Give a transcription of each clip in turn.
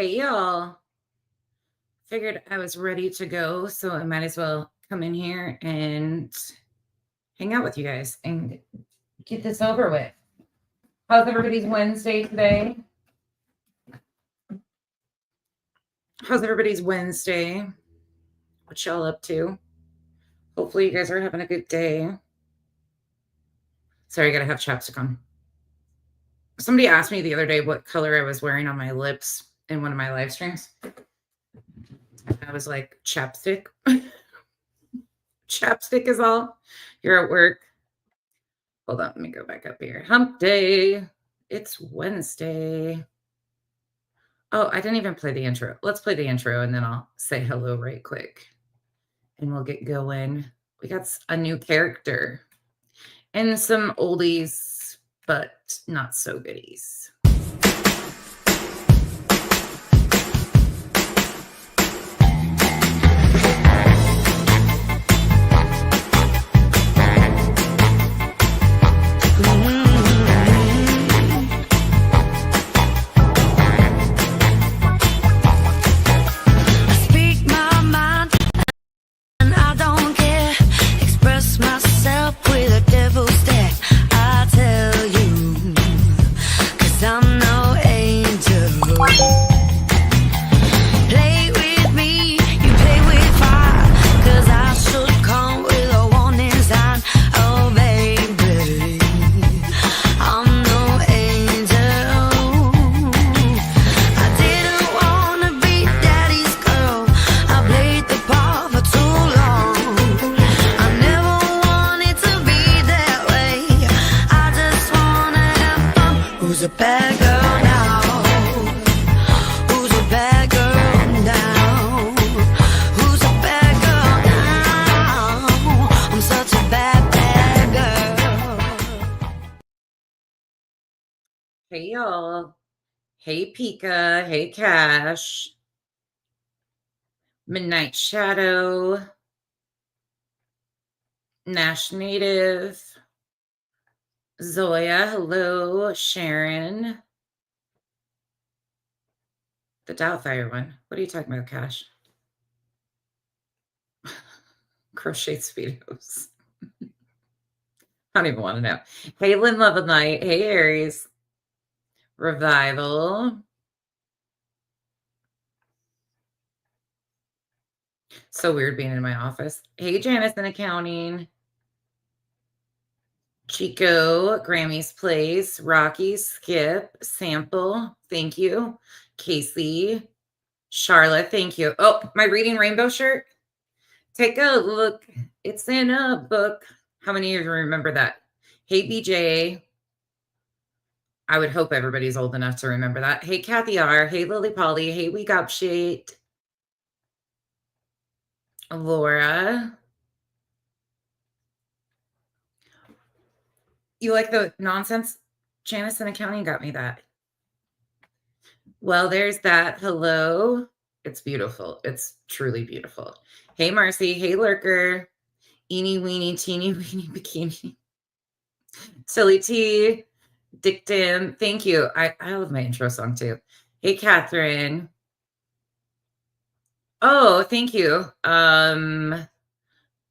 Hey, y'all. Figured I was ready to go, so I might as well come in here and hang out with you guys and get this over with. How's everybody's Wednesday today? How's everybody's Wednesday? What y'all up to? Hopefully you guys are having a good day. Sorry, I gotta have chapstick on. Somebody asked me the other day what color I was wearing on my lips in one of my live streams. I was like, chapstick. Chapstick is all. You're at work. Hold on, let me go back up here. Hump day. It's Wednesday. Oh, I didn't even play the intro. Let's play the intro and then I'll say hello right quick. And we'll get going. We got a new character and some oldies, but not so goodies. Hey, y'all. Hey, Pika. Hey, Cash. Midnight Shadow. Nash Native. Zoya. Hello. Sharon. The Doubtfire one. What are you talking about, Cash? Crochet Speedos. I don't even want to know. Hey, Lynn Love of Night. Hey, Aries. Revival. So weird being in my office. Hey, Janice in accounting. Chico, Grammy's Place, Rocky, Skip, Sample, thank you. Casey, Charlotte, thank you. Oh, my Reading Rainbow shirt. Take a look. It's in a book. How many of you remember that? Hey, BJ. I would hope everybody's old enough to remember that. Hey, Kathy R. Hey, Lily Polly. Hey, We Got Shade. Laura. You like the nonsense? Janice in accounting got me that. Well, there's that. Hello. It's beautiful. It's truly beautiful. Hey, Marcy. Hey, Lurker. Eeny, weeny, teeny, weeny, bikini. Silly T. Dictum. Thank you. I love my intro song too. Hey, Catherine. Oh, thank you.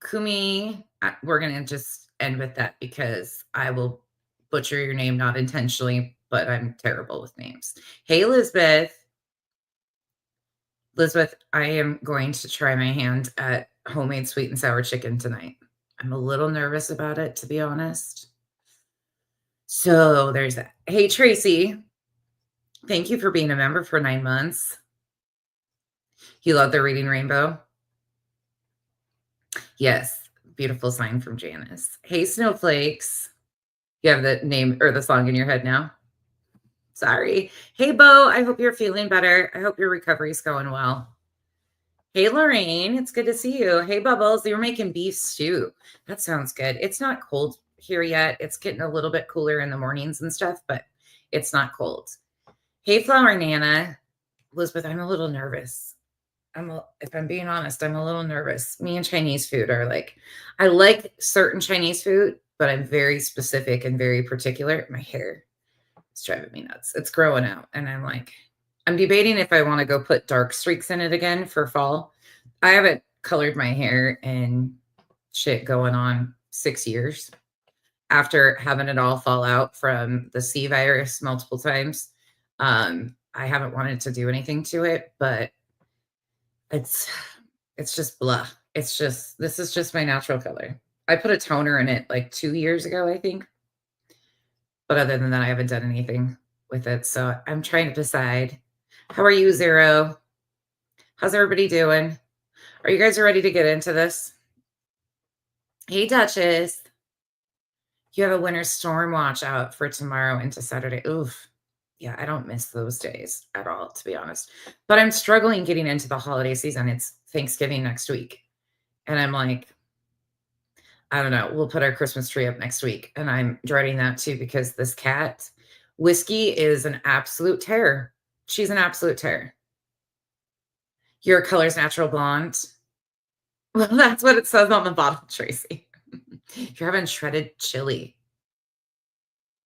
Kumi. We're going to just end with that because I will butcher your name, not intentionally, but I'm terrible with names. Hey, Elizabeth. Elizabeth, I am going to try my hand at homemade sweet and sour chicken tonight. I'm a little nervous about it, to be honest. So there's that. Hey, Tracy. Thank you for being a member for 9 months. You love the Reading Rainbow? Yes. Beautiful sign from Janice. Hey, Snowflakes. You have the name or the song in your head now? Sorry. Hey, Bo. I hope you're feeling better. I hope your recovery's going well. Hey, Lorraine. It's good to see you. Hey, Bubbles. You're making beef stew. That sounds good. It's not cold here yet. It's getting a little bit cooler in the mornings and stuff, but it's not cold. Hey, Flower Nana. Elizabeth, I'm a little nervous. If I'm being honest, I'm a little nervous. Me and Chinese food are like, I like certain Chinese food, but I'm very specific and very particular. My hair is driving me nuts. It's growing out. And I'm like, I'm debating if I want to go put dark streaks in it again for fall. I haven't colored my hair and shit going on 6 years after having it all fall out from the C virus multiple times. I haven't wanted to do anything to it, but it's it's just blah. It's just this is just my natural color. I put a toner in it like 2 years ago, I think. But other than that, I haven't done anything with it. So I'm trying to decide. How are you, Zero? How's everybody doing? Are you guys ready to get into this? Hey, Duchess. You have a winter storm watch out for tomorrow into Saturday. Oof. Yeah, I don't miss those days at all, to be honest. But I'm struggling getting into the holiday season. It's Thanksgiving next week. And I'm like, I don't know. We'll put our Christmas tree up next week. And I'm dreading that too because this cat, Whiskey, is an absolute terror. She's an absolute terror. Your color's natural blonde. Well, that's what it says on the bottle, Tracy. You're having shredded chili.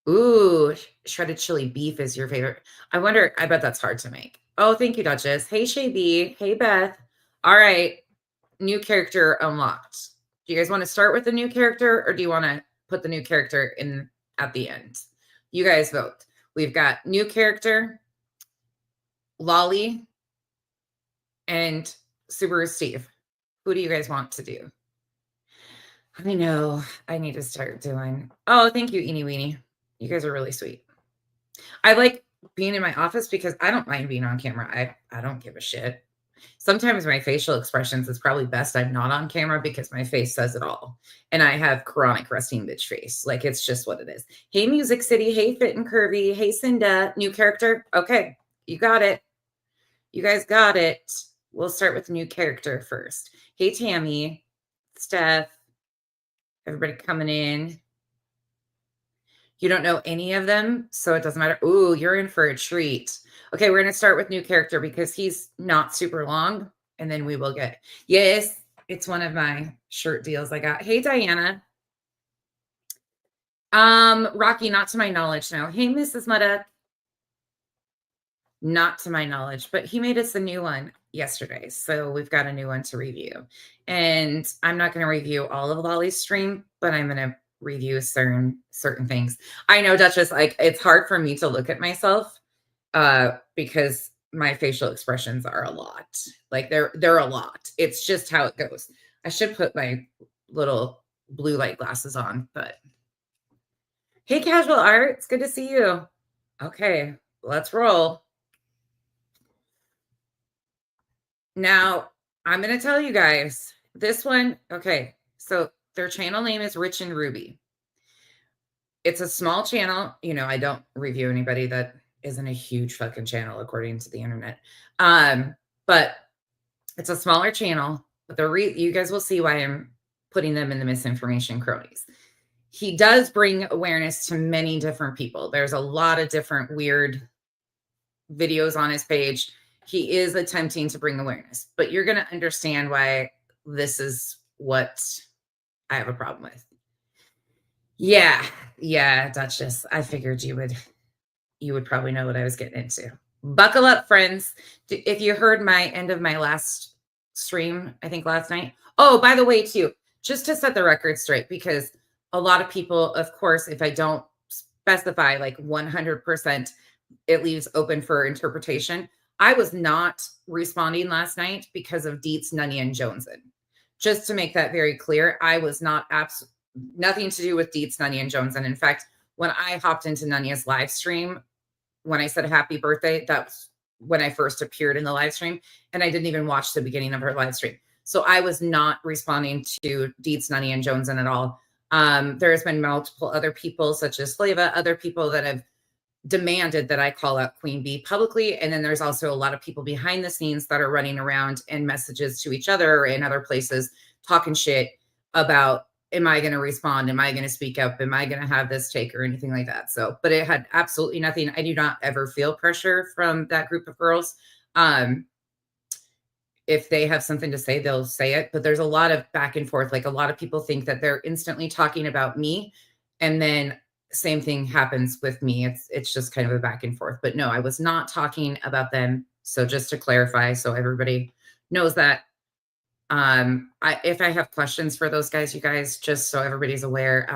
Ooh, shredded chili beef is your favorite. I wonder, I bet that's hard to make. Oh, thank you, Duchess. Hey, Shay B. Hey, Beth. All right. New character unlocked. Do you guys want to start with the new character or do you want to put the new character in at the end? You guys vote. We've got new character, Loli, and Subaru Steve. Who do you guys want to do? I know. I need to start doing. Oh, thank you, Eenie Weenie. You guys are really sweet. I like being in my office because I don't mind being on camera. I don't give a shit. Sometimes my facial expressions, it's probably best I'm not on camera because my face says it all. And I have chronic resting bitch face. Like, it's just what it is. Hey, Music City. Hey, Fit and Curvy. Hey, Cinda. New character. Okay. You got it. You guys got it. We'll start with new character first. Hey, Tammy. Steph. Everybody coming in. You don't know any of them, so it doesn't matter. Ooh, you're in for a treat. Okay, we're going to start with new character because he's not super long, and then we will get... Yes, it's one of my shirt deals I got. Hey, Diana. Rocky, not to my knowledge, no. Hey, Mrs. Mudda. Not to my knowledge, but he made us a new one yesterday, so we've got a new one to review. And I'm not going to review all of Lolly's stream, but I'm going to review certain things. I know, Duchess, like, it's hard for me to look at myself because my facial expressions are a lot. Like, they're a lot. It's just how it goes. I should put my little blue light glasses on, but hey, Casual Art, it's good to see you. Okay, let's roll. Now, I'm going to tell you guys this one. Okay, so their channel name is Rich and Ruby. It's a small channel. You know, I don't review anybody that isn't a huge fucking channel according to the internet. But it's a smaller channel. But you guys will see why I'm putting them in the misinformation cronies. He does bring awareness to many different people. There's a lot of different weird videos on his page. He is attempting to bring awareness, but you're going to understand why this is what I have a problem with. Yeah, Duchess. I figured you would probably know what I was getting into. Buckle up, friends. If you heard my end of my last stream, I think last night. Oh, by the way, too, just to set the record straight, because a lot of people, of course, if I don't specify like 100%, it leaves open for interpretation. I was not responding last night because of Dietz, Nunny, and Joneson. Just to make that very clear, I was not nothing to do with Dietz, Nunny, and Joneson. In fact, when I hopped into Nunya's live stream, when I said happy birthday, that's when I first appeared in the live stream, and I didn't even watch the beginning of her live stream. So I was not responding to Dietz, Nunny, and Joneson at all. There's been multiple other people, such as Flava, other people that have demanded that I call out Queen Bee publicly. And then there's also a lot of people behind the scenes that are running around in messages to each other in other places talking shit about, am I going to respond? Am I going to speak up? Am I going to have this take or anything like that? So, but it had absolutely nothing. I do not ever feel pressure from that group of girls. If they have something to say, they'll say it. But there's a lot of back and forth. Like, a lot of people think that they're instantly talking about me and then same thing happens with me. It's just kind of a back and forth. But no, I was not talking about them. So just to clarify, so everybody knows that. If I have questions for those guys, you guys, just so everybody's aware,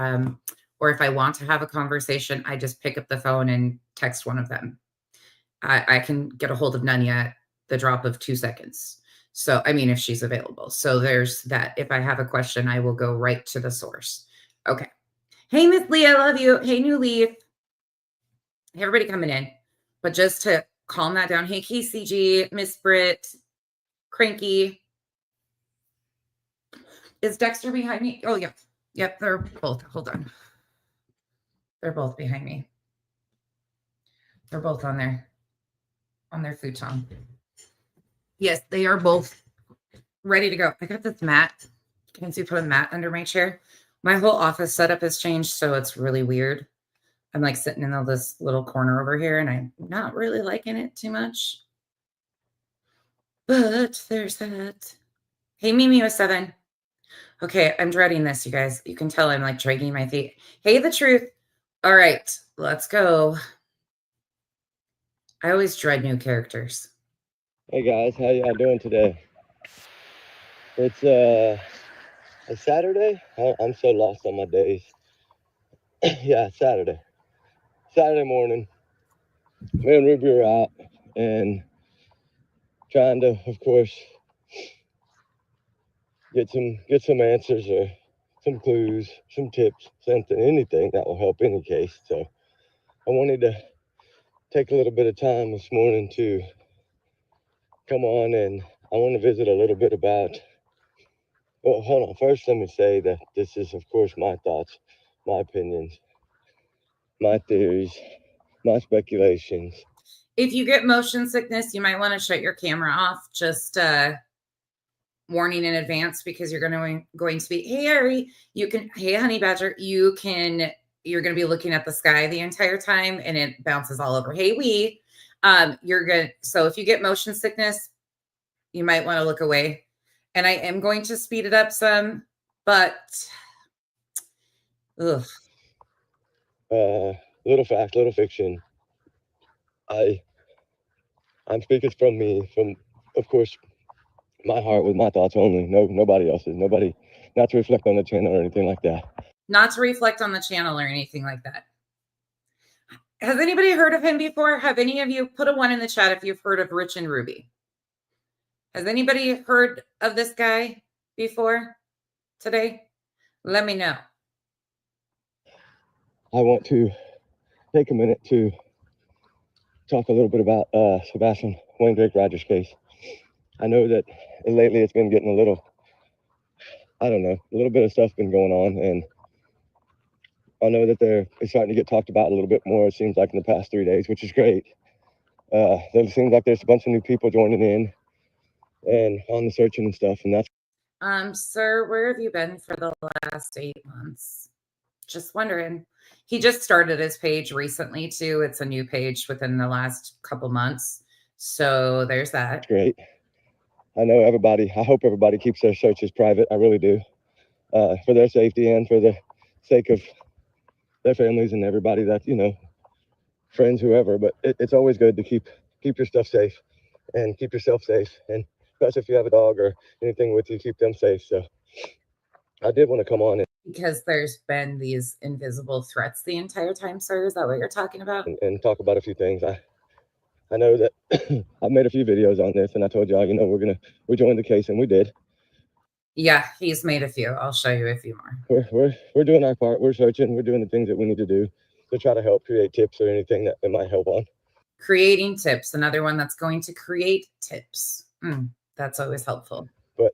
or if I want to have a conversation, I just pick up the phone and text one of them. I can get a hold of Nunya at the drop of 2 seconds. So, I mean, if she's available. So there's that. If I have a question, I will go right to the source. Okay. Hey, Miss Lee, I love you. Hey, New Leaf. Hey, everybody coming in. But just to calm that down. Hey, KCG, Miss Britt, Cranky. Is Dexter behind me? Oh, yeah. Yep, they're both. Hold on. They're both behind me. They're both on their futon. Yes, they are both ready to go. I got this mat. You can see, put a mat under my chair. My whole office setup has changed, so it's really weird. I'm like sitting in this little corner over here, and I'm not really liking it too much. But there's that. Hey, Mimi07. Okay, I'm dreading this, you guys. You can tell I'm like dragging my feet. Hey, the truth. All right, let's go. I always dread new characters. Hey guys, how y'all doing today? It's Saturday. I'm so lost on my days. Yeah, Saturday morning. Me and Ruby are out and trying to, of course, get some answers or some clues, some tips, something, anything that will help any case. So I wanted to take a little bit of time this morning to come on, and I want to visit a little bit about. Well, hold on. First, let me say that this is, of course, my thoughts, my opinions, my theories, my speculations. If you get motion sickness, you might want to shut your camera off. Just warning in advance, because you're going to be, hey Ari, hey honey badger, you're going to be looking at the sky the entire time, and it bounces all over. Hey so if you get motion sickness, you might want to look away. And I am going to speed it up some, but little fact, little fiction. I'm speaking from me, from, of course, my heart with my thoughts only. Nobody else's. Nobody, not to reflect on the channel or anything like that. Not to reflect on the channel or anything like that. Has anybody heard of him before? Have any of you put a 1 in the chat if you've heard of Rich and Ruby? Has anybody heard of this guy before today? Let me know. I want to take a minute to talk a little bit about Sebastian Wayne Drake Rogers case. I know that lately it's been getting a little bit of stuff been going on, and I know that it's starting to get talked about a little bit more, it seems like, in the past 3 days, which is great. There seems like there's a bunch of new people joining in and on the searching and stuff, and that's... Sir, where have you been for the last 8 months? Just wondering. He just started his page recently, too. It's a new page within the last couple months. So there's that. That's great. I hope everybody keeps their searches private. I really do. For their safety and for the sake of their families and everybody that, friends, whoever. But it's always good to keep your stuff safe and keep yourself safe. And especially if you have a dog or anything with you, keep them safe. So I did want to come on. Because there's been these invisible threats the entire time, sir. Is that what you're talking about? And talk about a few things. I know that I've made a few videos on this, and I told y'all, we joined the case, and we did. Yeah, he's made a few. I'll show you a few more. We're doing our part. We're searching. We're doing the things that we need to do to try to help create tips or anything that it might help on. Creating tips. Another one that's going to create tips. That's always helpful. But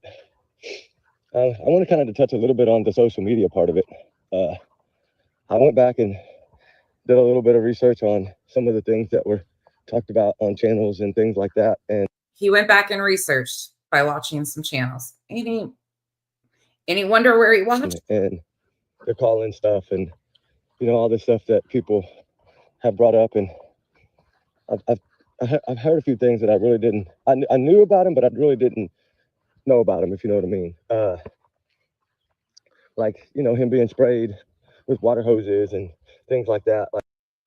I want to kind of touch a little bit on the social media part of it. I went back and did a little bit of research on some of the things that were talked about on channels and things like that. And he went back and researched by watching some channels. Any wonder where he watched? And the call-in stuff and, all this stuff that people have brought up. And I've heard a few things that I really didn't, I knew about them, but I really didn't know about them, if you know what I mean. Like, him being sprayed with water hoses and things like that.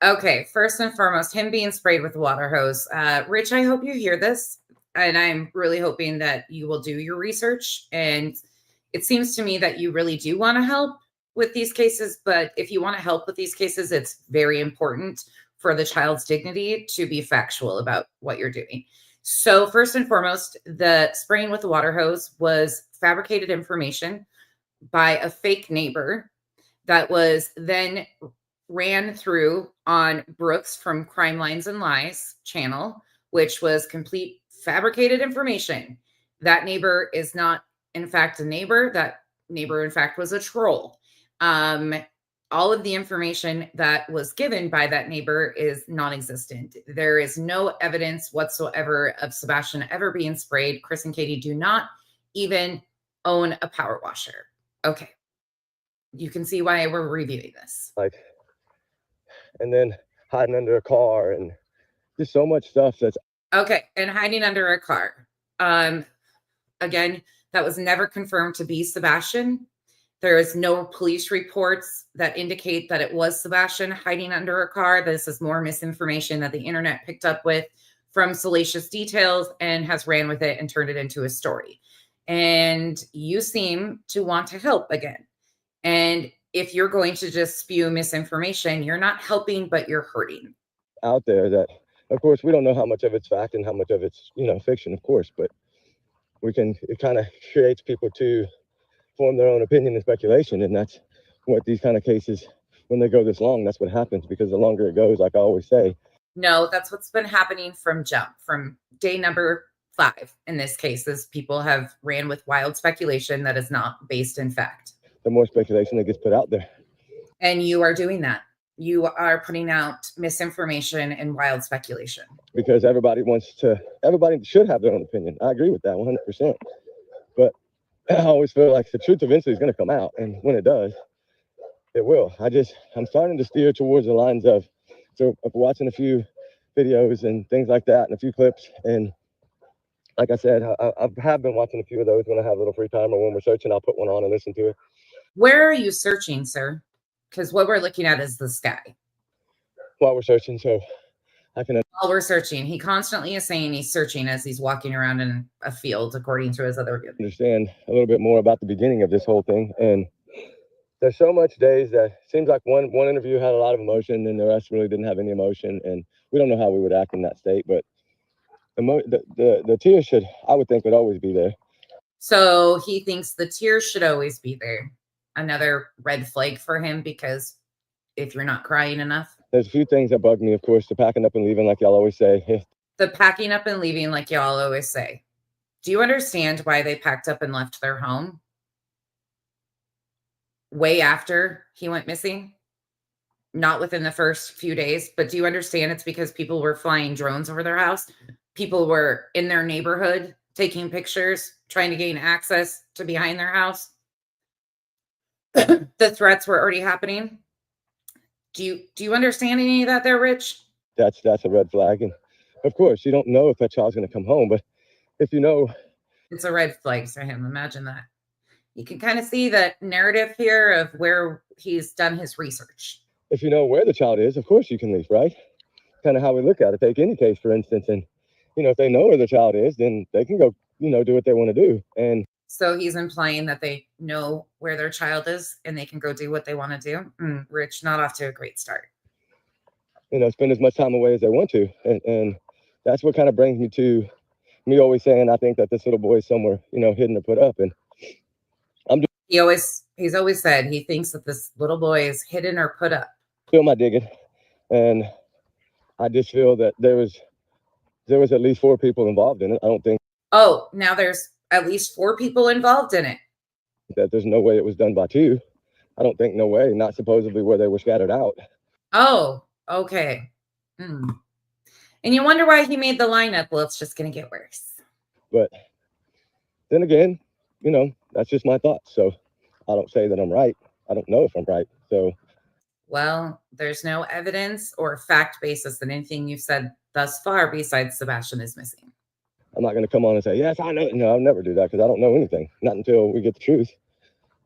Okay, first and foremost, him being sprayed with a water hose. Rich, I hope you hear this, and I'm really hoping that you will do your research. And it seems to me that you really do want to help with these cases, but if you want to help with these cases, it's very important for the child's dignity to be factual about what you're doing. So, first and foremost, the spraying with the water hose was fabricated information by a fake neighbor that was then ran through on Brooks from Crime Lines and Lies channel, which was complete fabricated information. That neighbor is not, in fact, a neighbor. That neighbor, in fact, was a troll. All of the information that was given by that neighbor is non-existent. There is no evidence whatsoever of Sebastian ever being sprayed. Chris and Katie do not even own a power washer. Okay. You can see why we're reviewing this. And then hiding under a car and just so much stuff that's okay. And hiding under a car. Again, that was never confirmed to be Sebastian. There is no police reports that indicate that it was Sebastian hiding under a car. This is more misinformation that the internet picked up with from salacious details and has ran with it and turned it into a story. And you seem to want to help again. And if you're going to just spew misinformation, you're not helping, but you're hurting. Out there that, of course, we don't know how much of it's fact and how much of it's, fiction, of course, but it kind of creates people to form their own opinion and speculation. And that's what these kind of cases, when they go this long, that's what happens, because the longer it goes, like I always say. No, that's what's been happening from day number 5. In this case, is people have ran with wild speculation that is not based in fact. The more speculation that gets put out there. And you are doing that. You are putting out misinformation and wild speculation. Because everybody should have their own opinion. I agree with that 100%. But I always feel like the truth eventually is going to come out. And when it does, it will. I'm starting to steer towards the lines of watching a few videos and things like that and a few clips. And like I said, I have been watching a few of those when I have a little free time, or when we're searching, I'll put one on and listen to it. Where are you searching, sir? Because what we're looking at is the sky. While we're searching, so I can... While we're searching, he constantly is saying he's searching as he's walking around in a field, according to his other videos. Understand a little bit more about the beginning of this whole thing. And there's so much days that seems like one interview had a lot of emotion and the rest really didn't have any emotion. And we don't know how we would act in that state, but the tears I would think, would always be there. So he thinks the tears should always be there. Another red flag for him, because if you're not crying enough. There's a few things that bug me, of course, the packing up and leaving, like y'all always say. The packing up and leaving, like y'all always say. Do you understand why they packed up and left their home? Way after he went missing? Not within the first few days, but do you understand it's because people were flying drones over their house? People were in their neighborhood taking pictures, trying to gain access to behind their house. The threats were already happening. Do you understand any of that there, Rich? That's a red flag. And of course, you don't know if that child's going to come home, but if you know... It's a red flag for him. Imagine that. You can kind of see the narrative here of where he's done his research. If you know where the child is, of course you can leave, right? Kind of how we look at it. Take any case, for instance, and, if they know where the child is, then they can go, do what they want to do. And so he's implying that they know where their child is and they can go do what they want to do. Rich, not off to a great start. Spend as much time away as they want to. And that's what kind of brings me to me always saying, I think that this little boy is somewhere, hidden or put up. And he's always said he thinks that this little boy is hidden or put up. Feel my digging. And I just feel that there was at least 4 people involved in it. I don't think. Oh, now there's at least 4 people involved in it. That there's no way it was done by 2. I don't think, no way, not supposedly where they were scattered out. Oh, okay. And you wonder why he made the lineup. Well, it's just going to get worse. But then again, that's just my thoughts. So I don't say that I'm right. I don't know if I'm right. So. Well, there's no evidence or fact basis in anything you've said thus far besides Sebastian is missing. I'm not going to come on and say, yes, I know. No, I'll never do that, because I don't know anything. Not until we get the truth.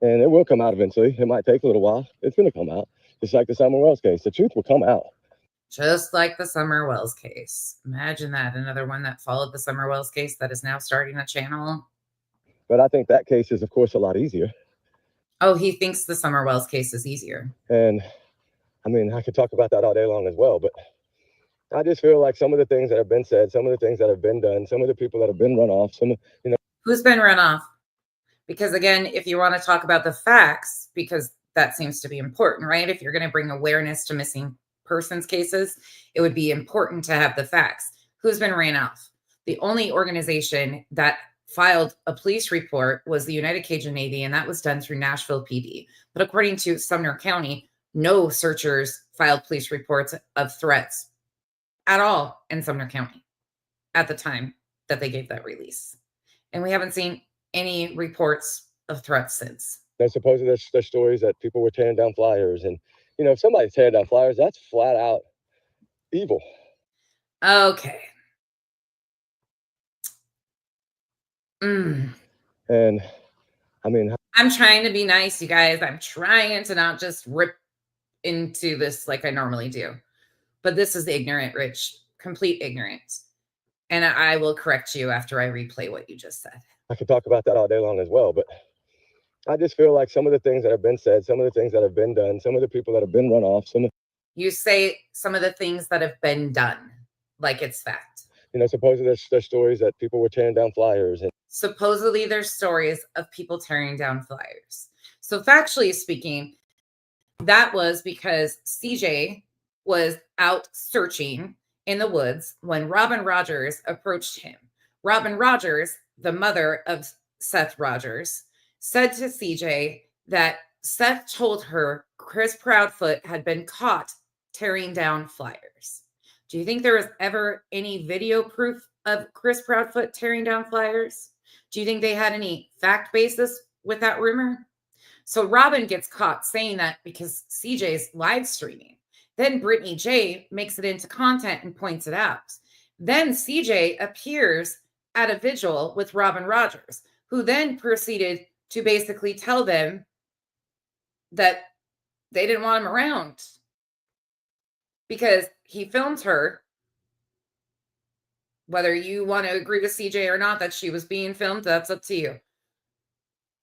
And it will come out eventually. It might take a little while. It's going to come out. Just like the Summer Wells case, the truth will come out. Just like the Summer Wells case. Imagine that. Another one that followed the Summer Wells case that is now starting a channel. But I think that case is, of course, a lot easier. Oh, he thinks the Summer Wells case is easier. And I mean, I could talk about that all day long as well, but I just feel like some of the things that have been said, some of the things that have been done, some of the people that have been run off, Who's been run off? Because again, if you want to talk about the facts, because that seems to be important, right? If you're going to bring awareness to missing persons cases, it would be important to have the facts. Who's been ran off? The only organization that filed a police report was the United Cajun Navy, and that was done through Nashville PD. But according to Sumner County, no searchers filed police reports of threats at all in Sumner County at the time that they gave that release. And we haven't seen any reports of threats since. Supposedly there's stories that people were tearing down flyers. And, if somebody's tearing down flyers, that's flat out evil. Okay. And I mean, I'm trying to be nice, you guys. I'm trying to not just rip into this like I normally do. But this is ignorant, Rich. Complete ignorance. And I will correct you after I replay what you just said. I could talk about that all day long as well, but I just feel like some of the things that have been said, some of the things that have been done, some of the people that have been run off, you say some of the things that have been done, like it's fact. Supposedly there's stories that people were tearing down flyers. And supposedly there's stories of people tearing down flyers. So factually speaking, that was because CJ was out searching in the woods when Robin Rogers approached him. Robin Rogers, the mother of Seth Rogers, said to CJ that Seth told her Chris Proudfoot had been caught tearing down flyers. Do you think there was ever any video proof of Chris Proudfoot tearing down flyers? Do you think they had any fact basis with that rumor? So Robin gets caught saying that because CJ's live streaming. Then Brittany J makes it into content and points it out. Then CJ appears at a vigil with Robin Rogers, who then proceeded to basically tell them that they didn't want him around because he filmed her. Whether you want to agree with CJ or not that she was being filmed, that's up to you.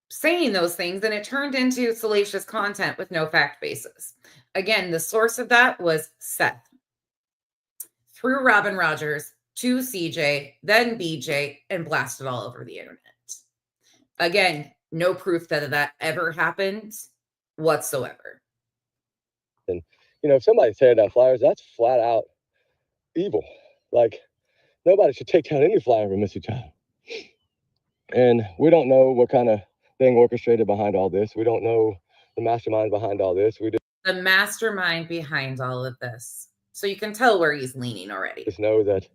Saying those things, and it turned into salacious content with no fact basis. Again, the source of that was Seth. Through Robin Rogers to CJ, then BJ, and blasted all over the internet. Again, no proof that that ever happened whatsoever. And, if somebody's tearing down flyers, that's flat out evil. Like, nobody should take down any flyer of a missing child. And we don't know what kind of thing orchestrated behind all this. We don't know the mastermind behind all this. The mastermind behind all of this. So you can tell where he's leaning already. Just know that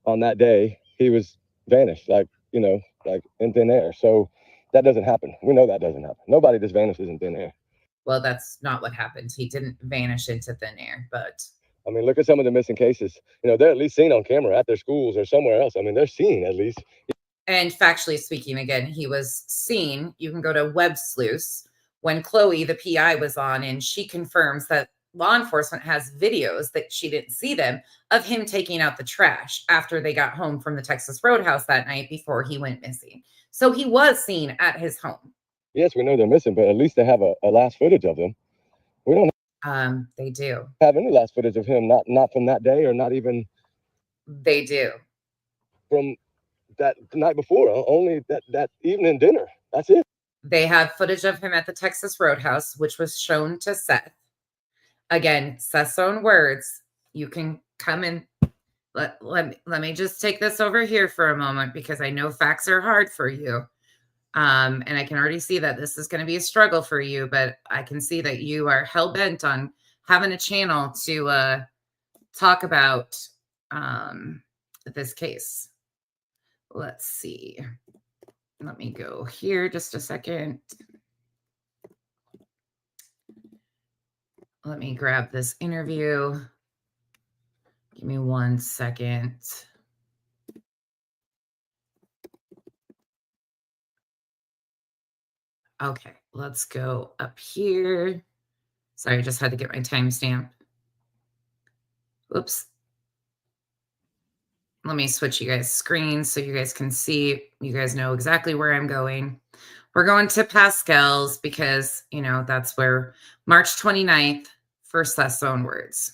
on that day, he was vanished, like in thin air. So that doesn't happen. We know that doesn't happen. Nobody just vanishes in thin air. Well, that's not what happened. He didn't vanish into thin air, but... I mean, look at some of the missing cases. They're at least seen on camera at their schools or somewhere else. I mean, they're seen at least. And factually speaking, again, he was seen. You can go to Web Sleuths when Chloe, the PI, was on, and she confirms that law enforcement has videos that she didn't see them of him taking out the trash after they got home from the Texas Roadhouse that night before he went missing. So he was seen at his home. Yes, we know they're missing, but at least they have a last footage of them. We don't. They do have any last footage of him, not from that day or not even. They do. From that night before, only that evening dinner. That's it. They have footage of him at the Texas Roadhouse, which was shown to Seth. Again, Seth's own words. You can come in. Let me just take this over here for a moment because I know facts are hard for you. And I can already see that this is going to be a struggle for you, but I can see that you are hell-bent on having a channel to talk about this case. Let's see. Let me go here just a second. Let me grab this interview. Give me 1 second. Okay, let's go up here. Sorry, I just had to get my timestamp. Oops. Let me switch you guys' screens so you guys can see. You guys know exactly where I'm going. We're going to Pascal's because, you know, that's where March 29th, first less own words.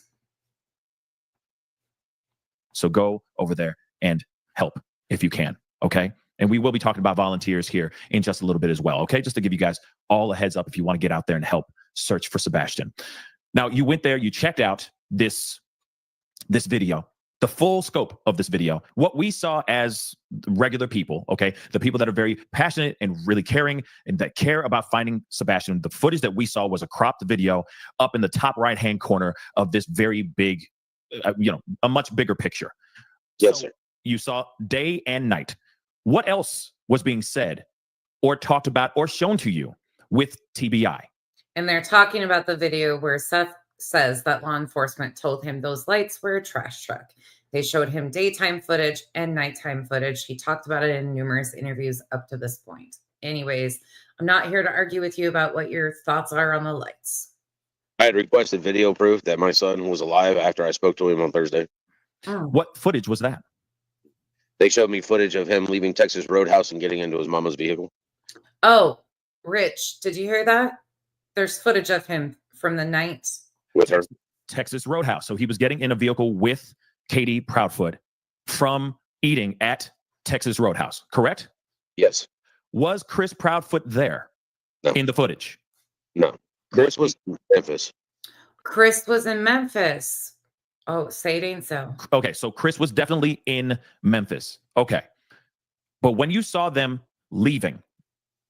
So go over there and help if you can, okay? And we will be talking about volunteers here in just a little bit as well, okay? Just to give you guys all a heads up if you want to get out there and help search for Sebastian. Now, you went there, you checked out this video, the full scope of this video. What we saw as regular people, okay, the people that are very passionate and really caring and that care about finding Sebastian, the footage that we saw was a cropped video up in the top right-hand corner of this very big, a much bigger picture. Yes, so sir. You saw day and night. What else was being said or talked about or shown to you with TBI? And they're talking about the video where Seth says that law enforcement told him those lights were a trash truck. They showed him daytime footage and nighttime footage. He talked about it in numerous interviews up to this point. Anyways, I'm not here to argue with you about what your thoughts are on the lights. I had requested video proof that my son was alive after I spoke to him on Thursday. Oh. What footage was that? They showed me footage of him leaving Texas Roadhouse and getting into his mama's vehicle. Oh, Rich, did you hear that? There's footage of him from the night. With her. Texas Roadhouse. So he was getting in a vehicle with Katie Proudfoot from eating at Texas Roadhouse, correct? Yes. Was Chris Proudfoot there No. in the footage? No. Chris was in Memphis. Chris was in Memphis. Oh, say it ain't so. Okay, so Chris was definitely in Memphis. Okay. But when you saw them leaving,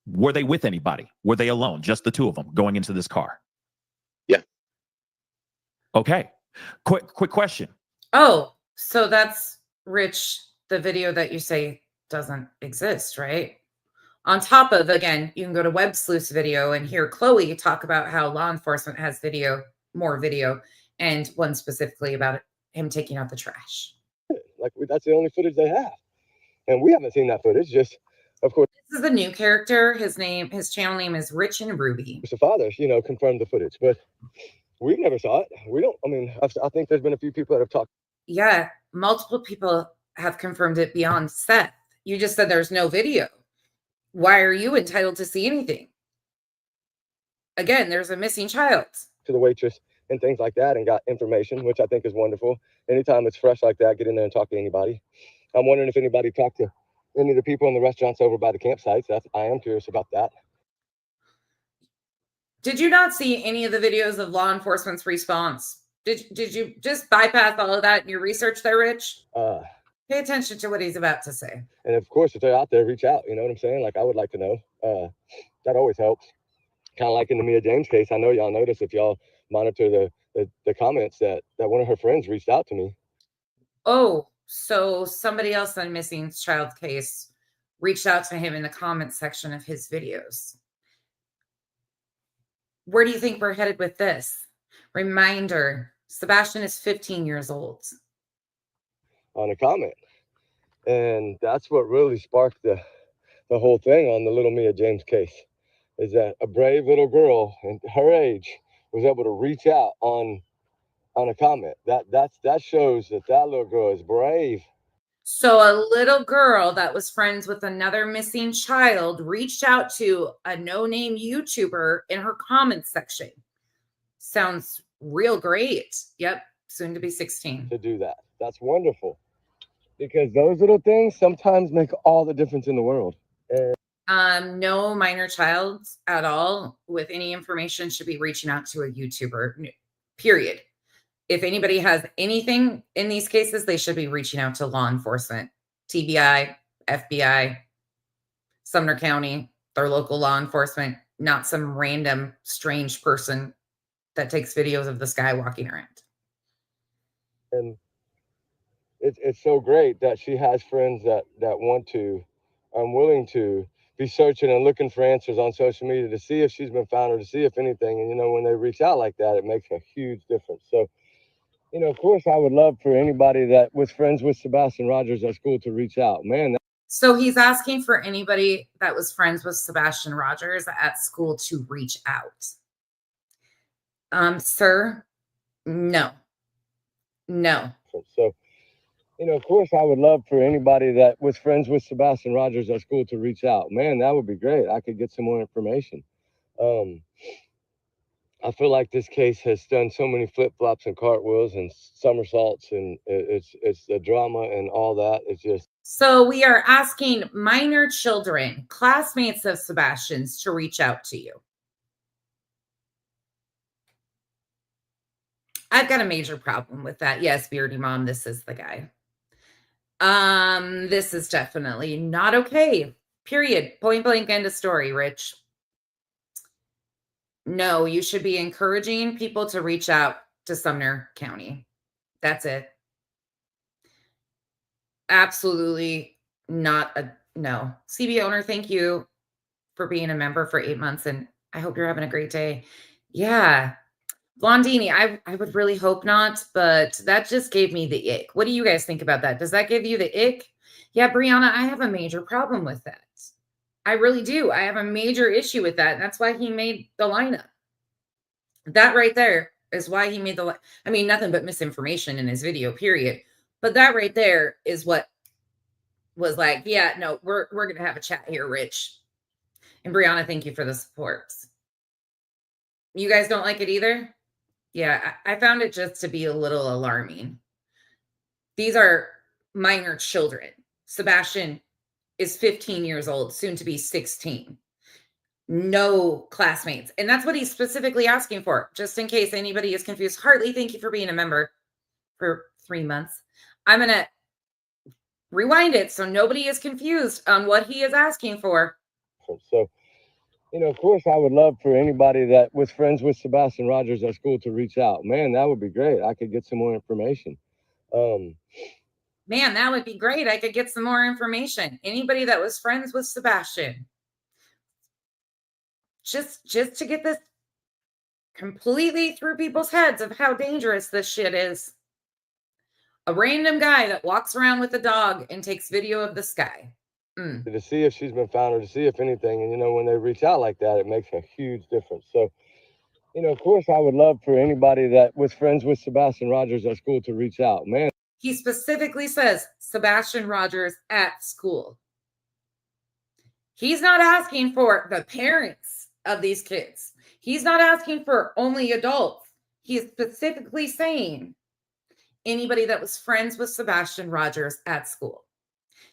were they with anybody? Were they alone? Just the two of them going into this car? Yeah. Okay. Quick question. Oh, so that's Rich, the video that you say doesn't exist, right? On top of, again, you can go to Web Sleuth's video and hear Chloe talk about how law enforcement has more video, and one specifically about him taking out the trash. Like, that's the only footage they have. And we haven't seen that footage, just, of course. This is a new character. His channel name is Rich and Ruby. The father, confirmed the footage, but we never saw it. I think there's been a few people that have talked. Yeah, multiple people have confirmed it beyond Seth. You just said there's no video. Why are you entitled to see anything? Again, there's a missing child. To the waitress and things like that and got information, which I think is wonderful. Anytime it's fresh like that, get in there and talk to anybody. I'm wondering if anybody talked to any of the people in the restaurants over by the campsites. I am curious about that. Did you not see any of the videos of law enforcement's response? Did you just bypass all of that in your research there, Rich? Pay attention to what he's about to say. And of course, if they're out there, reach out. You know what I'm saying? Like, I would like to know. That always helps. Kind of like in the Mia James case, I know y'all notice if y'all monitor the comments that one of her friends reached out to me. Oh, so somebody else on missing child case reached out to him in the comment section of his videos. Where do you think we're headed with this? Reminder, Sebastian is 15 years old. On a comment. And that's what really sparked the whole thing on the little Mia James case, is that a brave little girl and her age was able to reach out on a comment. That shows that little girl is brave. So a little girl that was friends with another missing child reached out to a no-name YouTuber in her comments section. Sounds real great. Yep, soon to be 16. To do that. That's wonderful. Because those little things sometimes make all the difference in the world. And no minor child at all with any information should be reaching out to a YouTuber, period. If anybody has anything in these cases, they should be reaching out to law enforcement, TBI, FBI, Sumner County, their local law enforcement, not some random strange person that takes videos of this guy walking around. And it's so great that she has friends that want to, are willing to be searching and looking for answers on social media to see if she's been found or to see if anything. And, when they reach out like that, it makes a huge difference. So, of course, I would love for anybody that was friends with Sebastian Rogers at school to reach out. Man. So he's asking for anybody that was friends with Sebastian Rogers at school to reach out. Sir, no. No. So, of course, I would love for anybody that was friends with Sebastian Rogers at school to reach out. Man, that would be great. I could get some more information. I feel like this case has done so many flip-flops and cartwheels and somersaults, and it's the drama and all that. It's just... So we are asking minor children, classmates of Sebastian's, to reach out to you. I've got a major problem with that. Yes, Beardy Mom, this is the guy. This is definitely not okay. Period. Point blank, end of story, Rich. No, you should be encouraging people to reach out to Sumner County. That's it. Absolutely not a no. CB owner, thank you for being a member for 8 months, and I hope you're having a great day. Yeah. Blondini, I would really hope not, but that just gave me the ick. What do you guys think about that? Does that give you the ick? Yeah, Brianna, I have a major problem with that. I really do. I have a major issue with that. And that's why he made the lineup. That right there is why he made the, I mean, nothing but misinformation in his video, period. But that right there is what was like, yeah, no, we're going to have a chat here, Rich. And Brianna, thank you for the support. You guys don't like it either? Yeah, I found it just to be a little alarming. These are minor children. Sebastian is 15 years old, soon to be 16. No classmates. And that's what he's specifically asking for, just in case anybody is confused. Hartley, thank you for being a member for 3 months. I'm going to rewind it so nobody is confused on what he is asking for. So, of course, I would love for anybody that was friends with Sebastian Rogers at school to reach out. Man, that would be great. I could get some more information. Man, that would be great. I could get some more information. Anybody that was friends with Sebastian. Just to get this completely through people's heads of how dangerous this shit is. A random guy that walks around with a dog and takes video of the sky. To see if she's been found or to see if anything. And, when they reach out like that, it makes a huge difference. So, of course, I would love for anybody that was friends with Sebastian Rogers at school to reach out. Man. He specifically says Sebastian Rogers at school. He's not asking for the parents of these kids. He's not asking for only adults. He is specifically saying anybody that was friends with Sebastian Rogers at school.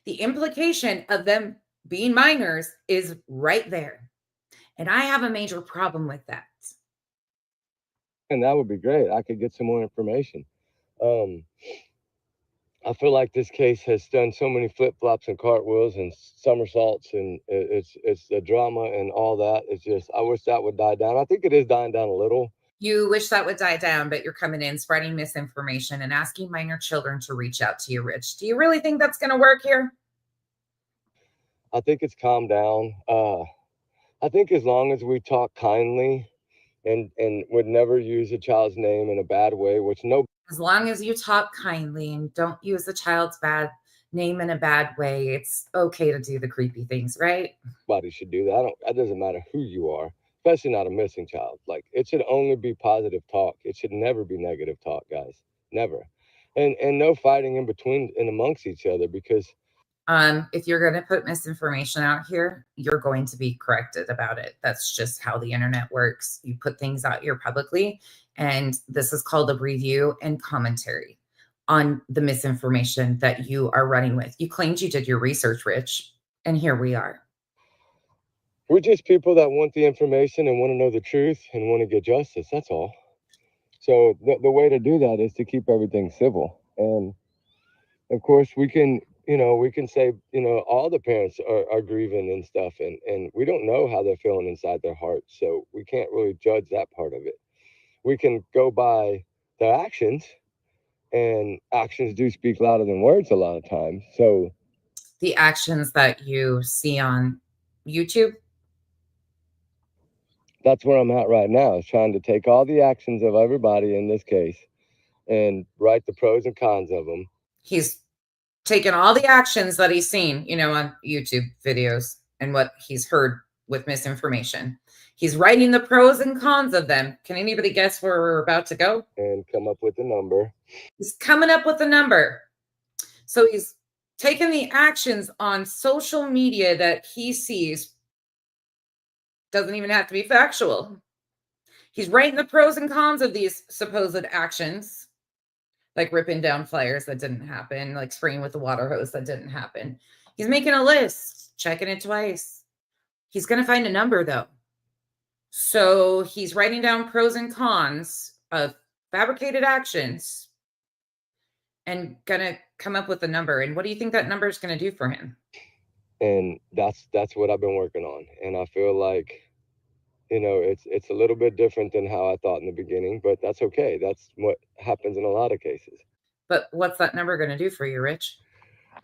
The implication of them being minors is right there. And I have a major problem with that. And that would be great. I could get some more information. I feel like this case has done so many flip-flops and cartwheels and somersaults, and it's the drama and all that. It's just, I wish that would die down. I think it is dying down a little. You wish that would die down, but you're coming in spreading misinformation and asking minor children to reach out to you, Rich. Do you really think that's going to work here? I think it's calmed down. I think as long as we talk kindly and would never use a child's name in a bad way, which no. As long as you talk kindly and don't use the child's bad name in a bad way, it's okay to do the creepy things, right? Nobody should do that. It doesn't matter who you are, especially not a missing child. Like, it should only be positive talk. It should never be negative talk, guys. Never. And no fighting in between and amongst each other, because if you're going to put misinformation out here, you're going to be corrected about it. That's just how the internet works. You put things out here publicly, and this is called a review and commentary on the misinformation that you are running with. You claimed you did your research, Rich, and here we are. We're just people that want the information and want to know the truth and want to get justice. That's all. So the way to do that is to keep everything civil. And of course, we can say, all the parents are grieving and stuff, and we don't know how they're feeling inside their hearts. So we can't really judge that part of it. We can go by their actions, and actions do speak louder than words a lot of times. So the actions that you see on YouTube? That's where I'm at right now, is trying to take all the actions of everybody in this case and write the pros and cons of them. He's taken all the actions that he's seen, on YouTube videos and what he's heard with misinformation. He's writing the pros and cons of them. Can anybody guess where we're about to go? And come up with a number. He's coming up with a number. So he's taking the actions on social media that he sees. Doesn't even have to be factual. He's writing the pros and cons of these supposed actions, like ripping down flyers that didn't happen, like spraying with the water hose that didn't happen. He's making a list, checking it twice. He's going to find a number, though. So he's writing down pros and cons of fabricated actions and going to come up with a number. And what do you think that number is going to do for him? And that's what I've been working on. And I feel like, you know, it's a little bit different than how I thought in the beginning, but that's okay. That's what happens in a lot of cases. But what's that number going to do for you, Rich?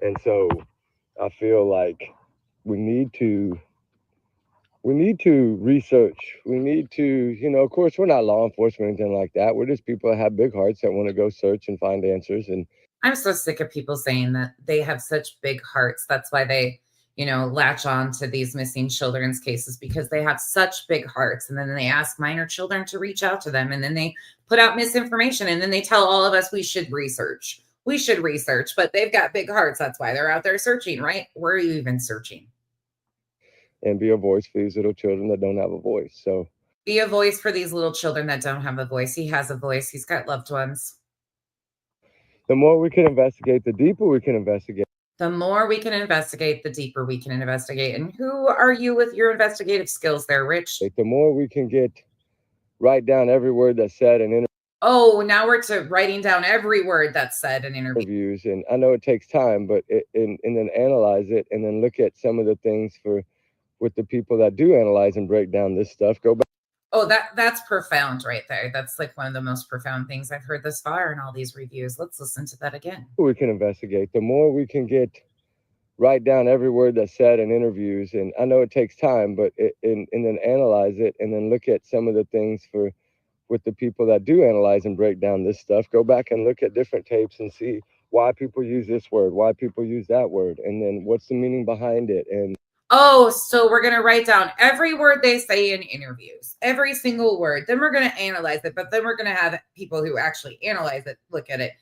And so I feel like we need to research. We need to, you know, of course, we're not law enforcement or anything like that. We're just people that have big hearts that want to go search and find answers. And I'm so sick of people saying that they have such big hearts. That's why they, you know, latch on to these missing children's cases, because they have such big hearts. And then they ask minor children to reach out to them. And then they put out misinformation. And then they tell all of us we should research. We should research. But they've got big hearts. That's why they're out there searching, right? Where are you even searching? And be a voice for these little children that don't have a voice. So be a voice for these little children that don't have a voice. He has a voice. He's got loved ones. The more we can investigate, the deeper we can investigate. The more we can investigate, the deeper we can investigate. And who are you with your investigative skills there, Rich? The more we can write down every word that's said in interviews. Oh, now we're to writing down every word that's said in interviews. And I know it takes time, but and then analyze it, and then look at some of the things with the people that do analyze and break down this stuff. Go back. Oh, that's profound right there. That's like one of the most profound things I've heard thus far in all these reviews. Let's listen to that again. We can investigate. The more we can write down every word that's said in interviews, and I know it takes time, but and then analyze it, and then look at some of the things with the people that do analyze and break down this stuff. Go back and look at different tapes and see why people use this word, why people use that word, and then what's the meaning behind it. And oh, so we're going to write down every word they say in interviews, every single word. Then we're going to analyze it, but then we're going to have people who actually analyze it, look at it.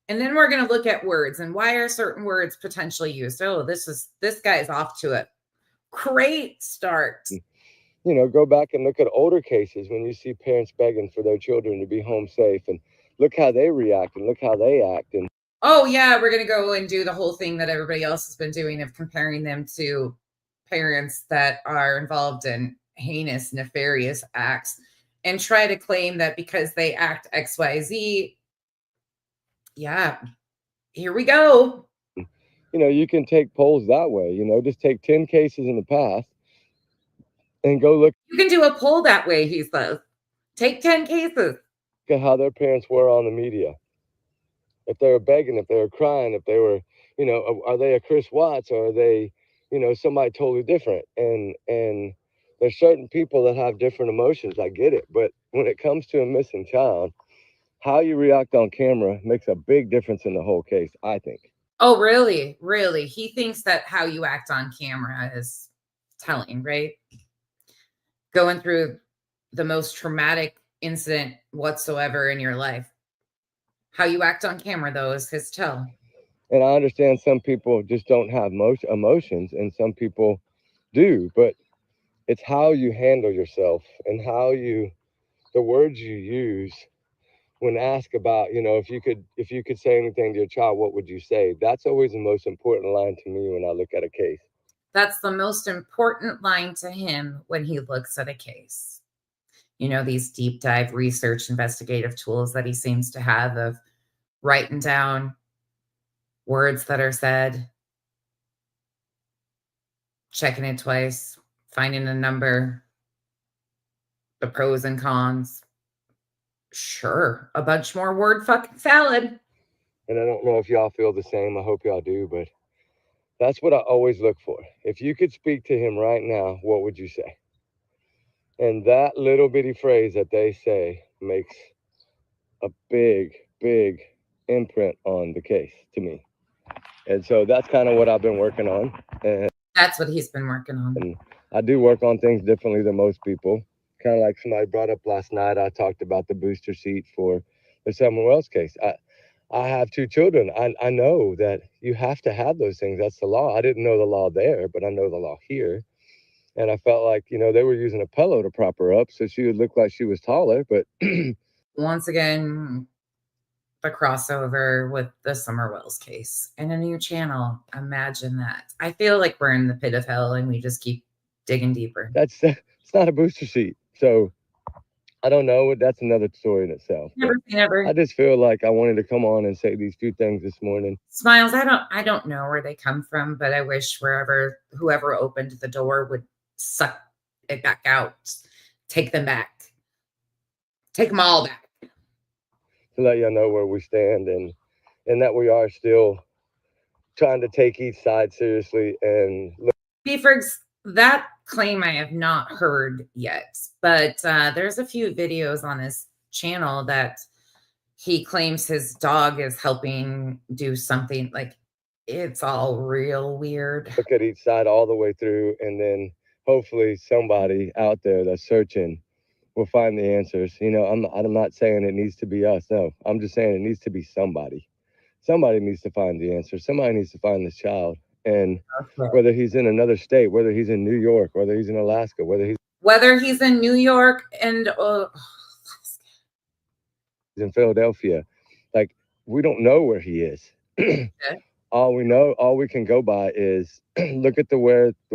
And then we're going to look at words and why are certain words potentially used? Oh, this guy's off to a great start. You know, go back and look at older cases when you see parents begging for their children to be home safe, and look how they react and look how they act. And oh yeah, we're going to go and do the whole thing that everybody else has been doing of comparing them to parents that are involved in heinous, nefarious acts and try to claim that because they act XYZ. Yeah, here we go. You know, you can take polls that way, you know, just take 10 cases in the past and go look. You can do a poll that way, he says. Take 10 cases. Look at how their parents were on the media. If they were begging, if they were crying, if they were, you know, are they a Chris Watts or are they, you know, somebody totally different? And there's certain people that have different emotions. I get it. But when it comes to a missing child, how you react on camera makes a big difference in the whole case, I think. Oh, really? Really? He thinks that how you act on camera is telling, right? Going through the most traumatic incident whatsoever in your life. How you act on camera, though, is his tell. And I understand some people just don't have emotions and some people do, but it's how you handle yourself and how the words you use when asked about, you know, if you could say anything to your child, what would you say? That's always the most important line to me when I look at a case. That's the most important line to him when he looks at a case. You know, these deep dive research investigative tools that he seems to have of writing down words that are said, checking it twice, finding a number, the pros and cons. Sure, a bunch more word fucking salad. And I don't know if y'all feel the same. I hope y'all do, but that's what I always look for. If you could speak to him right now, what would you say? And that little bitty phrase that they say makes a big, big imprint on the case to me. And so that's kind of what I've been working on. And that's what he's been working on. And I do work on things differently than most people. Kind of like somebody brought up last night, I talked about the booster seat for the Samuel Wells case. I have 2 children. I know that you have to have those things. That's the law. I didn't know the law there, but I know the law here. And I felt like, you know, they were using a pillow to prop her up so she would look like she was taller. But once again, the crossover with the Summer Wells case and a new channel. Imagine that. I feel like we're in the pit of hell and we just keep digging deeper. it's not a booster seat. So I don't know. That's another story in itself. Never. I just feel like I wanted to come on and say these few things this morning. Smiles, I don't know where they come from, but I wish whoever opened the door would suck it back out. Take them back. Take them all back. To let y'all know where we stand and that we are still trying to take each side seriously. And Beefords, that claim I have not heard yet, but there's a few videos on his channel that he claims his dog is helping do something. Like, it's all real weird. Look at each side all the way through, and then hopefully somebody out there that's searching will find the answers. You know, I'm not saying it needs to be us. No, I'm just saying it needs to be somebody. Somebody needs to find the answer. Somebody needs to find this child. And whether he's in another state, whether he's in New York, whether he's in Alaska, whether he's in New York and in Philadelphia, like, we don't know where he is. Okay. All we know, all we can go by is look at the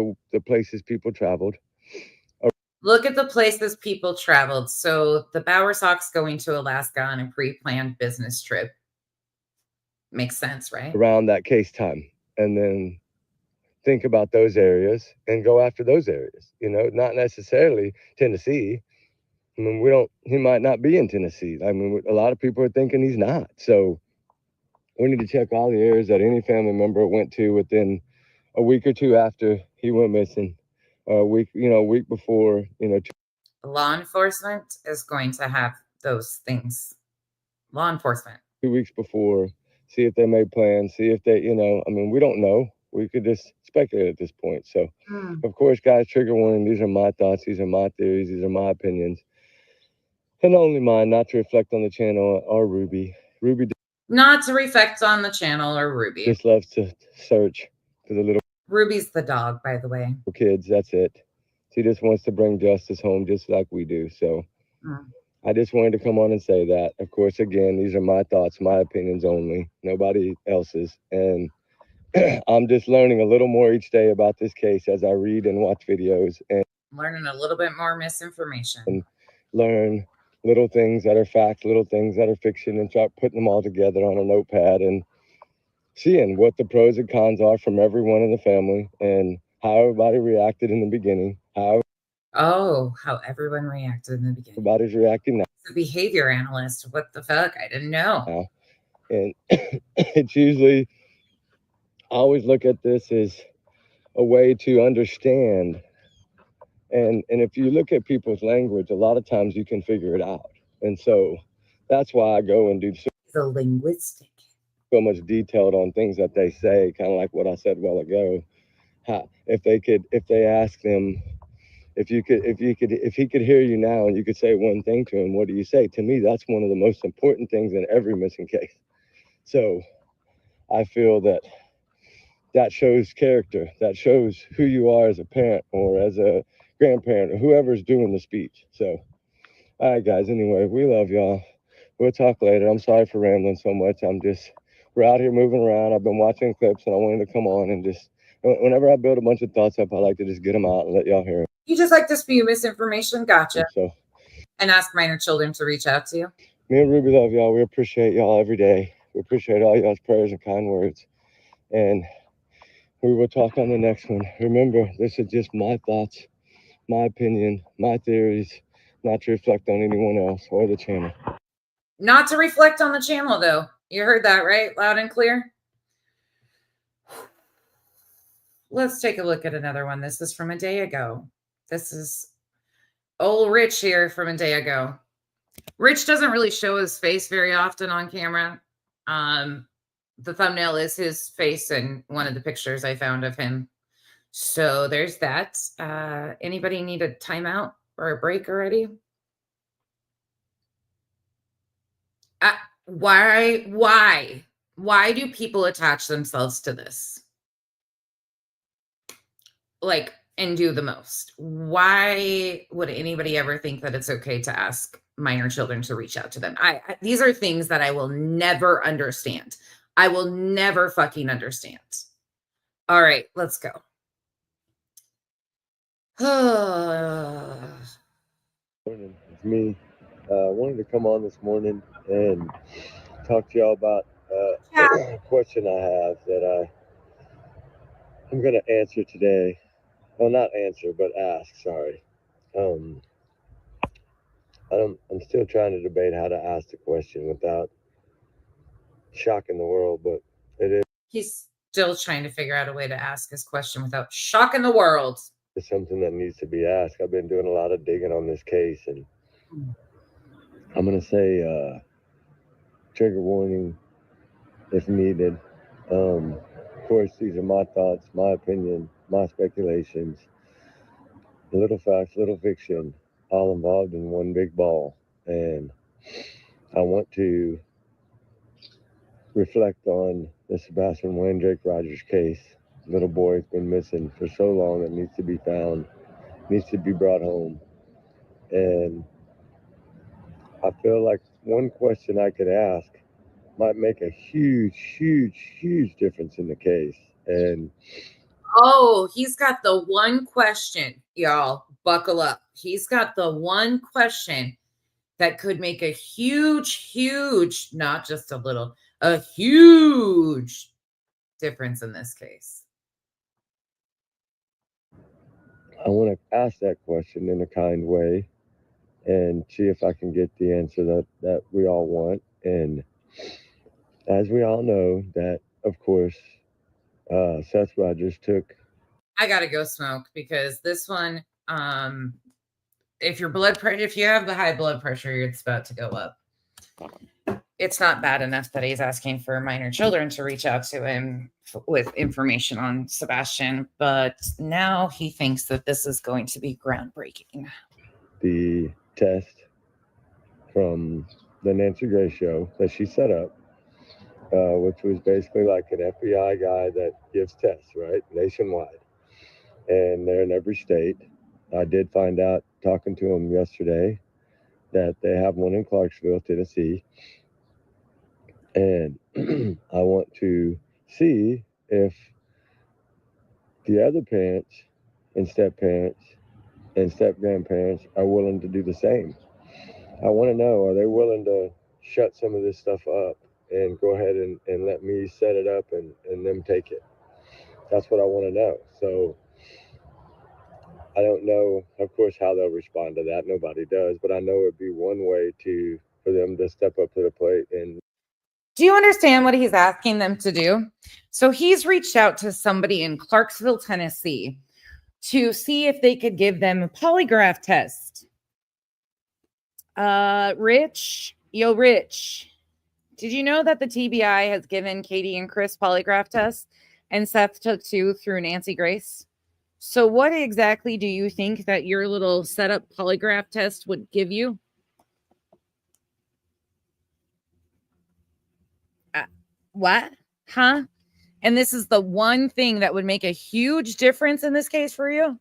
places people traveled. Look at the places people traveled. So the Bowersox going to Alaska on a pre-planned business trip makes sense, right? Around that case time. And then think about those areas and go after those areas, you know, not necessarily Tennessee. I mean, he might not be in Tennessee. I mean, a lot of people are thinking he's not. So we need to check all the areas that any family member went to within a week or two after he went missing, a week before, Law enforcement is going to have those things. Law enforcement. 2 weeks before, see if they made plans, see if they, I mean, we don't know. We could just speculate at this point. So, of course, guys, trigger warning. These are my thoughts. These are my theories. These are my opinions. And only mine, not to reflect on the channel or Ruby. Not to reflect on the channel or Ruby. Just loves to search for the little. Ruby's the dog, by the way. Kids, that's it. She just wants to bring justice home just like we do. So I just wanted to come on and say that. Of course, again, these are my thoughts, my opinions only, nobody else's. And I'm just learning a little more each day about this case as I read and watch videos and learning a little bit more misinformation. And learn little things that are facts, little things that are fiction, and start putting them all together on a notepad and seeing what the pros and cons are from everyone in the family and how everybody reacted in the beginning, how everyone reacted in the beginning. Everybody's reacting now. The behavior analyst, what the fuck? I didn't know. And it's usually, I always look at this as a way to understand. And if you look at people's language, a lot of times you can figure it out. And so that's why I go and do the linguistic. So much detailed on things that they say, kind of like what I said a while ago. If they ask them, if he could hear you now and you could say one thing to him, what do you say? To me, that's one of the most important things in every missing case. So I feel that shows character, that shows who you are as a parent or as a grandparent or whoever's doing the speech. So, all right, guys, anyway, we love y'all. We'll talk later. I'm sorry for rambling so much. We're out here moving around. I've been watching clips and I wanted to come on and just, whenever I build a bunch of thoughts up, I like to just get them out and let y'all hear them. You just like to spew misinformation? Gotcha. So, and ask minor children to reach out to you? Me and Ruby love y'all. We appreciate y'all every day. We appreciate all y'all's prayers and kind words. And we will talk on the next one. Remember, this is just my thoughts, my opinion, my theories, not to reflect on anyone else or the channel. Not to reflect on the channel, though. You heard that, right? Loud and clear. Let's take a look at another one. This is from a day ago. This is old Rich here from a day ago. Rich doesn't really show his face very often on camera. The thumbnail is his face in one of the pictures I found of him So there's that. Anybody need a timeout or a break already? Why do people attach themselves to this? Like, and do the most? Why would anybody ever think that it's okay to ask minor children to reach out to them? These are things that I will never understand. I will never fucking understand. All right, let's go. Morning. It's me. Wanted to come on this morning and talk to y'all about a question I have that I'm going to answer today. Well, not answer, but ask. Sorry. I'm still trying to debate how to ask the question without shocking the world, but it is. He's still trying to figure out a way to ask his question without shocking the world. It's something that needs to be asked. I've been doing a lot of digging on this case, and I'm going to say trigger warning if needed. Of course, these are my thoughts, my opinion, my speculations. Little facts, little fiction, all involved in one big ball. And I want to reflect on the Sebastian Wayne Drake Rogers case. Little boy's been missing for so long, it needs to be found, needs to be brought home. And I feel like one question I could ask might make a huge, huge, huge difference in the case. And oh, he's got the one question, y'all. Buckle up. He's got the one question that could make a huge, not just a little, a huge difference in this case. I want to ask that question in a kind way and see if I can get the answer that we all want. And as we all know, that, of course, Seth Rogers took. I gotta go smoke because this one, if you have the high blood pressure, it's about to go up. It's not bad enough that he's asking for minor children to reach out to him with information on Sebastian, but now he thinks that this is going to be groundbreaking. The test from the Nancy Grace show that she set up, which was basically like an FBI guy that gives tests, right, nationwide. And they're in every state. I did find out, talking to him yesterday, that they have one in Clarksville, Tennessee. And I want to see if the other parents and step-parents and step-grandparents are willing to do the same. I want to know, are they willing to shut some of this stuff up and go ahead and let me set it up and them take it? That's what I want to know. So I don't know, of course, how they'll respond to that. Nobody does. But I know it'd be one way for them to step up to the plate. And do you understand what he's asking them to do? So he's reached out to somebody in Clarksville, Tennessee, to see if they could give them a polygraph test. Rich, did you know that the TBI has given Katie and Chris polygraph tests and Seth took 2 through Nancy Grace? So what exactly do you think that your little setup polygraph test would give you? What? Huh? And this is the one thing that would make a huge difference in this case for you?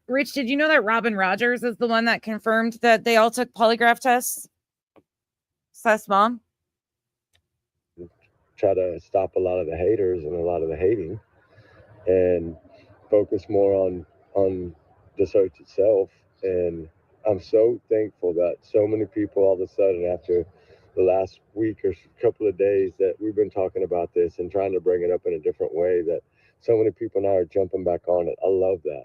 Rich, did you know that Robin Rogers is the one that confirmed that they all took polygraph tests? Seth's mom? Try to stop a lot of the haters and a lot of the hating and focus more on the search itself. And I'm so thankful that so many people all of a sudden, after the last week or couple of days that we've been talking about this and trying to bring it up in a different way, that so many people now are jumping back on it. I love that.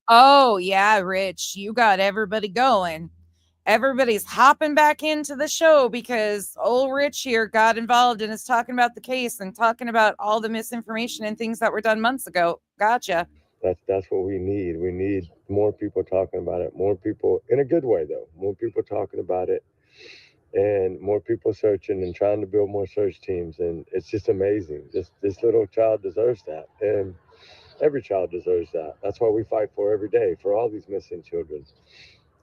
Oh, yeah, Rich, you got everybody going. Everybody's hopping back into the show because old Rich here got involved and is talking about the case and talking about all the misinformation and things that were done months ago. Gotcha. That's what we need. We need more people talking about it. More people, in a good way though, more people talking about it and more people searching and trying to build more search teams. And it's just amazing. This little child deserves that. And every child deserves that. That's why we fight for every day, for all these missing children.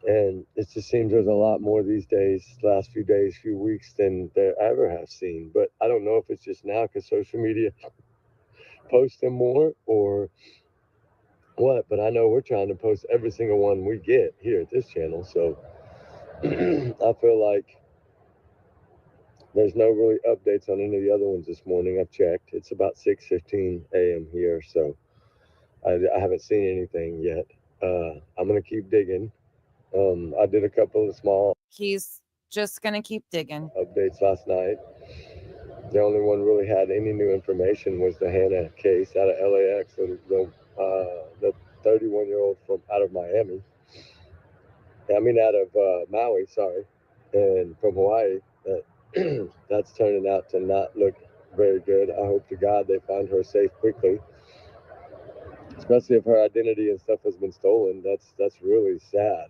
And it just seems there's a lot more these days, last few days, few weeks, than there ever have seen. But I don't know if it's just now because social media posts them more or what, but I know we're trying to post every single one we get here at this channel. So I feel like there's no really updates on any of the other ones this morning. I've checked. It's about 6:15 a.m. here, so I haven't seen anything yet. I'm going to keep digging. I did a couple of small He's just going to keep digging. updates last night. The only one really had any new information was the Hannah case out of LAX, the 31-year-old from out of Miami. Out of Maui, sorry, and from Hawaii. That's turning out to not look very good. I hope to God they find her safe quickly, especially if her identity and stuff has been stolen. That's really sad,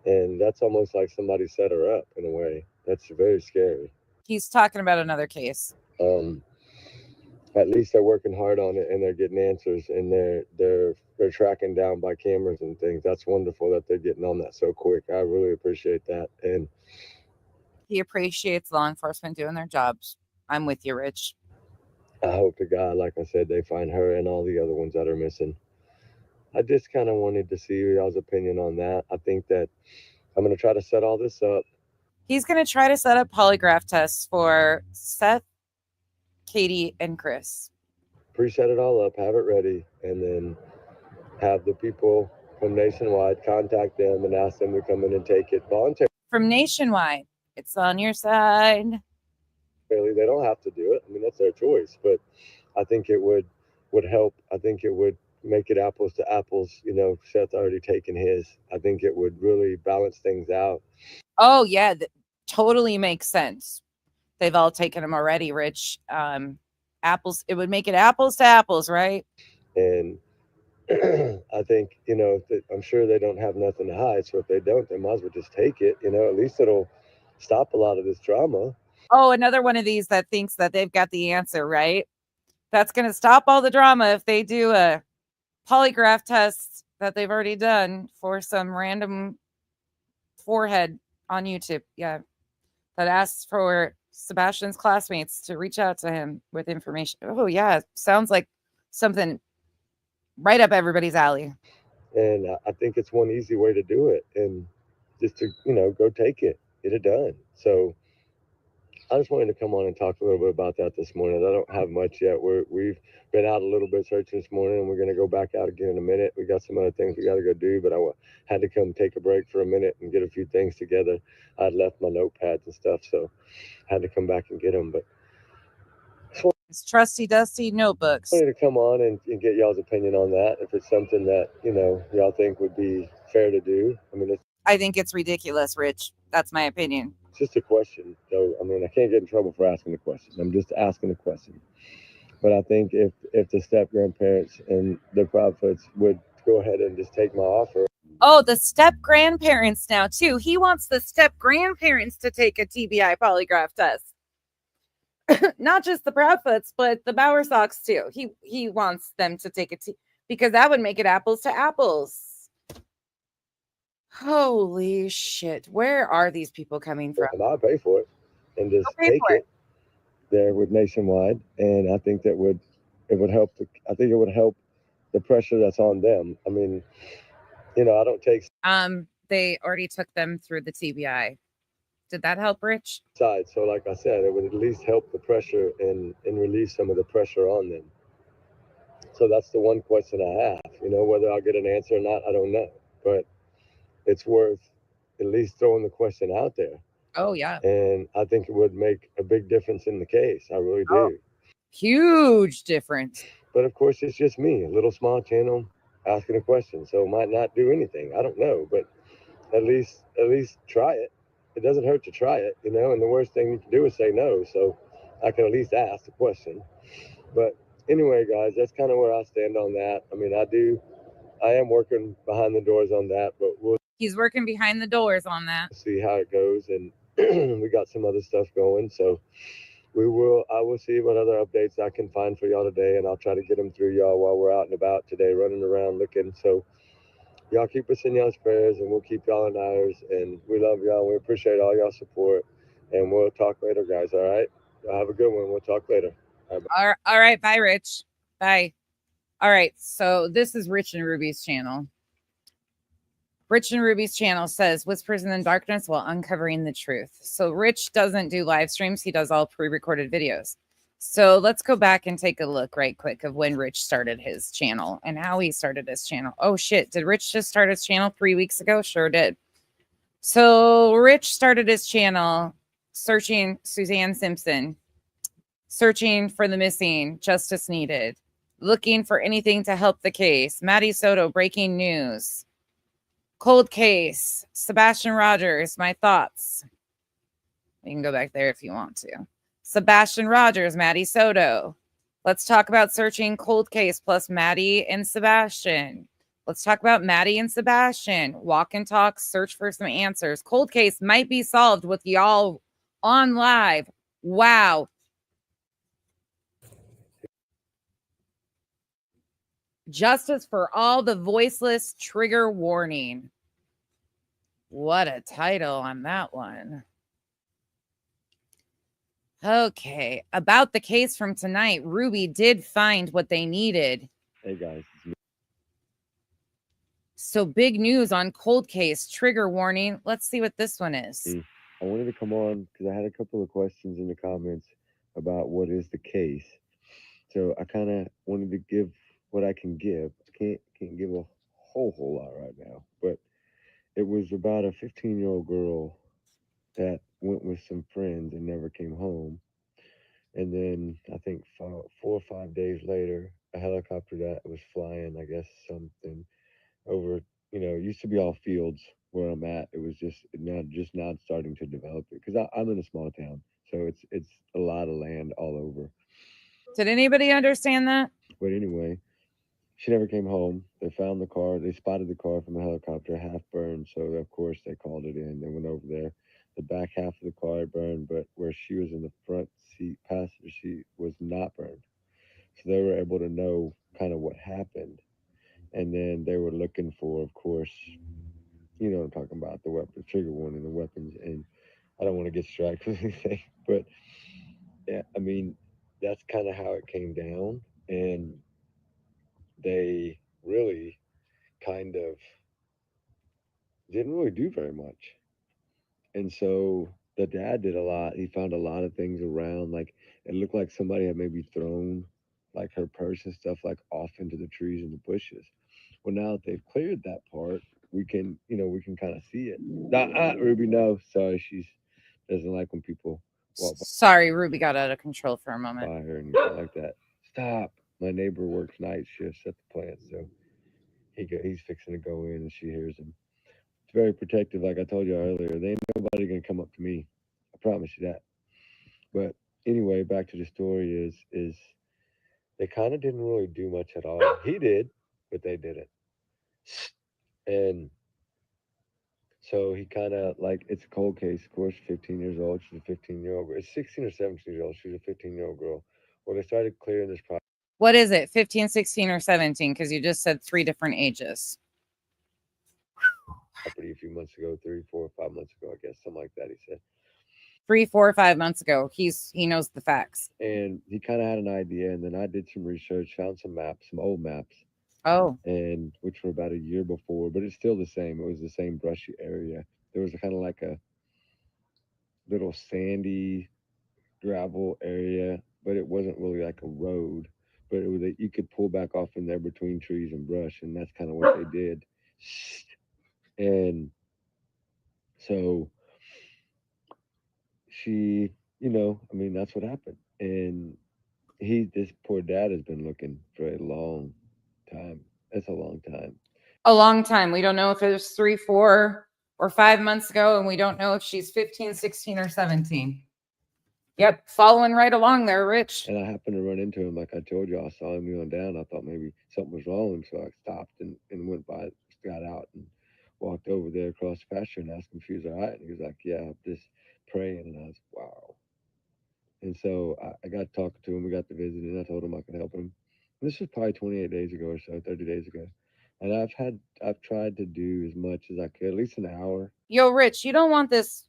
and that's almost like somebody set her up in a way. That's very scary. He's talking about another case. At least they're working hard on it and they're getting answers, and they're tracking down by cameras and things. That's wonderful that they're getting on that so quick. I really appreciate that. And he appreciates law enforcement doing their jobs. I'm with you, Rich. I hope to God, like I said, they find her and all the other ones that are missing. I just kind of wanted to see y'all's opinion on that. I think that I'm going to try to set all this up. He's going to try to set up polygraph tests for Seth, Katie, and Chris. Pre-set it all up, have it ready, and then have the people from Nationwide contact them and ask them to come in and take it voluntarily. From Nationwide, it's on your side. They don't have to do it. I mean, that's their choice, but I think it would help. I think it would make it apples to apples. You know, Seth already taken his. I think it would really balance things out. Oh, yeah, totally makes sense. They've all taken them already, Rich. Apples, it would make it apples to apples, right? And I think, I'm sure they don't have nothing to hide. So if they don't, they might as well just take it. At least it'll stop a lot of this drama. Oh, another one of these that thinks that they've got the answer, right? That's going to stop all the drama if they do a polygraph test that they've already done for some random forehead on YouTube. Yeah. That asks for Sebastian's classmates to reach out to him with information. Oh, yeah. Sounds like something right up everybody's alley. And I think it's one easy way to do it. And just to, go take it, get it done. So I just wanted to come on and talk a little bit about that this morning. I don't have much yet. We've been out a little bit searching this morning, and we're going to go back out again in a minute. We got some other things we got to go do, but I had to come take a break for a minute and get a few things together. I'd left my notepads and stuff, so I had to come back and get them. But it's trusty, dusty notebooks. I wanted to come on and get y'all's opinion on that. If it's something that, y'all think would be fair to do. I think it's ridiculous, Rich. That's my opinion. It's just a question. So, I can't get in trouble for asking a question. I'm just asking a question. But I think if the step-grandparents and the Proudfoots would go ahead and just take my offer. Oh, the step-grandparents now, too. He wants the step-grandparents to take a TBI polygraph test. Not just the Proudfoots, but the Bowersocks, too. He wants them to take it because that would make it apples to apples. Holy shit. Where are these people coming from? I'll pay for it and just take it there with Nationwide. And I think it would help. I think it would help the pressure that's on them. I don't take. They already took them through the TBI. Did that help, Rich? So like I said, it would at least help the pressure and relieve some of the pressure on them. So that's the one question I have. Whether I'll get an answer or not, I don't know. But it's worth at least throwing the question out there. Oh, yeah. And I think it would make a big difference in the case. I really do. Oh, huge difference. But of course, it's just me, a little small channel asking a question. So it might not do anything. I don't know. But at least try it. It doesn't hurt to try it, and the worst thing you can do is say no. So I can at least ask the question. But anyway, guys, that's kind of where I stand on that. I am working behind the doors on that, but he's working behind the doors on that. See how it goes. And we got some other stuff going. So I will see what other updates I can find for y'all today, and I'll try to get them through y'all while we're out and about today, running around looking. So y'all keep us in y'all's prayers, and we'll keep y'all in ours. And we love y'all, and we appreciate all y'all support. And we'll talk later, guys. All right. Y'all have a good one. We'll talk later. All right. Bye, Rich. Bye. All right. So this is Rich and Ruby's channel. Rich and Ruby's channel says Whispers in the Darkness while uncovering the truth. So Rich doesn't do live streams. He does all pre-recorded videos. So let's go back and take a look right quick of when Rich started his channel and how he started his channel. Oh shit. Did Rich just start his channel 3 weeks ago? Sure did. So Rich started his channel searching Suzanne Simpson, searching for the missing, justice needed, looking for anything to help the case. Maddie Soto, breaking news. Cold case, Sebastian Rogers, my thoughts. You can go back there if you want to. Sebastian Rogers, Maddie Soto. Let's talk about searching cold case plus Maddie and Sebastian. Let's talk about Maddie and Sebastian. Walk and talk, search for some answers. Cold case might be solved with y'all on live. Wow. Justice for all the voiceless, trigger warning. What a title on that one. Okay. About the case from tonight, Ruby did find what they needed. Hey, guys. So big news on cold case, trigger warning. Let's see what this one is. I wanted to come on because I had a couple of questions in the comments about what is the case. So I kind of wanted to give what I can give. I can't give a whole lot right now, but it was about a 15-year-old girl that went with some friends and never came home. And then I think 4 or 5 days later, a helicopter that was flying, I guess something over, it used to be all fields where I'm at. It was just now starting to develop it because I'm in a small town, so it's a lot of land all over. Did anybody understand that? But anyway, she never came home. They found the car. They spotted the car from a helicopter, half burned. So of course they called it in. They went over there. The back half of the car had burned, but where she was in the front seat, passenger seat, was not burned. So they were able to know kind of what happened. And then they were looking for, of course, you know what I'm talking about, the weapon, trigger warning, the weapons. And I don't want to get distracted with anything, but yeah, I mean, that's kind of how it came down. And they really kind of didn't really do very much. And so the dad did a lot. He found a lot of things around. Like it looked like somebody had maybe thrown like her purse and stuff like off into the trees and the bushes. Well, now that they've cleared that part, we can kind of see it. Ruby, no, sorry, she's doesn't like when people walk Sorry, Ruby got out of control for a moment. by her and anything like that. Stop. My neighbor works night shifts at the plant, so he's fixing to go in and she hears him. It's very protective, like I told you earlier. They ain't nobody gonna come up to me. I promise you that. But anyway, back to the story is they kind of didn't really do much at all. He did, but they didn't. And so he kind of like it's a cold case. Of course, 15 years old. She's a 15-year-old girl. It's 16 or 17 years old. She's a 15-year-old girl. Well, they started clearing this property. What is it? 15, 16, or 17? Because you just said 3 different ages. Property a few months ago, 3, 4, 5 months ago, I guess, something like that. He said 3, 4, or 5 months ago. He knows the facts. And he kind of had an idea, and then I did some research, found some maps, some old maps. Oh. And which were about a year before, but it's still the same. It was the same brushy area. There was kind of like a little sandy gravel area, but it wasn't really like a road. But it was you could pull back off in there between trees and brush, and that's kind of what they did. And so she, I mean, that's what happened. And this poor dad has been looking for a long time. That's a long time. A long time. We don't know if it was 3, 4, or 5 months ago, and we don't know if she's 15, 16, or 17. Yep, following right along there, Rich. And I happened to run into him, like I told you. I saw him kneeling down. I thought maybe something was wrong, so I stopped and went by, got out, and walked over there across the pasture and asked him if he was all right. And he was like, "Yeah, this praying, and I was, wow. And so I got talking to him. We got to visit, and I told him I could help him. This was probably 28 days ago or so, 30 days ago. And I've tried to do as much as I could, at least an hour. Yo, Rich, you don't want this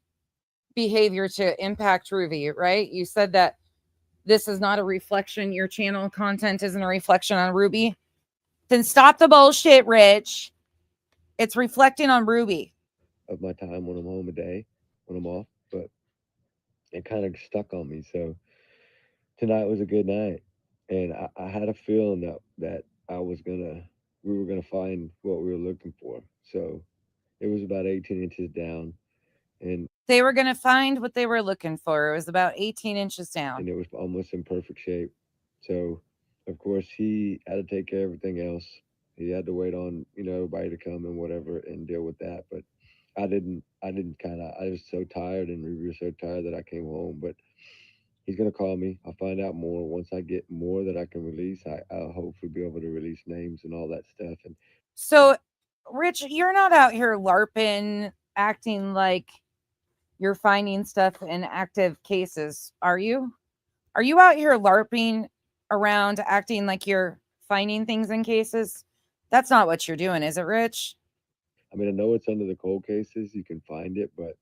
behavior to impact Ruby, right? You said that this is not a reflection, your channel content isn't a reflection on Ruby. Then stop the bullshit, Rich. It's reflecting on Ruby. Of my time when I'm home a day, when I'm off, but it kind of stuck on me. So tonight was a good night, and I had a feeling that we were gonna find what we were looking for. So it was about 18 inches down, and they were going to find what they were looking for. It was about 18 inches down, and it was almost in perfect shape. So of course he had to take care of everything else. He had to wait on everybody to come and whatever and deal with that. But I was so tired, and we were so tired that I came home. But he's gonna call me. I'll find out more. Once I get more that I can release, I'll hopefully be able to release names and all that stuff. And so, Rich, you're not out here LARPing, acting like you're finding stuff in active cases, are you? Are you out here LARPing around, acting like you're finding things in cases? That's not what you're doing, is it, Rich? I mean, I know it's under the cold cases. You can find it, but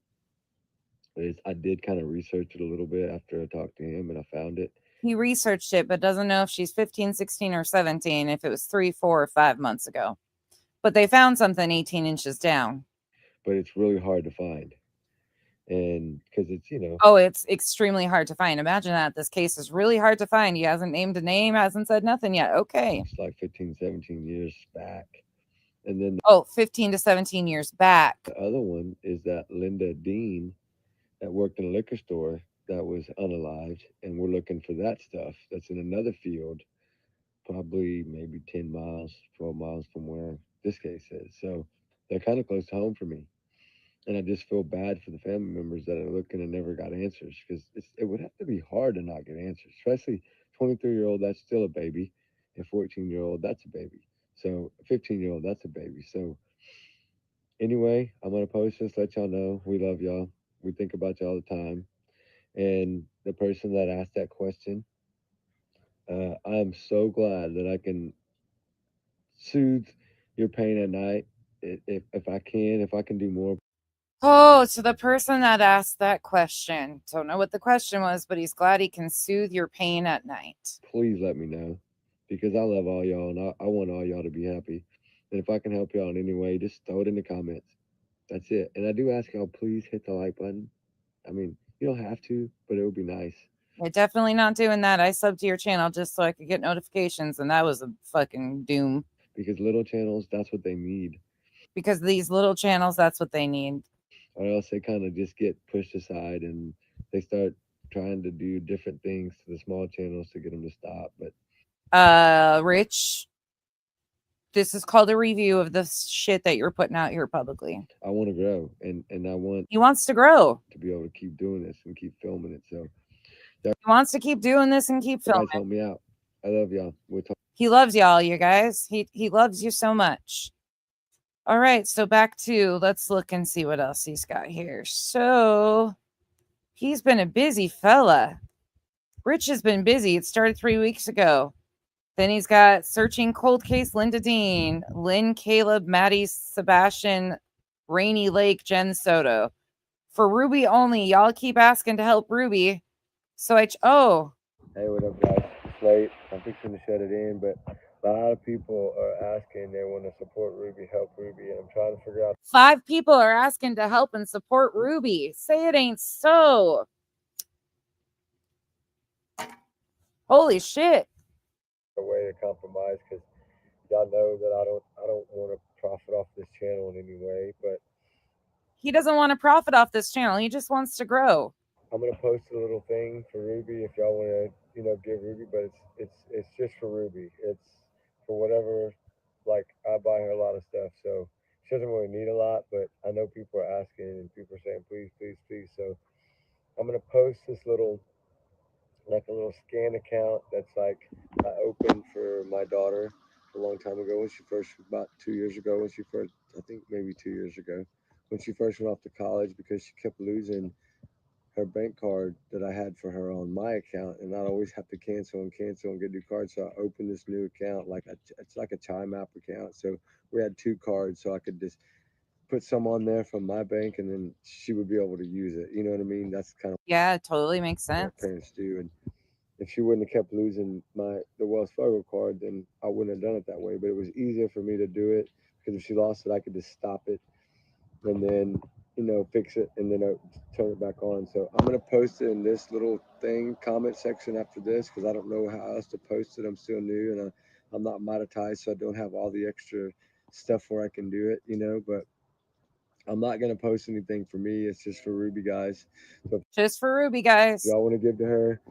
I did kind of research it a little bit after I talked to him, and I found it. He researched it, but doesn't know if she's 15, 16, or 17, if it was 3, 4, or 5 months ago. But they found something 18 inches down. But it's really hard to find. And because it's. Oh, it's extremely hard to find. Imagine that. This case is really hard to find. He hasn't named a name, hasn't said nothing yet. Okay. It's like 15, 17 years back. And then 15 to 17 years back. the other one is that Linda Dean that worked in a liquor store that was unalived, and we're looking for that stuff that's in another field, probably maybe 10 miles, 12 miles from where this case is. So they're kind of close to home for me. And I just feel bad for the family members that are looking and never got answers, because it would have to be hard to not get answers, especially 23-year-old, that's still a baby, and 14-year-old, that's a baby. So 15-year-old, that's a baby. So anyway, I'm going to post this, let y'all know we love y'all. We think about you all the time. And the person that asked that question, I'm so glad that I can soothe your pain at night. If I can do more. Oh, so the person that asked that question, don't know what the question was, but he's glad he can soothe your pain at night. Please let me know, because I love all y'all, and I want all y'all to be happy. And if I can help y'all in any way, just throw it in the comments. That's it. And I do ask y'all, please hit the like button. I mean, you don't have to, but it would be nice. I'm definitely not doing that. I subbed to your channel just so I could get notifications, and that was a fucking doom. Because little channels, that's what they need. Because these little channels, that's what they need. Or else they kind of just get pushed aside, and they start trying to do different things to the small channels to get them to stop. But Rich, this is called a review of the shit that you're putting out here publicly. I want to grow, and he wants to grow to be able to keep doing this and keep filming it. So he wants to keep doing this and keep filming. Guys, help me out. I love y'all. He loves y'all, you guys. He loves you so much. All right, so back to, let's look and see what else he's got here. So he's been a busy fella. Rich has been busy. It started 3 weeks ago. Then he's got Searching Cold Case, Linda Dean, Lynn, Caleb, Maddie, Sebastian, Rainy Lake, Jen Soto. For Ruby only, y'all keep asking to help Ruby. So Hey, what up, guys? It's late. I'm fixing to shut it in, but a lot of people are asking. They want to support Ruby, help Ruby, and I'm trying to figure out. 5 people are asking to help and support Ruby. Say it ain't so. Holy shit. A way to compromise, because y'all know that I don't want to profit off this channel in any way, but he doesn't want to profit off this channel. He just wants to grow. I'm gonna post a little thing for Ruby if y'all want to, give Ruby, but it's just for Ruby. It's for whatever. Like, I buy her a lot of stuff, so she doesn't really need a lot. But I know people are asking, and people are saying, please, please, please. So I'm gonna post this little, like a little scan account that's like I opened for my daughter a long time ago when she first, about 2 years ago, when she first, I think maybe 2 years ago, when she first went off to college, because she kept losing her bank card that I had for her on my account, and not always have to cancel and get new cards. So I opened this new account, it's like a Chime app account. So we had 2 cards, so I could just put some on there from my bank, and then she would be able to use it. You know what I mean? That's kind of Yeah, it totally makes what sense. parents do. And if she wouldn't have kept losing the Wells Fargo card, then I wouldn't have done it that way. But it was easier for me to do it, because if she lost it, I could just stop it and then, fix it, and then turn it back on. So I'm gonna post it in this little comment section after this, because I don't know how else to post it. I'm still new, and I'm not monetized, so I don't have all the extra stuff where I can do it, but I'm not gonna post anything for me. It's just for Ruby, guys. So Just for Ruby, guys. if y'all want to give to her,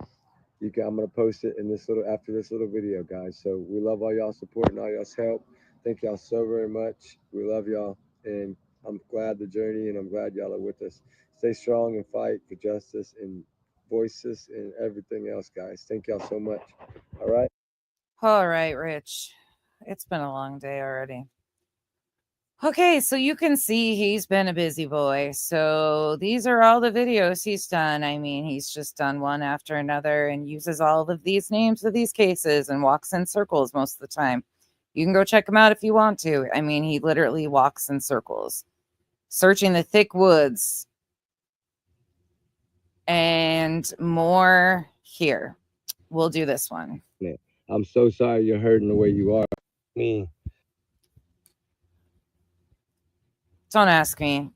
I'm gonna post it in after this little video, guys. So we love all y'all support and all y'all's help. Thank y'all so very much. We love y'all, and I'm glad the journey, and I'm glad y'all are with us. Stay strong and fight for justice and voices and everything else, guys. Thank y'all so much. All right. All right, Rich. It's been a long day already. Okay, so you can see he's been a busy boy. So these are all the videos he's done. I mean, he's just done one after another and uses all of these names of these cases and walks in circles most of the time. You can go check him out if you want to. I mean, he literally walks in circles, searching the thick woods. And more here. We'll do this one. Yeah. I'm so sorry you're hurting the way you are. Me. Don't ask me.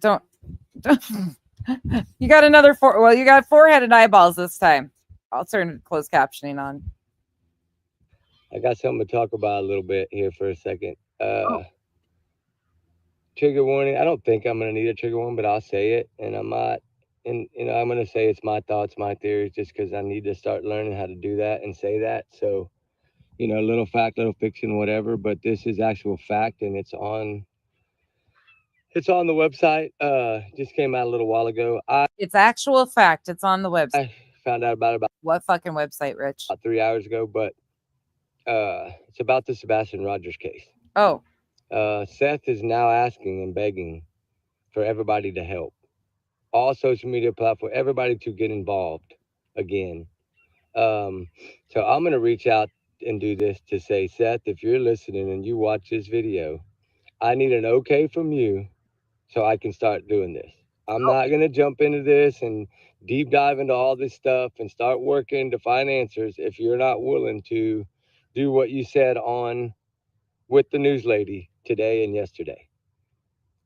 Don't. You got another you got four-headed eyeballs this time. I'll turn closed captioning on. I got something to talk about a little bit here for a second. Trigger warning. I don't think I'm going to need a trigger warning, but I'll say it. And I'm not, and I'm going to say it's my thoughts, my theories, just because I need to start learning how to do that and say that. So, little fact, little fiction, whatever, but this is actual fact, and it's on the website. Just came out a little while ago. It's actual fact. It's on the website. I found out about what fucking website, Rich? About 3 hours ago, but it's about the Sebastian Rogers case. Oh. Seth is now asking and begging for everybody to help. All social media platforms, everybody to get involved again. So I'm going to reach out and do this to say, Seth, if you're listening and you watch this video, I need an okay from you so I can start doing this. I'm not going to jump into this and deep dive into all this stuff and start working to find answers if you're not willing to do what you said on with the news lady today and yesterday.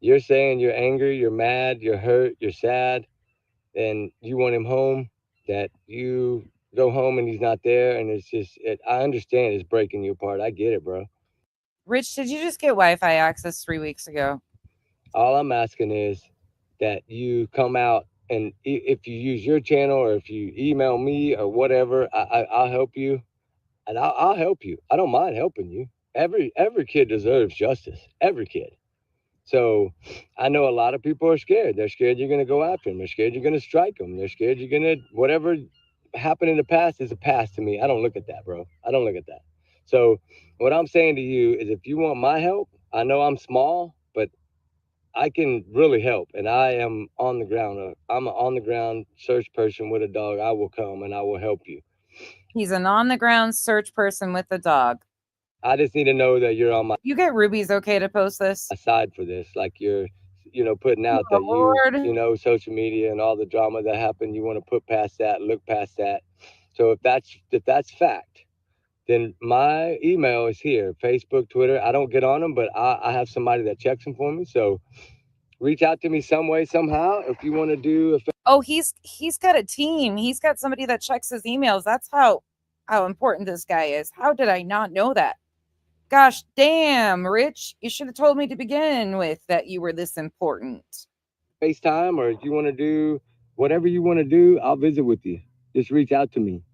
You're saying you're angry, you're mad, you're hurt, you're sad, and you want him home, that you go home and he's not there, and it's just, I understand it's breaking you apart. I get it, bro. Rich, did you just get Wi-Fi access 3 weeks ago? All I'm asking is that you come out, and if you use your channel or if you email me or whatever, I'll help you, and I'll help you. I don't mind helping you. Every kid deserves justice. Every kid. So I know a lot of people are scared. They're scared you're going to go after them. They're scared you're going to strike them. They're scared you're going to, whatever happened in the past is a past to me. I don't look at that, bro. I don't look at that. So what I'm saying to you is, if you want my help, I know I'm small, but I can really help. And I am on the ground. I'm an on the ground search person with a dog. I will come and I will help you. He's an on the ground search person with a dog. I just need to know that you're on my. You get Ruby's okay to post this? Aside for this, like you're, putting out that you, social media and all the drama that happened, you want to put past that, look past that. So if that's fact, then my email is here, Facebook, Twitter. I don't get on them, but I have somebody that checks them for me. So reach out to me some way, somehow, if you want to do. Oh, he's got a team. He's got somebody that checks his emails. That's how important this guy is. How did I not know that? Gosh damn, Rich, you should have told me to begin with that you were this important. FaceTime, or if you want to do whatever you want to do, I'll visit with you. Just reach out to me.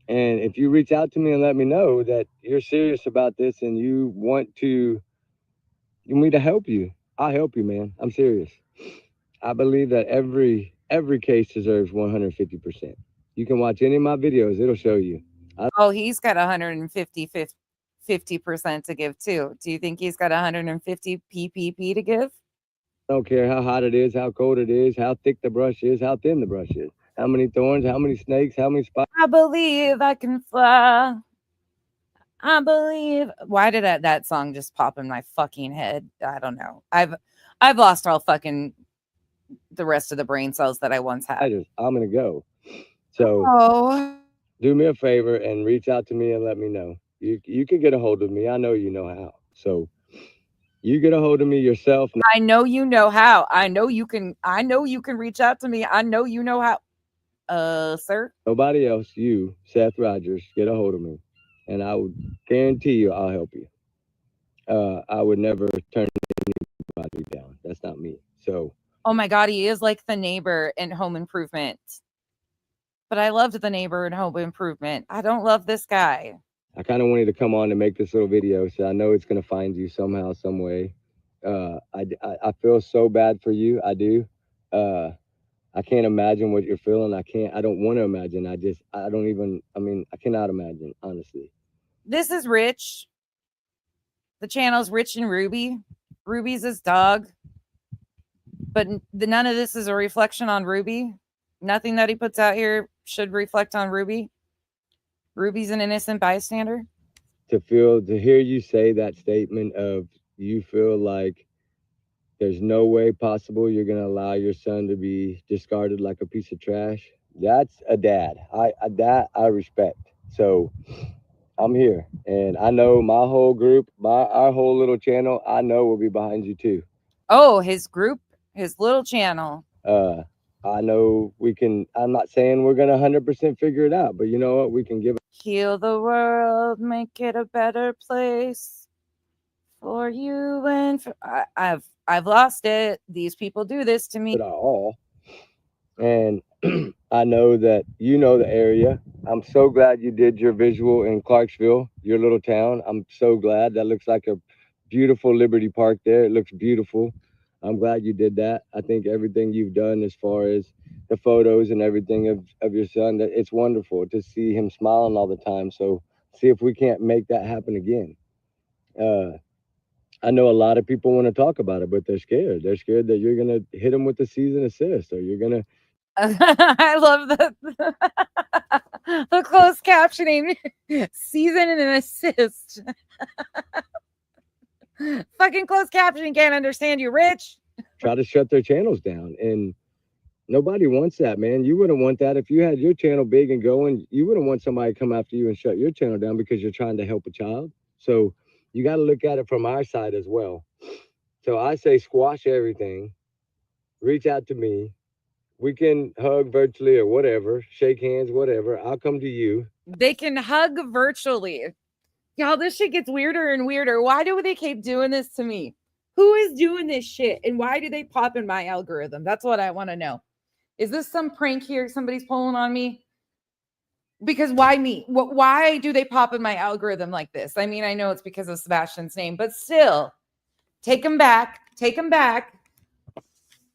And if you reach out to me and let me know that you're serious about this and you want me to help you, I'll help you, man. I'm serious. I believe that every case deserves 150%. You can watch any of my videos. It'll show you. He's got 50% to give too. Do you think he's got 150 PPP to give? I don't care how hot it is, how cold it is, how thick the brush is, how thin the brush is, how many thorns, how many snakes, how many spiders. I believe I can fly. I believe. Why did that song just pop in my fucking head? I don't know. I've lost all fucking the rest of the brain cells that I once had. I'm gonna go. So do me a favor and reach out to me and let me know. You can get a hold of me. I know you know how. So you get a hold of me yourself. I know you know how. I know you can reach out to me. I know you know how. Sir? Nobody else, you, Seth Rogers, get a hold of me. And I would guarantee you I'll help you. I would never turn anybody down. That's not me. So oh my God, he is like the neighbor in Home Improvement. But I loved the neighbor in Home Improvement. I don't love this guy. I kind of wanted to come on and make this little video, so I know it's going to find you somehow, some way. I feel so bad for you. I do. I can't imagine what you're feeling. I don't want to imagine. I cannot imagine, honestly. This is Rich. The channel's Rich and Ruby. Ruby's his dog. But none of this is a reflection on Ruby. Nothing that he puts out here should reflect on Ruby. Ruby's an innocent bystander. To hear you say that statement of you feel like there's no way possible you're going to allow your son to be discarded like a piece of trash. That's a dad. I respect. So I'm here, and I know my whole group, our whole little channel, I know will be behind you too. Oh, his group, his little channel. I know we can. I'm not saying we're gonna 100% figure it out, but you know what? We can give it. Heal the world, make it a better place for you and for I've lost it. These people do this to me. All. And I know that you know the area. I'm so glad you did your visual in Clarksville, your little town. I'm so glad. That looks like a beautiful Liberty Park there. It looks beautiful. I'm glad you did that. I think everything you've done as far as the photos and everything of your son, that it's wonderful to see him smiling all the time. So see if we can't make that happen again. I know a lot of people want to talk about it, but they're scared. They're scared that you're going to hit them with the season assist, or you're going to. I love the closed captioning. Season and an assist. Fucking closed captioning can't understand you, Rich. Try to shut their channels down, and nobody wants that, man. You wouldn't want that if you had your channel big and going. You wouldn't want somebody to come after you and shut your channel down because you're trying to help a child. So you got to look at it from our side as well. So I say squash everything, reach out to me. We can hug virtually or whatever, shake hands, whatever. I'll come to you. They can hug virtually. Y'all, this shit gets weirder and weirder. Why do they keep doing this to me? Who is doing this shit? And why do they pop in my algorithm? That's what I want to know. Is this some prank here? Somebody's pulling on me? Because why me? Why do they pop in my algorithm like this? I mean, I know it's because of Sebastian's name, but still, take him back. Take him back.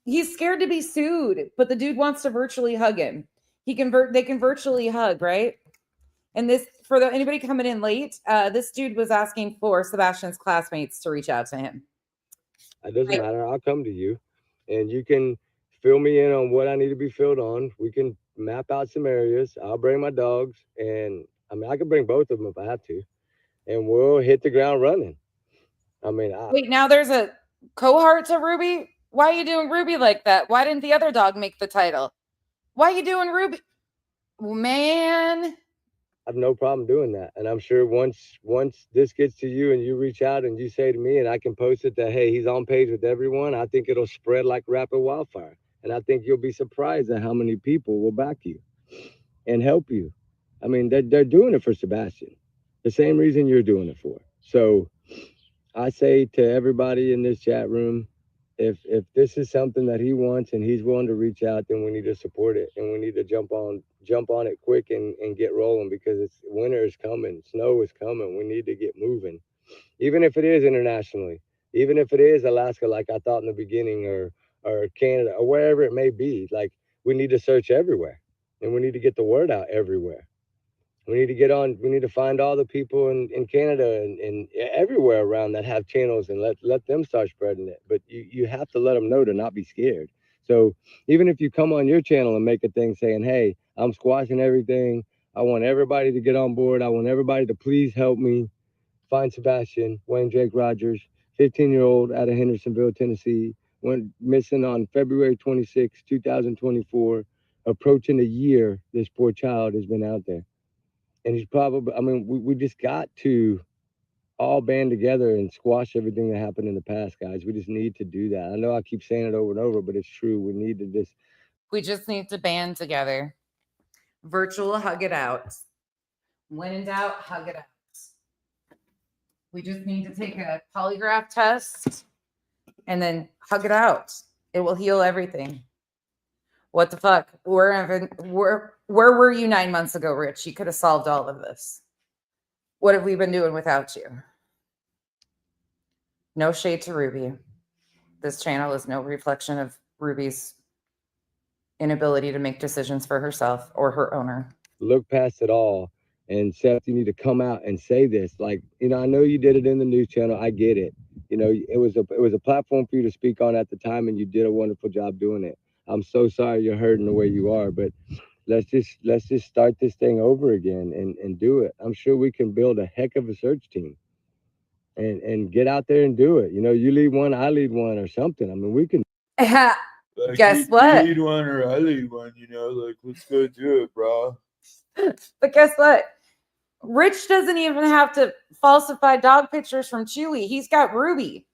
He's scared to be sued, but the dude wants to virtually hug him. They can virtually hug, right? And this, for anybody coming in late, this dude was asking for Sebastian's classmates to reach out to him. It doesn't matter. I'll come to you, and you can fill me in on what I need to be filled on. We can map out some areas. I'll bring my dogs, and I mean, I can bring both of them if I have to, and we'll hit the ground running. I mean, wait, now there's a cohort to Ruby? Why are you doing Ruby like that? Why didn't the other dog make the title? Why are you doing Ruby? Man. I have no problem doing that. And I'm sure once this gets to you and you reach out and you say to me and I can post it that, hey, he's on page with everyone, I think it'll spread like rapid wildfire. And I think you'll be surprised at how many people will back you and help you. I mean, they're doing it for Sebastian, the same reason you're doing it for. So I say to everybody in this chat room, if this is something that he wants and he's willing to reach out, then we need to support it, and we need to jump on it quick and get rolling, because winter is coming, snow is coming. We need to get moving, even if it is internationally, even if it is Alaska, like I thought in the beginning, or Canada, or wherever it may be. Like, we need to search everywhere, and we need to get the word out everywhere. We need to get on. We need to find all the people in Canada and everywhere around that have channels and let them start spreading it. But you have to let them know to not be scared. So even if you come on your channel and make a thing saying, hey, I'm squashing everything. I want everybody to get on board. I want everybody to please help me find Sebastian, Wayne Jake Rogers, 15-year-old out of Hendersonville, Tennessee, went missing on February 26, 2024, approaching a year this poor child has been out there. And he's probably, I mean, we just got to all band together and squash everything that happened in the past, guys. We just need to do that. I know I keep saying it over and over, but it's true. We need to just. We just need to band together. Virtual hug it out. When in doubt, hug it out. We just need to take a polygraph test and then hug it out. It will heal everything. What the fuck? Where were you 9 months ago, Rich? You could have solved all of this. What have we been doing without you? No shade to Ruby. This channel is no reflection of Ruby's inability to make decisions for herself or her owner. Look past it all. And Seth, you need to come out and say this. Like, you know, I know you did it in the news channel. I get it. You know, it was a platform for you to speak on at the time, and you did a wonderful job doing it. I'm so sorry you're hurting the way you are, but let's just start this thing over again and do it. I'm sure we can build a heck of a search team and get out there and do it. You know, you lead one, I lead one, or something. I mean, we can. Like, guess what? You lead one or I lead one, you know, like, let's go do it, bro. But guess what? Rich doesn't even have to falsify dog pictures from Chewy. He's got Ruby.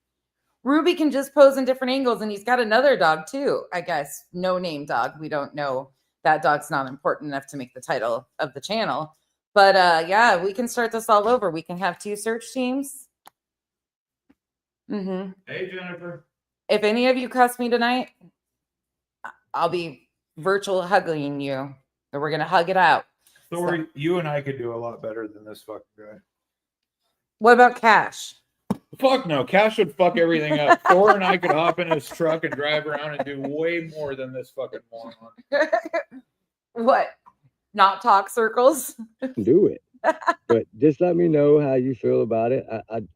Ruby can just pose in different angles, and he's got another dog too, I guess. No name dog. We don't know. That dog's not important enough to make the title of the channel. But yeah, we can start this all over. We can have 2 search teams. Hey, Jennifer. If any of you cuss me tonight, I'll be virtual hugging you. And we're going to hug it out. Thor, So, you and I could do a lot better than this fucking guy. what about Cash? Fuck no. Cash would fuck everything up. Thor and I could hop in his truck and drive around and do way more than this fucking moron. What? Not talk circles? Do it. But just let me know how you feel about it.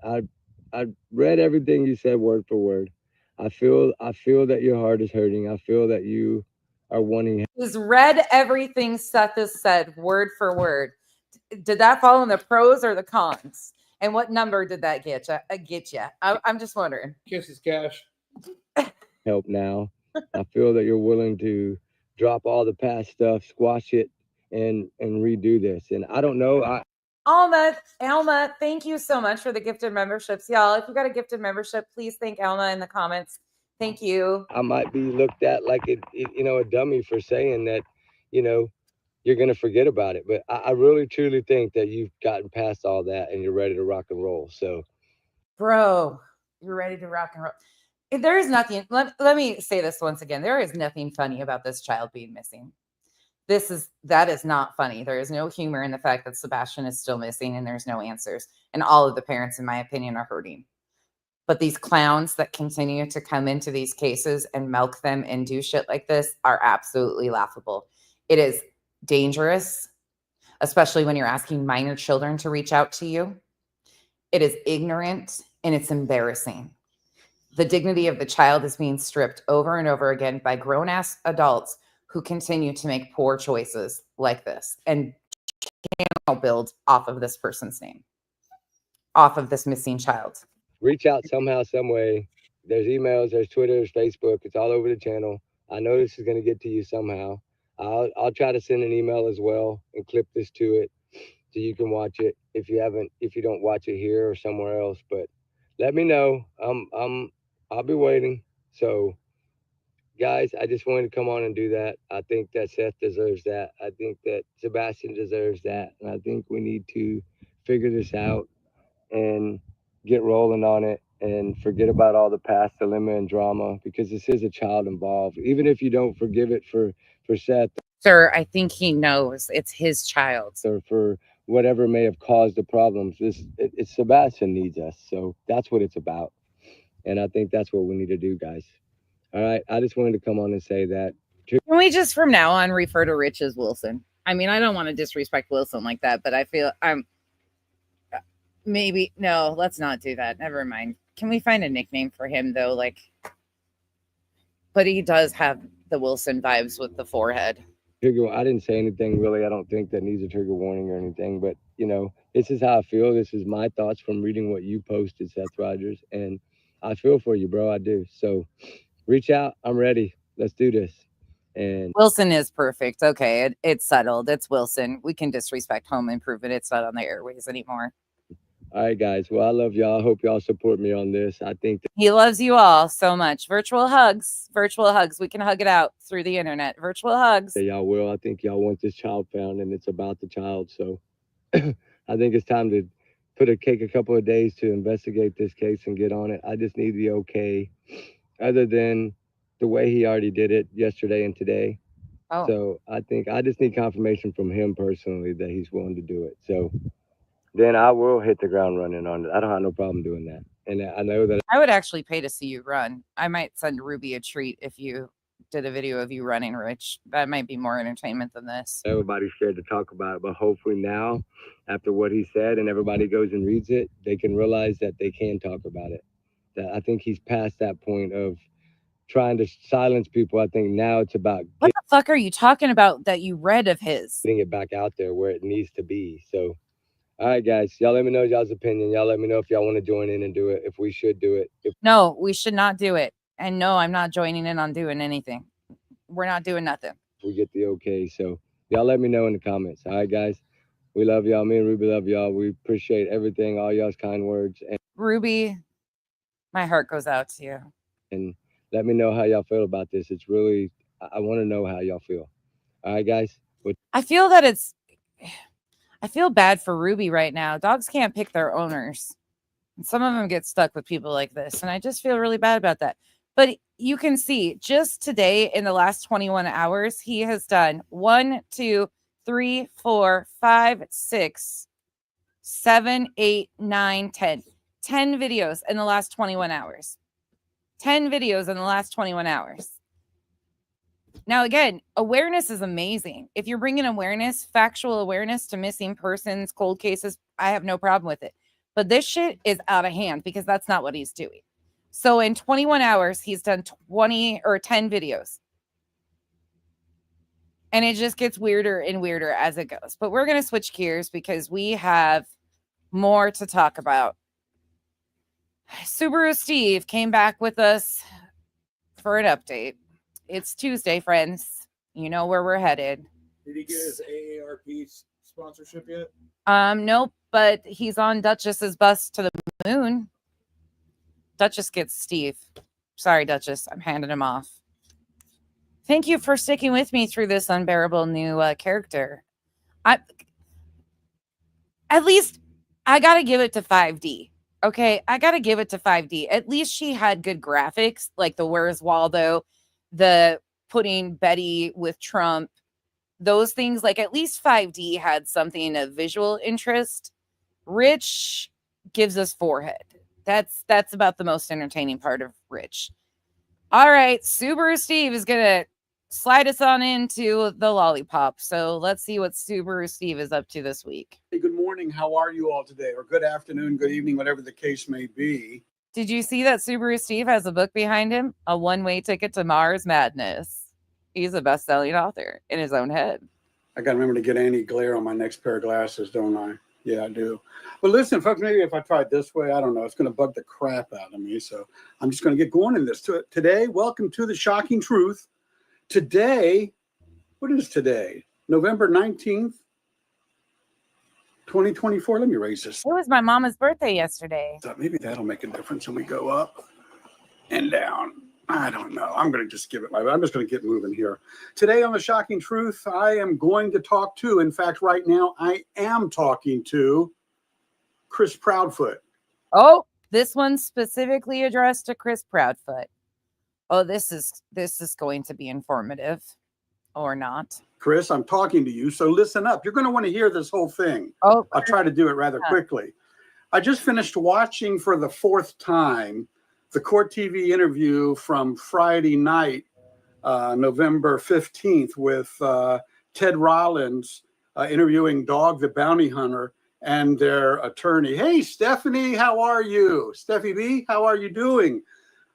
I read everything you said word for word. I feel that your heart is hurting. I feel that you are wanting. He's read everything Seth has said word for word. Did that fall in the pros or the cons? And what number did that get you? I'm just wondering. Kisses, Cash. Help now. I feel that you're willing to drop all the past stuff, squash it, and redo this. And I don't know. Alma, thank you so much for the gifted memberships. Y'all, if you got a gifted membership, please thank Alma in the comments. Thank you. I might be looked at like a dummy for saying that, you're going to forget about it. But I really, truly think that you've gotten past all that and you're ready to rock and roll. So, bro, you're ready to rock and roll. There is nothing, let me say this once again. There is nothing funny about this child being missing. That is not funny. There is no humor in the fact that Sebastian is still missing and there's no answers. And all of the parents, in my opinion, are hurting. But these clowns that continue to come into these cases and milk them and do shit like this are absolutely laughable. It is dangerous, especially when you're asking minor children to reach out to you. It is ignorant and it's embarrassing. The dignity of the child is being stripped over and over again by grown-ass adults who continue to make poor choices like this and channel build off of this person's name, off of this missing child. Reach out somehow, some way. There's emails, there's Twitter, there's Facebook. It's all over the channel. I know this is going to get to you somehow. I'll try to send an email as well and clip this to it so you can watch it if you don't watch it here or somewhere else. But let me know. I'll be waiting. So, guys, I just wanted to come on and do that. I think that Seth deserves that. I think that Sebastian deserves that. And I think we need to figure this out and get rolling on it and forget about all the past dilemma and drama, because this is a child involved. Even if you don't forgive it for Seth. Sir, I think he knows it's his child. Or for whatever may have caused the problems. It's Sebastian needs us. So that's what it's about. And I think that's what we need to do, guys. All right. I just wanted to come on and say that. Can we just from now on refer to Rich as Wilson? I mean, I don't want to disrespect Wilson like that, but I feel maybe no, let's not do that. Never mind. Can we find a nickname for him though? Like, but he does have the Wilson vibes with the forehead. I didn't say anything really. I don't think that needs a trigger warning or anything, but you know, this is how I feel. This is my thoughts from reading what you posted, Seth Rogers, and I feel for you, bro. I do. So reach out. I'm ready. Let's do this. And Wilson is perfect. Okay, it's settled. It's Wilson. We can disrespect Home Improvement. It's not on the airways anymore. All right, guys. Well, I love y'all. I hope y'all support me on this. I think that he loves you all so much. Virtual hugs. Virtual hugs. We can hug it out through the internet. Virtual hugs. y'all will. I think y'all want this child found, and it's about the child. So I think it's time to take a couple of days to investigate this case and get on it. I just need the okay, other than the way he already did it yesterday and today. Oh. So I think I just need confirmation from him personally that he's willing to do it. So then I will hit the ground running on it. I don't have no problem doing that. And I know that I would actually pay to see you run. I might send Ruby a treat if you did a video of you running, Rich. That might be more entertainment than this. Everybody's scared to talk about it, but hopefully now, after what he said and everybody goes and reads it, they can realize that they can talk about it. That I think he's past that point of trying to silence people. I think now it's about what the fuck are you talking about that you read of his? Getting it back out there where it needs to be. So, all right, guys, y'all let me know y'all's opinion. Y'all let me know if y'all want to join in and do it, if we should do it. No, we should not do it. And no, I'm not joining in on doing anything. We're not doing nothing. We get the okay. So y'all let me know in the comments. All right, guys. We love y'all. Me and Ruby love y'all. We appreciate everything, all y'all's kind words. And Ruby, my heart goes out to you. And let me know how y'all feel about this. It's really, I want to know how y'all feel. All right, guys. I feel bad for Ruby right now. Dogs can't pick their owners. And some of them get stuck with people like this. And I just feel really bad about that. But you can see just today in the last 21 hours, he has done 1, 2, 3, 4, 5, 6, 7, 8, 9, 10. 10 videos in the last 21 hours. 10 videos in the last 21 hours. Now, again, awareness is amazing. If you're bringing awareness, factual awareness to missing persons, cold cases, I have no problem with it. But this shit is out of hand because that's not what he's doing. So in 21 hours, he's done 20 or 10 videos. And it just gets weirder and weirder as it goes. But we're going to switch gears because we have more to talk about. Subaru Steve came back with us for an update. It's Tuesday, friends. You know where we're headed. Did he get his AARP sponsorship yet? Nope, but he's on Duchess's bus to the moon. Duchess gets Steve. Sorry, Duchess. I'm handing him off. Thank you for sticking with me through this unbearable new character. At least I got to give it to 5D. Okay, I got to give it to 5D. At least she had good graphics, like the Where's Waldo, the putting Betty with Trump, those things. Like at least 5D had something of visual interest. Rich gives us forehead. That's about the most entertaining part of Rich. All right, Subaru Steve is going to slide us on into the lollipop. So let's see what Subaru Steve is up to this week. Hey, good morning. How are you all today? Or good afternoon, good evening, whatever the case may be. Did you see that Subaru Steve has a book behind him? A one-way ticket to Mars Madness. He's a best-selling author in his own head. I got to remember to get anti-glare on my next pair of glasses, don't I? Yeah, I do. But listen, folks, maybe if I try it this way, I don't know. It's going to bug the crap out of me. So I'm just going to get going in this. Today, welcome to The Shocking Truth. Today, what is today? November 19th, 2024. Let me raise this. It was my mama's birthday yesterday. So maybe that'll make a difference when we go up and down. I don't know. I'm going to just give it I'm just going to get moving here. Today on The Shocking Truth, I am going to talk to, in fact, right now, I am talking to Chris Proudfoot. Oh, this one's specifically addressed to Chris Proudfoot. Oh, this is going to be informative or not. Chris, I'm talking to you, so listen up. You're going to want to hear this whole thing. Oh, I'll try to do it rather quickly. I just finished watching for the 4th time the Court TV interview from Friday night, November 15th, with Ted Rollins interviewing Dog the Bounty Hunter and their attorney. Hey, Stephanie, how are you? Steffi B, how are you doing?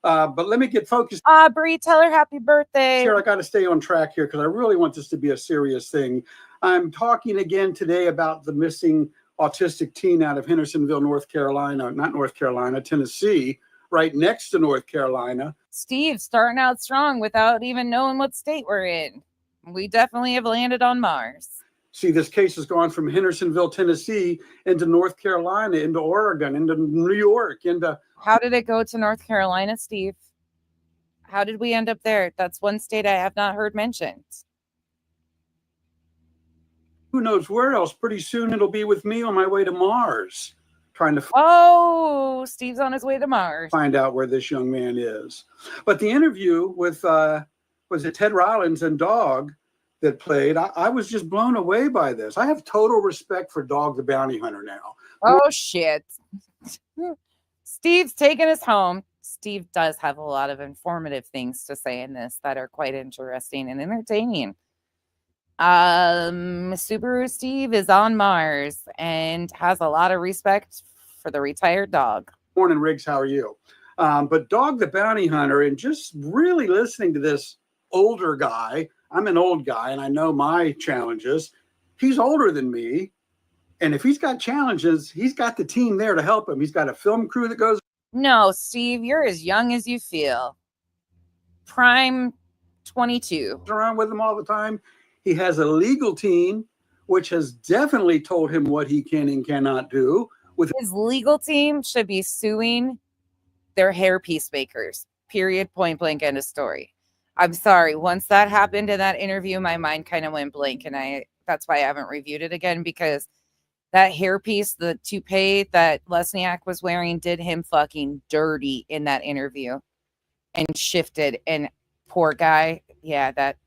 But let me get focused. Aubrey, tell her happy birthday. Sure, I got to stay on track here because I really want this to be a serious thing. I'm talking again today about the missing autistic teen out of Hendersonville, North Carolina, not North Carolina, Tennessee, right next to North Carolina. Steve, starting out strong without even knowing what state we're in. We definitely have landed on Mars. See, this case has gone from Hendersonville, Tennessee, into North Carolina, into Oregon, into New York, into... How did it go to North Carolina, Steve? How did we end up there? That's one state I have not heard mentioned. Who knows where else? Pretty soon it'll be with me on my way to Mars, trying to Oh, Steve's on his way to Mars. find out where this young man is. But the interview with, was it Ted Rollins and Dog that played, I was just blown away by this. I have total respect for Dog the Bounty Hunter now. Oh, shit. Steve's taking us home. Steve does have a lot of informative things to say in this that are quite interesting and entertaining. Subaru Steve is on Mars and has a lot of respect for the retired dog. Morning, Riggs, how are you? But Dog the Bounty Hunter, and just really listening to this older guy, I'm an old guy and I know my challenges. He's older than me. And if he's got challenges, he's got the team there to help him. He's got a film crew that goes. No, Steve, you're as young as you feel. Prime 22. Around with him all the time. He has a legal team, which has definitely told him what he can and cannot do. With his legal team should be suing their hair peacemakers. Period. Point blank. End of story. I'm sorry. Once that happened in that interview, my mind kind of went blank, and that's why I haven't reviewed it again, because that hairpiece, the toupee that Lesniak was wearing, did him fucking dirty in that interview and shifted. And poor guy, yeah, that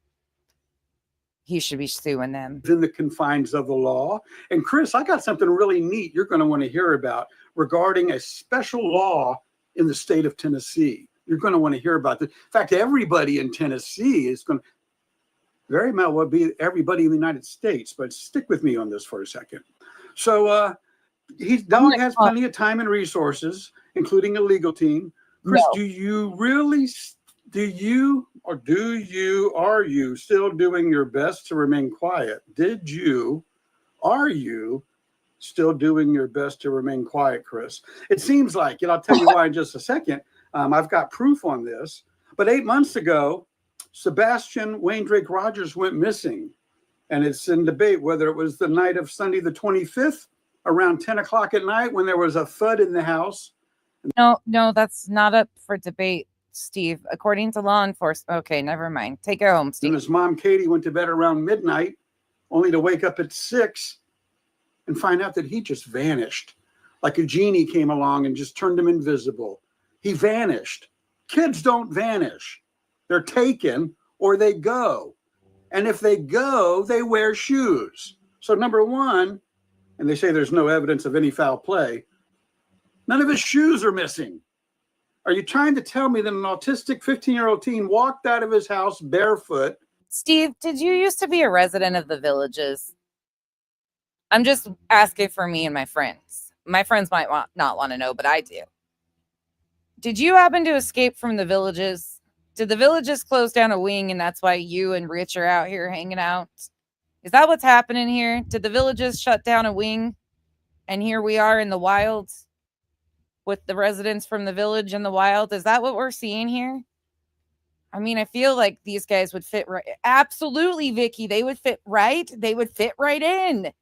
he should be suing them. In the confines of the law. And Chris, I got something really neat you're going to want to hear about regarding a special law in the state of Tennessee. You're going to want to hear about this. In fact, everybody in Tennessee is going to very well be everybody in the United States, but stick with me on this for a second. So Dog has plenty of time and resources, including a legal team. Chris, No. Are you still doing your best to remain quiet? Are you still doing your best to remain quiet, Chris? It seems like, and I'll tell you why in just a second. I've got proof on this. But 8 months ago, Sebastian Wayne Drake Rogers went missing. And it's in debate whether it was the night of Sunday the 25th, around 10 o'clock at night, when there was a thud in the house. No, that's not up for debate, Steve. According to law enforcement. Okay, never mind. Take her home, Steve. And his mom, Katie, went to bed around midnight, only to wake up at 6 and find out that he just vanished. Like a genie came along and just turned him invisible. He vanished. Kids don't vanish. They're taken or they go. And if they go, they wear shoes. So number one, and they say there's no evidence of any foul play, none of his shoes are missing. Are you trying to tell me that an autistic 15-year-old teen walked out of his house barefoot? Steve, did you used to be a resident of the Villages? I'm just asking for me and my friends. My friends might not want to know, but I do. Did you happen to escape from the Villages? Did the Villages close down a wing and that's why you and Rich are out here hanging out? Is that what's happening here? Did the Villages shut down a wing and here we are in the wild with the residents from the village in the wild? Is that what we're seeing here? I mean, I feel like these guys would fit right. Absolutely, Vicky. They would fit right. They would fit right in.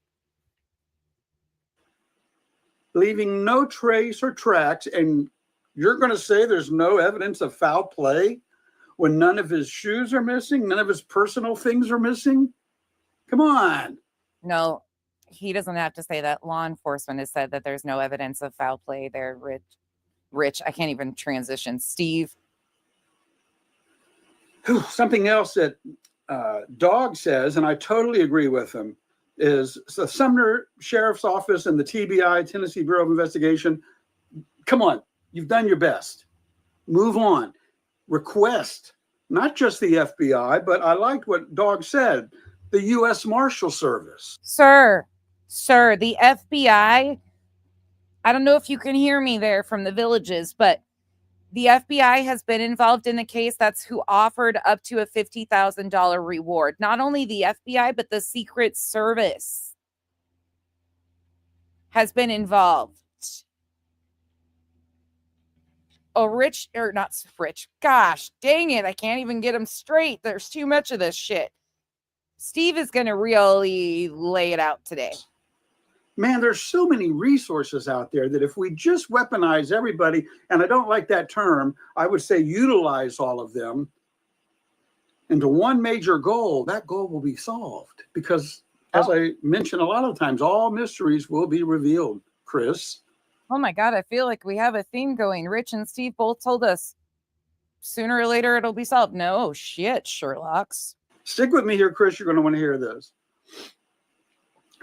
Leaving no trace or tracks. And you're going to say there's no evidence of foul play when none of his shoes are missing? None of his personal things are missing? Come on. No, he doesn't have to say that. Law enforcement has said that there's no evidence of foul play there, Rich. I can't even transition. Steve. Something else that Dog says, and I totally agree with him, is the Sumner Sheriff's Office and the TBI, Tennessee Bureau of Investigation. Come on, you've done your best. Move on. Request, not just the FBI, but I liked what Dog said. the U.S. Marshal Service. Sir, the FBI, I don't know if you can hear me there from the villages, but the FBI has been involved in the case. That's who offered up to a $50,000 reward. Not only the FBI, but the Secret Service has been involved. Oh, not rich. Gosh, dang it. I can't even get them straight. There's too much of this shit. Steve is going to really lay it out today. Man, there's so many resources out there that if we just weaponize everybody, and I don't like that term, I would say utilize all of them into one major goal, that goal will be solved. Because as I mentioned a lot of times, all mysteries will be revealed, Chris. Oh my God, I feel like we have a theme going. Rich and Steve both told us sooner or later it'll be solved. No shit, Sherlocks. Stick with me here, Chris. You're going to want to hear this.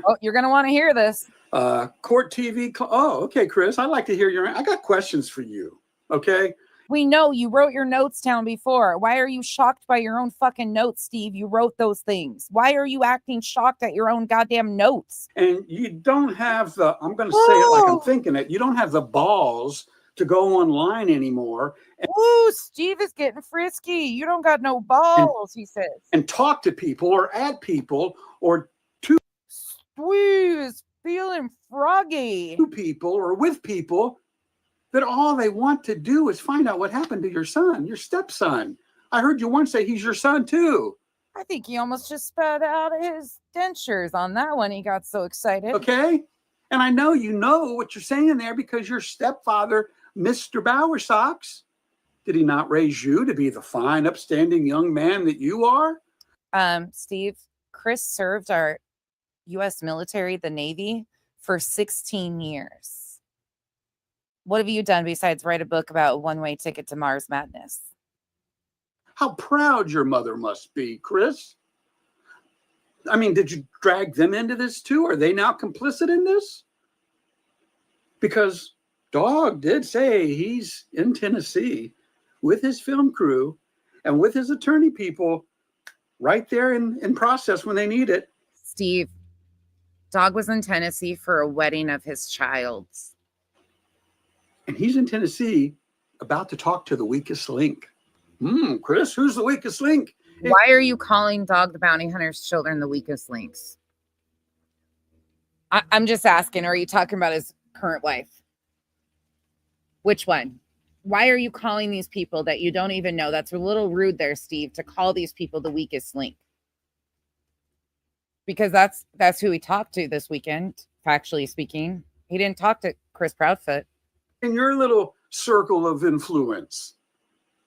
Oh, you're going to want to hear this. Court TV. Oh, okay, Chris. I'd like to hear I got questions for you. Okay. We know you wrote your notes down before. Why are you shocked by your own fucking notes, Steve? You wrote those things. Why are you acting shocked at your own goddamn notes? And you don't have I'm going to say it like I'm thinking it. You don't have the balls to go online anymore. Ooh, Steve is getting frisky. You don't got no balls, he says. And talk to people or at people or Steve is feeling froggy. to people or with people that all they want to do is find out what happened to your son, your stepson. I heard you once say he's your son too. I think he almost just spat out his dentures on that one. He got so excited. Okay. And I know you know what you're saying there because your stepfather, Mr. Bowersocks, did he not raise you to be the fine, upstanding young man that you are? Steve, Chris served our U.S. military, the Navy, for 16 years. What have you done besides write a book about a one-way ticket to Mars Madness? How proud your mother must be, Chris. I mean, did you drag them into this too? Are they now complicit in this? Because Dog did say he's in Tennessee with his film crew and with his attorney people right there in process when they need it. Steve, Dog was in Tennessee for a wedding of his child's. And he's in Tennessee about to talk to the weakest link. Chris, who's the weakest link? Why are you calling Dog the Bounty Hunter's children the weakest links? I'm just asking, are you talking about his current wife? Which one? Why are you calling these people that you don't even know? That's a little rude there, Steve, to call these people the weakest link. Because that's who he talked to this weekend, factually speaking. He didn't talk to Chris Proudfoot. In your little circle of influence,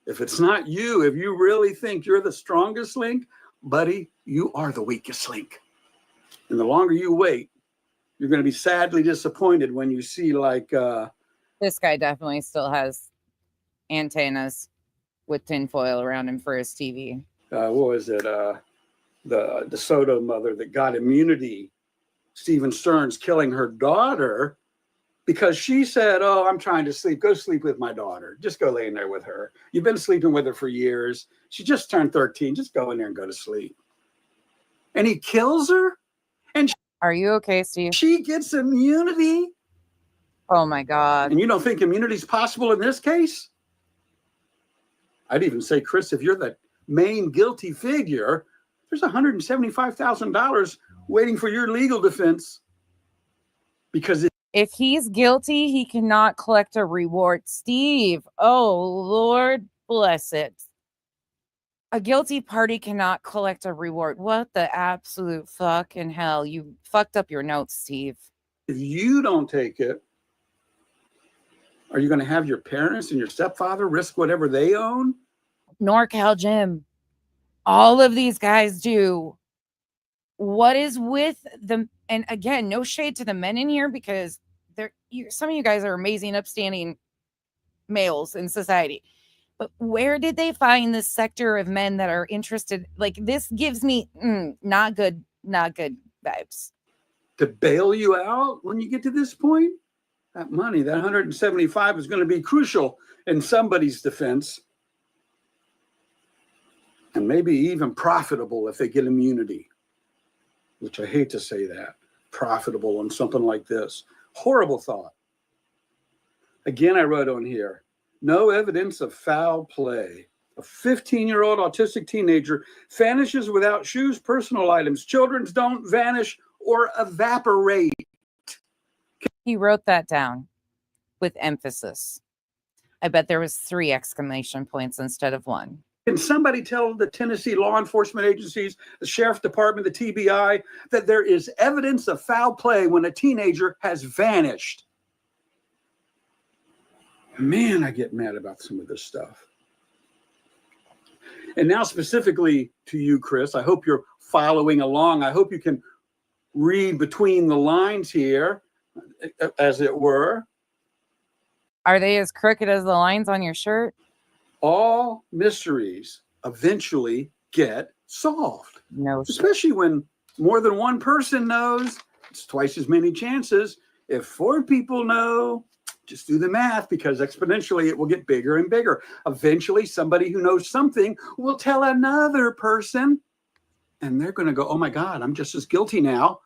if it's not you, if you really think you're the strongest link, buddy, you are the weakest link. And the longer you wait, you're going to be sadly disappointed when you see like... this guy definitely still has antennas with tinfoil around him for his TV. What was it? The DeSoto mother that got immunity, Stephen Stearns killing her daughter because she said, oh, I'm trying to sleep. Go sleep with my daughter. Just go lay in there with her. You've been sleeping with her for years. She just turned 13. Just go in there and go to sleep. And he kills her. And are you okay, Steve? She gets immunity. Oh my God. And you don't think immunity is possible in this case? I'd even say, Chris, if you're the main guilty figure, there's $175,000 waiting for your legal defense. Because if he's guilty, he cannot collect a reward. Steve, oh Lord, bless it. A guilty party cannot collect a reward. What the absolute fucking hell? You fucked up your notes, Steve. If you don't take it, are you going to have your parents and your stepfather risk whatever they own? NorCal Jim. All of these guys do. What is with them? And again, no shade to the men in here because some of you guys are amazing, upstanding males in society. But where did they find this sector of men that are interested? Like this gives me not good vibes. To bail you out when you get to this point? That money, that 175 is going to be crucial in somebody's defense. And maybe even profitable if they get immunity. which I hate to say that, profitable on something like this. Horrible thought. Again, I wrote on here, no evidence of foul play. A 15-year-old autistic teenager vanishes without shoes, personal items. Children don't vanish or evaporate. He wrote that down with emphasis. I bet there was 3 exclamation points instead of 1. Can somebody tell the Tennessee law enforcement agencies, the sheriff department, the TBI, that there is evidence of foul play when a teenager has vanished? Man, I get mad about some of this stuff. And now specifically to you, Chris, I hope you're following along. I hope you can read between the lines here, as it were. Are they as crooked as the lines on your shirt? All mysteries eventually get solved. No. Especially when more than one person knows, it's twice as many chances. If 4 people know, just do the math, because exponentially it will get bigger and bigger. Eventually, somebody who knows something will tell another person, and they're going to go, oh my God, I'm just as guilty now.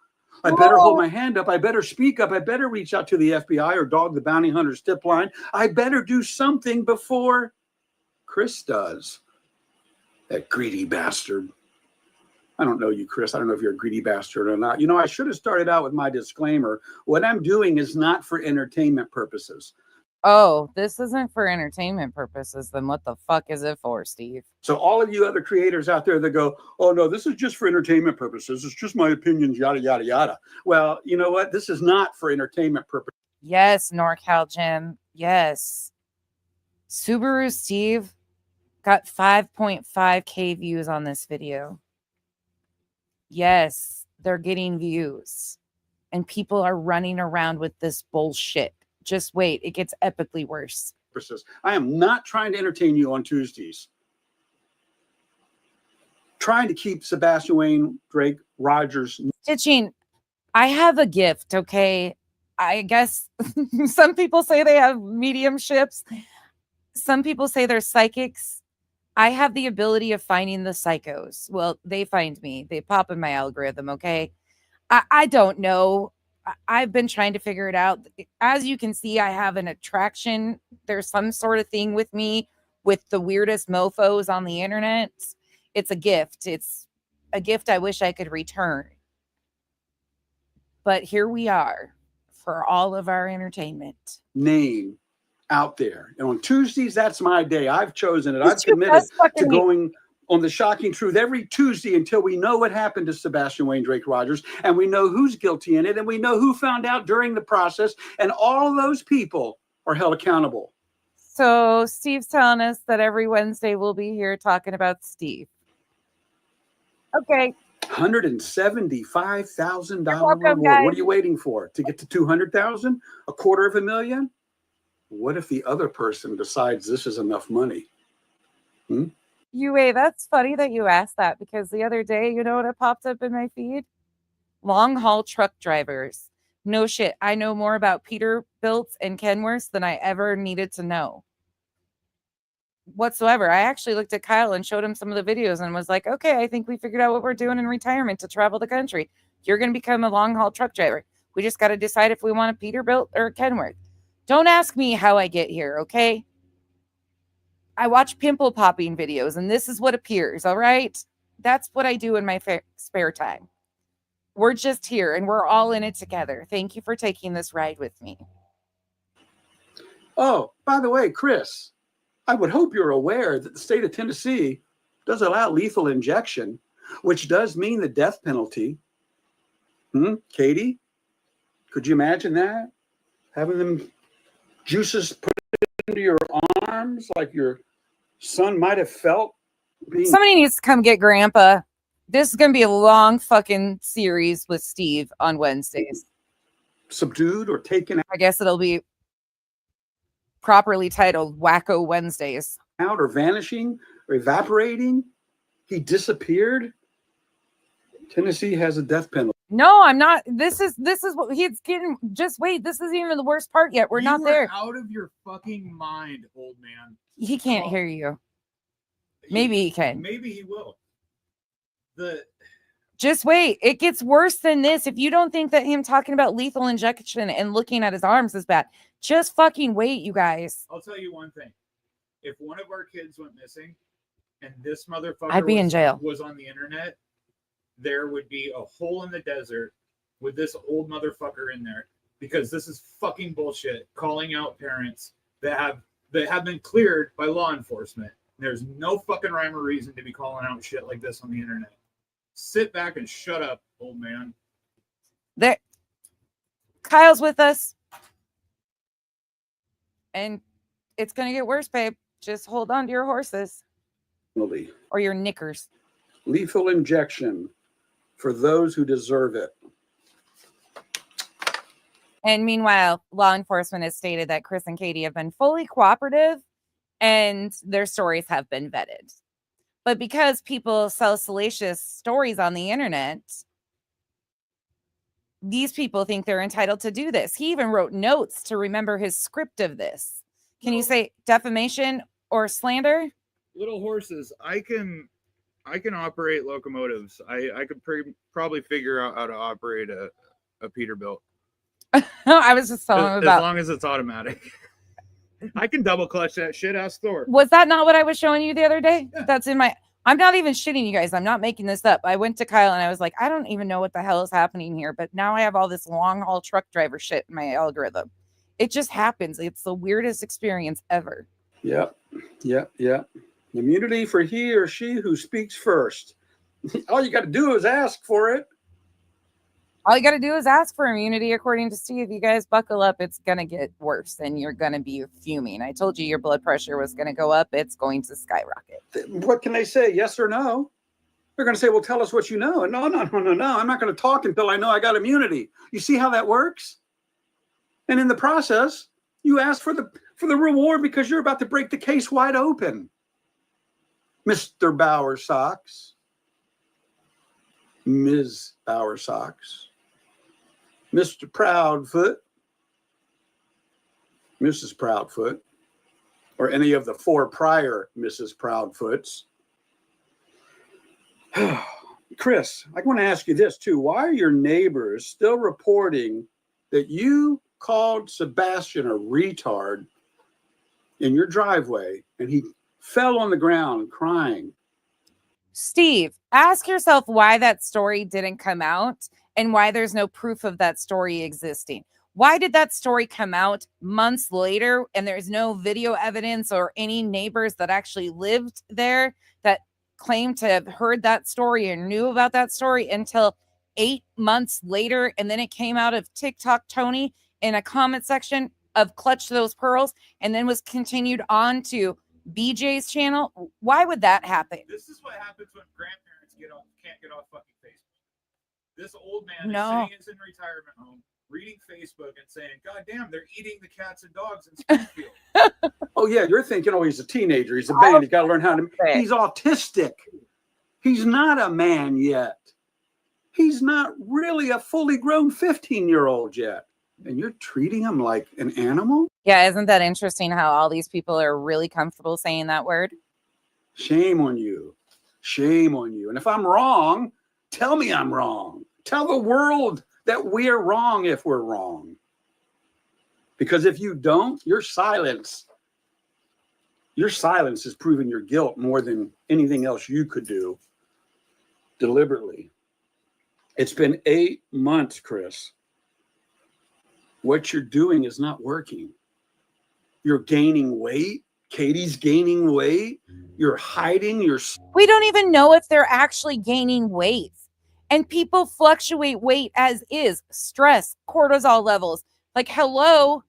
I better hold my hand up. I better speak up. I better reach out to the FBI or Dog the Bounty Hunter's tip line. I better do something before Chris does. That greedy bastard. I don't know you, Chris. I don't know if you're a greedy bastard or not. You know, I should have started out with my disclaimer. What I'm doing is not for entertainment purposes. Oh, this isn't for entertainment purposes. Then what the fuck is it for, Steve? So all of you other creators out there that go, oh no, this is just for entertainment purposes. It's just my opinions, yada, yada, yada. Well, you know what? This is not for entertainment purposes. Yes, NorCal Jim. Yes. Subaru Steve got 5.5K views on this video. Yes, they're getting views. And people are running around with this bullshit. Just wait, it gets epically worse. I am not trying to entertain you on Tuesdays. Trying to keep Sebastian Wayne, Drake, Rogers. Stitching, I have a gift, okay? I guess some people say they have mediumships. Some people say they're psychics. I have the ability of finding the psychos. Well, they find me. They pop in my algorithm, okay? I don't know. I've been trying to figure it out. As you can see, I have an attraction. There's some sort of thing with me with the weirdest mofos on the internet. It's a gift. It's a gift I wish I could return. But here we are for all of our entertainment. Name out there. And on Tuesdays, that's my day. I've chosen it. I've committed to going on the Shocking Truth every Tuesday until we know what happened to Sebastian Wayne Drake Rogers, and we know who's guilty in it, and we know who found out during the process, and all of those people are held accountable. So Steve's telling us that every Wednesday we'll be here talking about Steve. Okay. $175,000 reward. Guys. What are you waiting for? To get to 200,000? $250,000? What if the other person decides this is enough money? That's funny that you asked that, because the other day, you know what it popped up in my feed? Long haul truck drivers. No shit. I know more about Peterbilts and Kenworths than I ever needed to know whatsoever. I actually looked at Kyle and showed him some of the videos and was like, okay, I think we figured out what we're doing in retirement to travel the country. You're going to become a long haul truck driver. We just got to decide if we want a Peterbilt or a Kenworth. Don't ask me how I get here, okay? I watch pimple popping videos, and this is what appears, all right? That's what I do in my spare time. We're just here, and we're all in it together. Thank you for taking this ride with me. Oh, by the way, Chris, I would hope you're aware that the state of Tennessee does allow lethal injection, which does mean the death penalty. Katie, could you imagine that? Having them juices put into your arms like your son might have felt. Somebody needs to come get Grandpa. This is going to be a long fucking series with Steve on Wednesdays. Subdued or taken I guess it'll be properly titled Wacko Wednesdays. Out or vanishing or evaporating. He disappeared. Tennessee has a death penalty. No, I'm not. This is what he's getting. Just wait. This isn't even the worst part yet. We're not there. Out of your fucking mind, old man. He can't hear you. Maybe he can. Maybe he will. Just wait. It gets worse than this. If you don't think that him talking about lethal injection and looking at his arms is bad, just fucking wait, you guys. I'll tell you one thing. If one of our kids went missing and this motherfucker I'd be in jail. was on the internet, there would be a hole in the desert with this old motherfucker in there, because this is fucking bullshit, calling out parents that have been cleared by law enforcement. There's no fucking rhyme or reason to be calling out shit like this on the internet. Sit back and shut up, old man. There, Kyle's with us. And it's going to get worse, babe. Just hold on to your horses. Or your knickers. Lethal injection for those who deserve it. And meanwhile, law enforcement has stated that Chris and Katie have been fully cooperative and their stories have been vetted. But because people sell salacious stories on the internet, these people think they're entitled to do this. He even wrote notes to remember his script of this. Can you say defamation or slander? Little horses, I can operate locomotives. I could probably figure out how to operate a Peterbilt. I was just telling him about. As long as it's automatic. I can double clutch that shit. Ask Thor. Was that not what I was showing you the other day? Yeah. That's in my. I'm not even shitting you guys. I'm not making this up. I went to Kyle and I was like, I don't even know what the hell is happening here. But now I have all this long haul truck driver shit in my algorithm. It just happens. It's the weirdest experience ever. Yep. Immunity for he or she who speaks first. All you got to do is ask for it. All you got to do is ask for immunity, according to Steve. You guys buckle up. It's going to get worse and you're going to be fuming. I told you your blood pressure was going to go up. It's going to skyrocket. What can they say? Yes or no? They're going to say, well, tell us what you know. And no. I'm not going to talk until I know I got immunity. You see how that works? And in the process, you ask for the reward because you're about to break the case wide open. Mr. Bowersocks. Ms. Bowersocks. Mr. Proudfoot, Mrs. Proudfoot, or any of the 4 prior Mrs. Proudfoots. Chris, I want to ask you this too. Why are your neighbors still reporting that you called Sebastian a retard in your driveway and he fell on the ground crying? Steve, ask yourself why that story didn't come out and why there's no proof of that story existing. Why did that story come out months later and there's no video evidence or any neighbors that actually lived there that claimed to have heard that story or knew about that story until 8 months later? And then it came out of TikTok Tony in a comment section of Clutch Those Pearls and then was continued on to BJ's channel. Why would that happen? This is what happens when grandparents can't get off fucking Facebook. This old man No. is sitting in his retirement home, reading Facebook and saying, God damn, they're eating the cats and dogs in Springfield. Oh, yeah, you're thinking, oh, he's a teenager. He's a baby. He's got to learn how to... He's autistic. He's not a man yet. He's not really a fully grown 15-year-old yet. And you're treating him like an animal? Yeah, isn't that interesting how all these people are really comfortable saying that word? Shame on you. Shame on you. And if I'm wrong, tell me I'm wrong. Tell the world that we're wrong if we're wrong. Because if you don't, your silence is proving your guilt more than anything else you could do deliberately. It's been 8 months, Chris. What you're doing is not working. You're gaining weight. Katie's gaining weight. You're hiding. We don't even know if they're actually gaining weight. And people fluctuate weight as is. Stress, cortisol levels. Like, hello.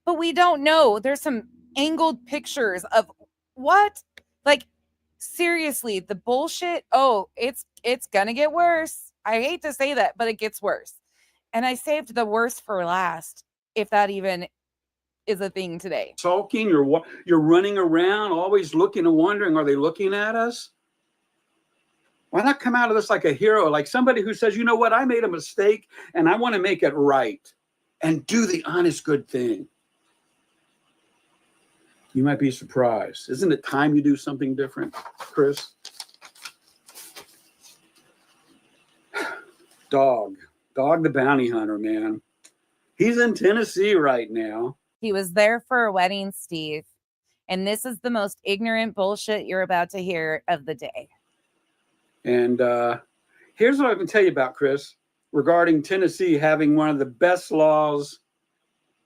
But we don't know. There's some angled pictures of what? Like, seriously, the bullshit. Oh, it's gonna get worse. I hate to say that, but it gets worse. And I saved the worst for last, if that even is a thing today. Sulking, you're running around, always looking and wondering, are they looking at us? Why not come out of this like a hero, like somebody who says, you know what, I made a mistake and I want to make it right and do the honest, good thing. You might be surprised. Isn't it time you do something different, Chris? Dog the bounty hunter, man. He's in Tennessee right now. He was there for a wedding, Steve. And this is the most ignorant bullshit you're about to hear of the day. And here's what I can tell you about, Chris, regarding Tennessee having one of the best laws,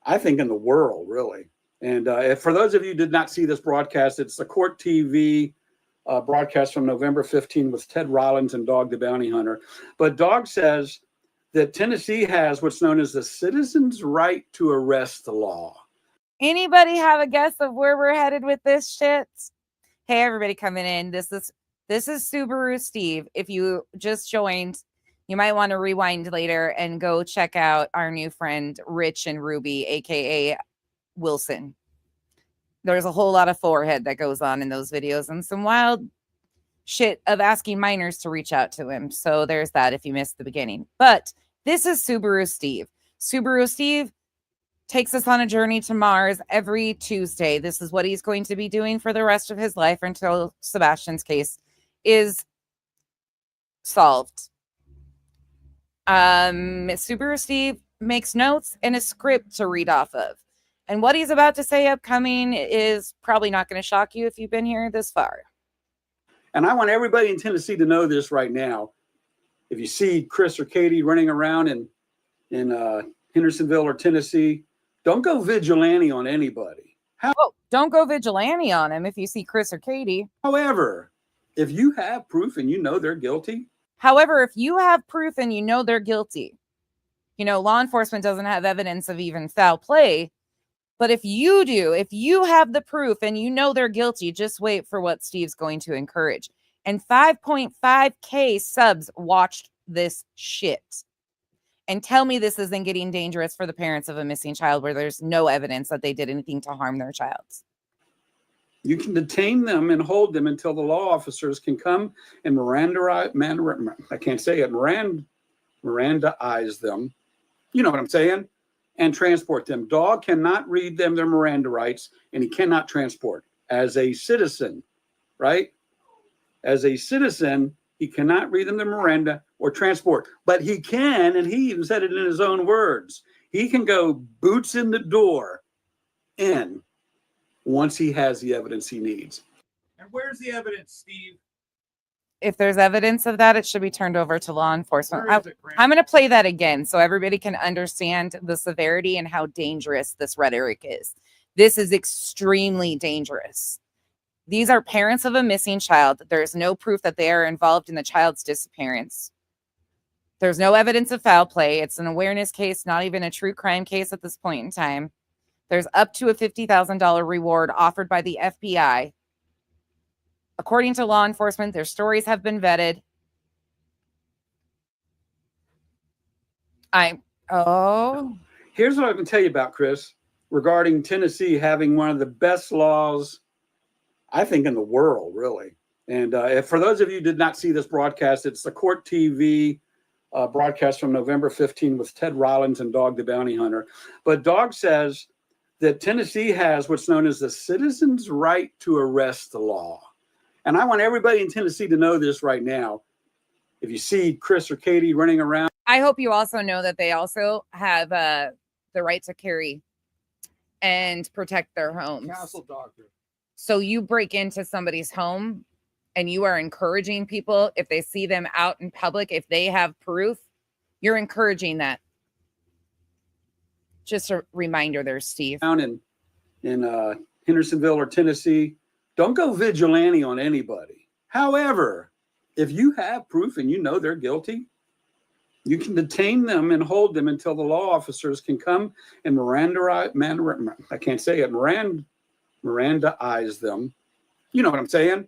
I think, in the world, really. And for those of you who did not see this broadcast, it's the Court TV broadcast from November 15 with Ted Rollins and Dog the Bounty Hunter. But Dog says that Tennessee has what's known as the citizen's right to arrest the law. Anybody have a guess of where we're headed with this shit? Hey, everybody coming in. This is Subaru Steve. If you just joined, you might want to rewind later and go check out our new friend, Rich and Ruby, aka Wilson. There's a whole lot of forehead that goes on in those videos and some wild shit of asking minors to reach out to him. So there's that if you missed the beginning. But this is Subaru Steve. Subaru Steve takes us on a journey to Mars every Tuesday. This is what he's going to be doing for the rest of his life until Sebastian's case is solved. Subaru Steve makes notes and a script to read off of. And what he's about to say upcoming is probably not going to shock you if you've been here this far. And I want everybody in Tennessee to know this right now. If you see Chris or Katie running around in Hendersonville or Tennessee, don't go vigilante on anybody. Don't go vigilante on him if you see Chris or Katie. However, if you have proof and you know they're guilty. Law enforcement doesn't have evidence of even foul play. But if you do, if you have the proof and you know they're guilty, just wait for what Steve's going to encourage. And 5.5K subs watched this shit. And tell me this isn't getting dangerous for the parents of a missing child where there's no evidence that they did anything to harm their child. You can detain them and hold them until the law officers can come and Mirandaize them. You know what I'm saying? And transport them. Dog cannot read them their Miranda rights, and he cannot transport. As a citizen, right? As a citizen, he cannot read them their Miranda or transport. But he can, and he even said it in his own words, he can go boots in the door in once he has the evidence he needs. And where's the evidence, Steve? If there's evidence of that, it should be turned over to law enforcement. I'm going to play that again so everybody can understand the severity and how dangerous this rhetoric is. This is extremely dangerous. These are parents of a missing child. There is no proof that they are involved in the child's disappearance. There's no evidence of foul play. It's an awareness case, not even a true crime case at this point in time. There's up to a $50,000 reward offered by the FBI. According to law enforcement, their stories have been vetted. Here's what I can tell you about, Chris, regarding Tennessee having one of the best laws, I think, in the world, really. And for those of you who did not see this broadcast, it's the Court TV broadcast from November 15 with Ted Rollins and Dog the Bounty Hunter. But Dog says that Tennessee has what's known as the citizen's right to arrest the law. And I want everybody in Tennessee to know this right now. If you see Chris or Katie running around. I hope you also know that they also have the right to carry and protect their homes. Castle Doctor. So you break into somebody's home and you are encouraging people, if they see them out in public, if they have proof, you're encouraging that. Just a reminder there, Steve. Down in Hendersonville or Tennessee. Don't go vigilante on anybody. However, if you have proof and you know they're guilty, you can detain them and hold them until the law officers can come and Mirandaize them. You know what I'm saying?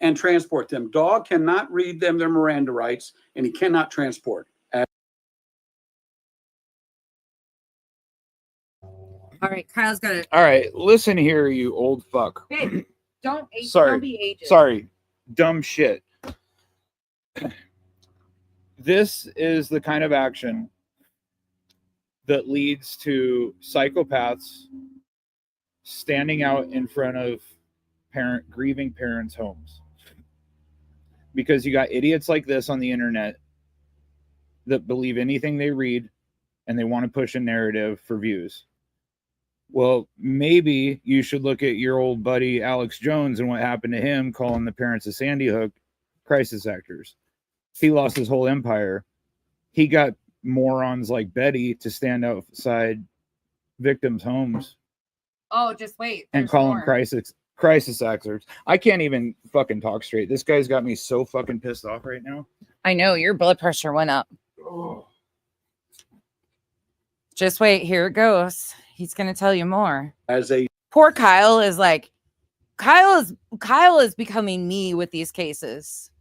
And transport them. Dog cannot read them their Miranda rights, and he cannot transport. All right, Kyle's got it. All right, listen here, you old fuck. Babe, don't be ageist. Sorry, dumb shit. This is the kind of action that leads to psychopaths standing out in front of grieving parents' homes. Because you got idiots like this on the internet that believe anything they read and they want to push a narrative for views. Well, maybe you should look at your old buddy Alex Jones and what happened to him calling the parents of Sandy Hook crisis actors. He lost his whole empire. He got morons like Betty to stand outside victims' homes. Oh, just wait. And call them crisis actors. I can't even fucking talk straight. This guy's got me so fucking pissed off right now. I know your blood pressure went up. Oh. Just wait. Here it goes. He's going to tell you more. As a Poor Kyle is like, Kyle is becoming me with these cases.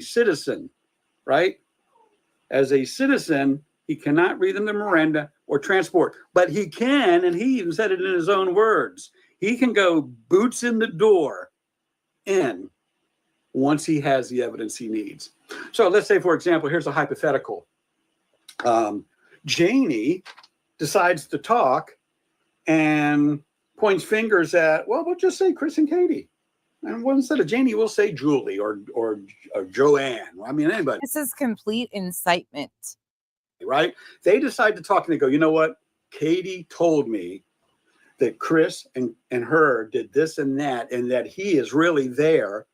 citizen, right? As a citizen, he cannot read them the Miranda or transport, but he can, and he even said it in his own words, he can go boots in the door in once he has the evidence he needs. So let's say, for example, here's a hypothetical. Janie decides to talk and points fingers at, well, we'll just say Chris and Katie. And instead of Janie, we'll say Julie or Joanne. I mean, anybody. This is complete incitement. Right? They decide to talk and they go, you know what? Katie told me that Chris and her did this and that he is really there.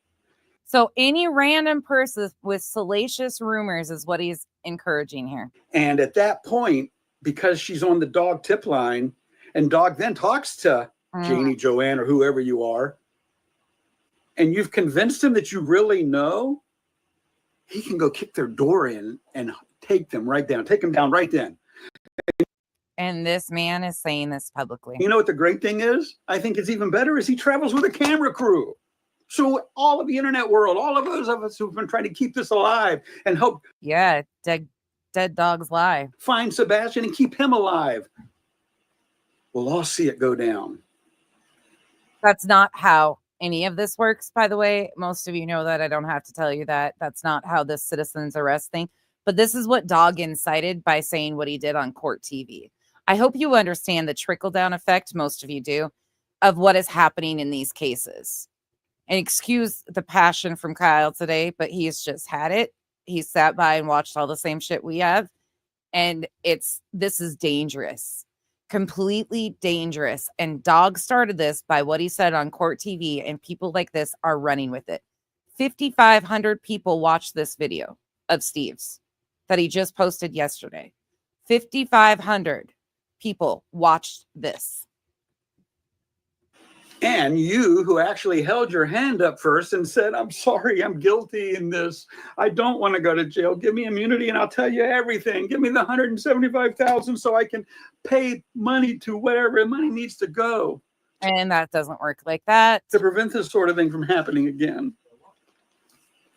So any random person with salacious rumors is what he's encouraging here. And at that point, because she's on the dog tip line, and dog then talks to Janie, Joanne, or whoever you are, and you've convinced him that you really know, he can go kick their door in and take them down right then. And this man is saying this publicly. You know what the great thing is? I think it's even better is he travels with a camera crew. So all of the internet world, all of those of us who've been trying to keep this alive and help dead dogs lie. Find Sebastian and keep him alive. We'll all see it go down. That's not how any of this works, by the way. Most of you know that. I don't have to tell you that. That's not how this citizen's arrest thing. But this is what Dog incited by saying what he did on court TV. I hope you understand the trickle-down effect, most of you do, of what is happening in these cases. And excuse the passion from Kyle today, but he's just had it. He sat by and watched all the same shit we have. And this is dangerous. Completely dangerous. And Dog started this by what he said on court TV, and people like this are running with it. 5,500 people watched this video of Steve's that he just posted yesterday. 5,500 people watched this. And you, who actually held your hand up first and said, I'm sorry, I'm guilty in this. I don't want to go to jail. Give me immunity and I'll tell you everything. Give me the $175,000 so I can pay money to whatever money needs to go. And that doesn't work like that. To prevent this sort of thing from happening again.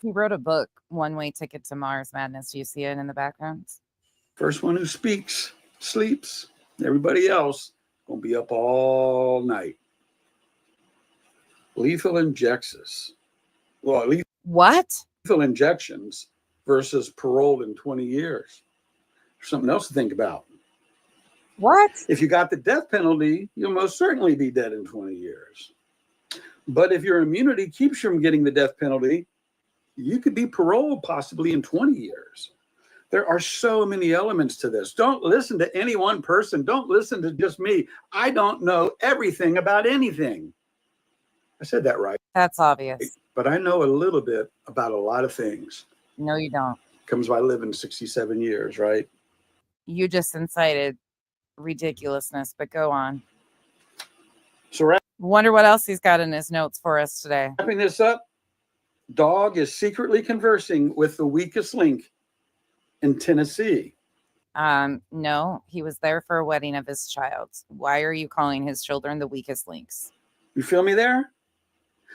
He wrote a book, One Way Ticket to Mars Madness. Do you see it in the background? First one who speaks, sleeps. Everybody else gonna be up all night. Lethal injections. Well, lethal injections versus paroled in 20 years. There's something else to think about. What? If you got the death penalty, you'll most certainly be dead in 20 years. But if your immunity keeps you from getting the death penalty, you could be paroled possibly in 20 years. There are so many elements to this. Don't listen to any one person. Don't listen to just me. I don't know everything about anything. I said that right. That's obvious. But I know a little bit about a lot of things. No, you don't. Comes by living 67 years, right? You just incited ridiculousness, but go on. So wonder what else he's got in his notes for us today. Wrapping this up, Dog is secretly conversing with the weakest link in Tennessee. No, he was there for a wedding of his child. Why are you calling his children the weakest links? You feel me there?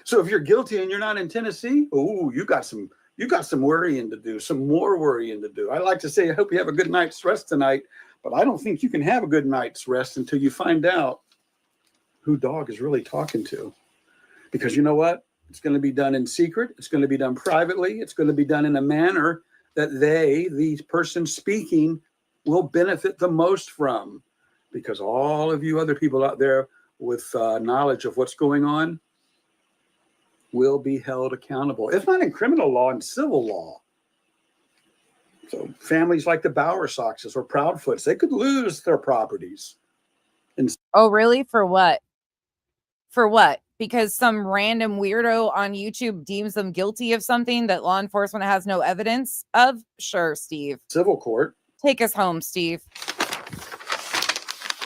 So if you're guilty and you're not in Tennessee, oh, you got some worrying to do, some more worrying to do. I like to say, I hope you have a good night's rest tonight, but I don't think you can have a good night's rest until you find out who Dog is really talking to. Because you know what? It's going to be done in secret. It's going to be done privately. It's going to be done in a manner that the person speaking, will benefit the most from. Because all of you other people out there with knowledge of what's going on will be held accountable, if not in criminal law, in civil law. So families like the Bauer Soxes or Proudfoots, they could lose their properties. Oh, really? For what? For what? Because some random weirdo on YouTube deems them guilty of something that law enforcement has no evidence of? Sure, Steve. Civil court. Take us home, Steve.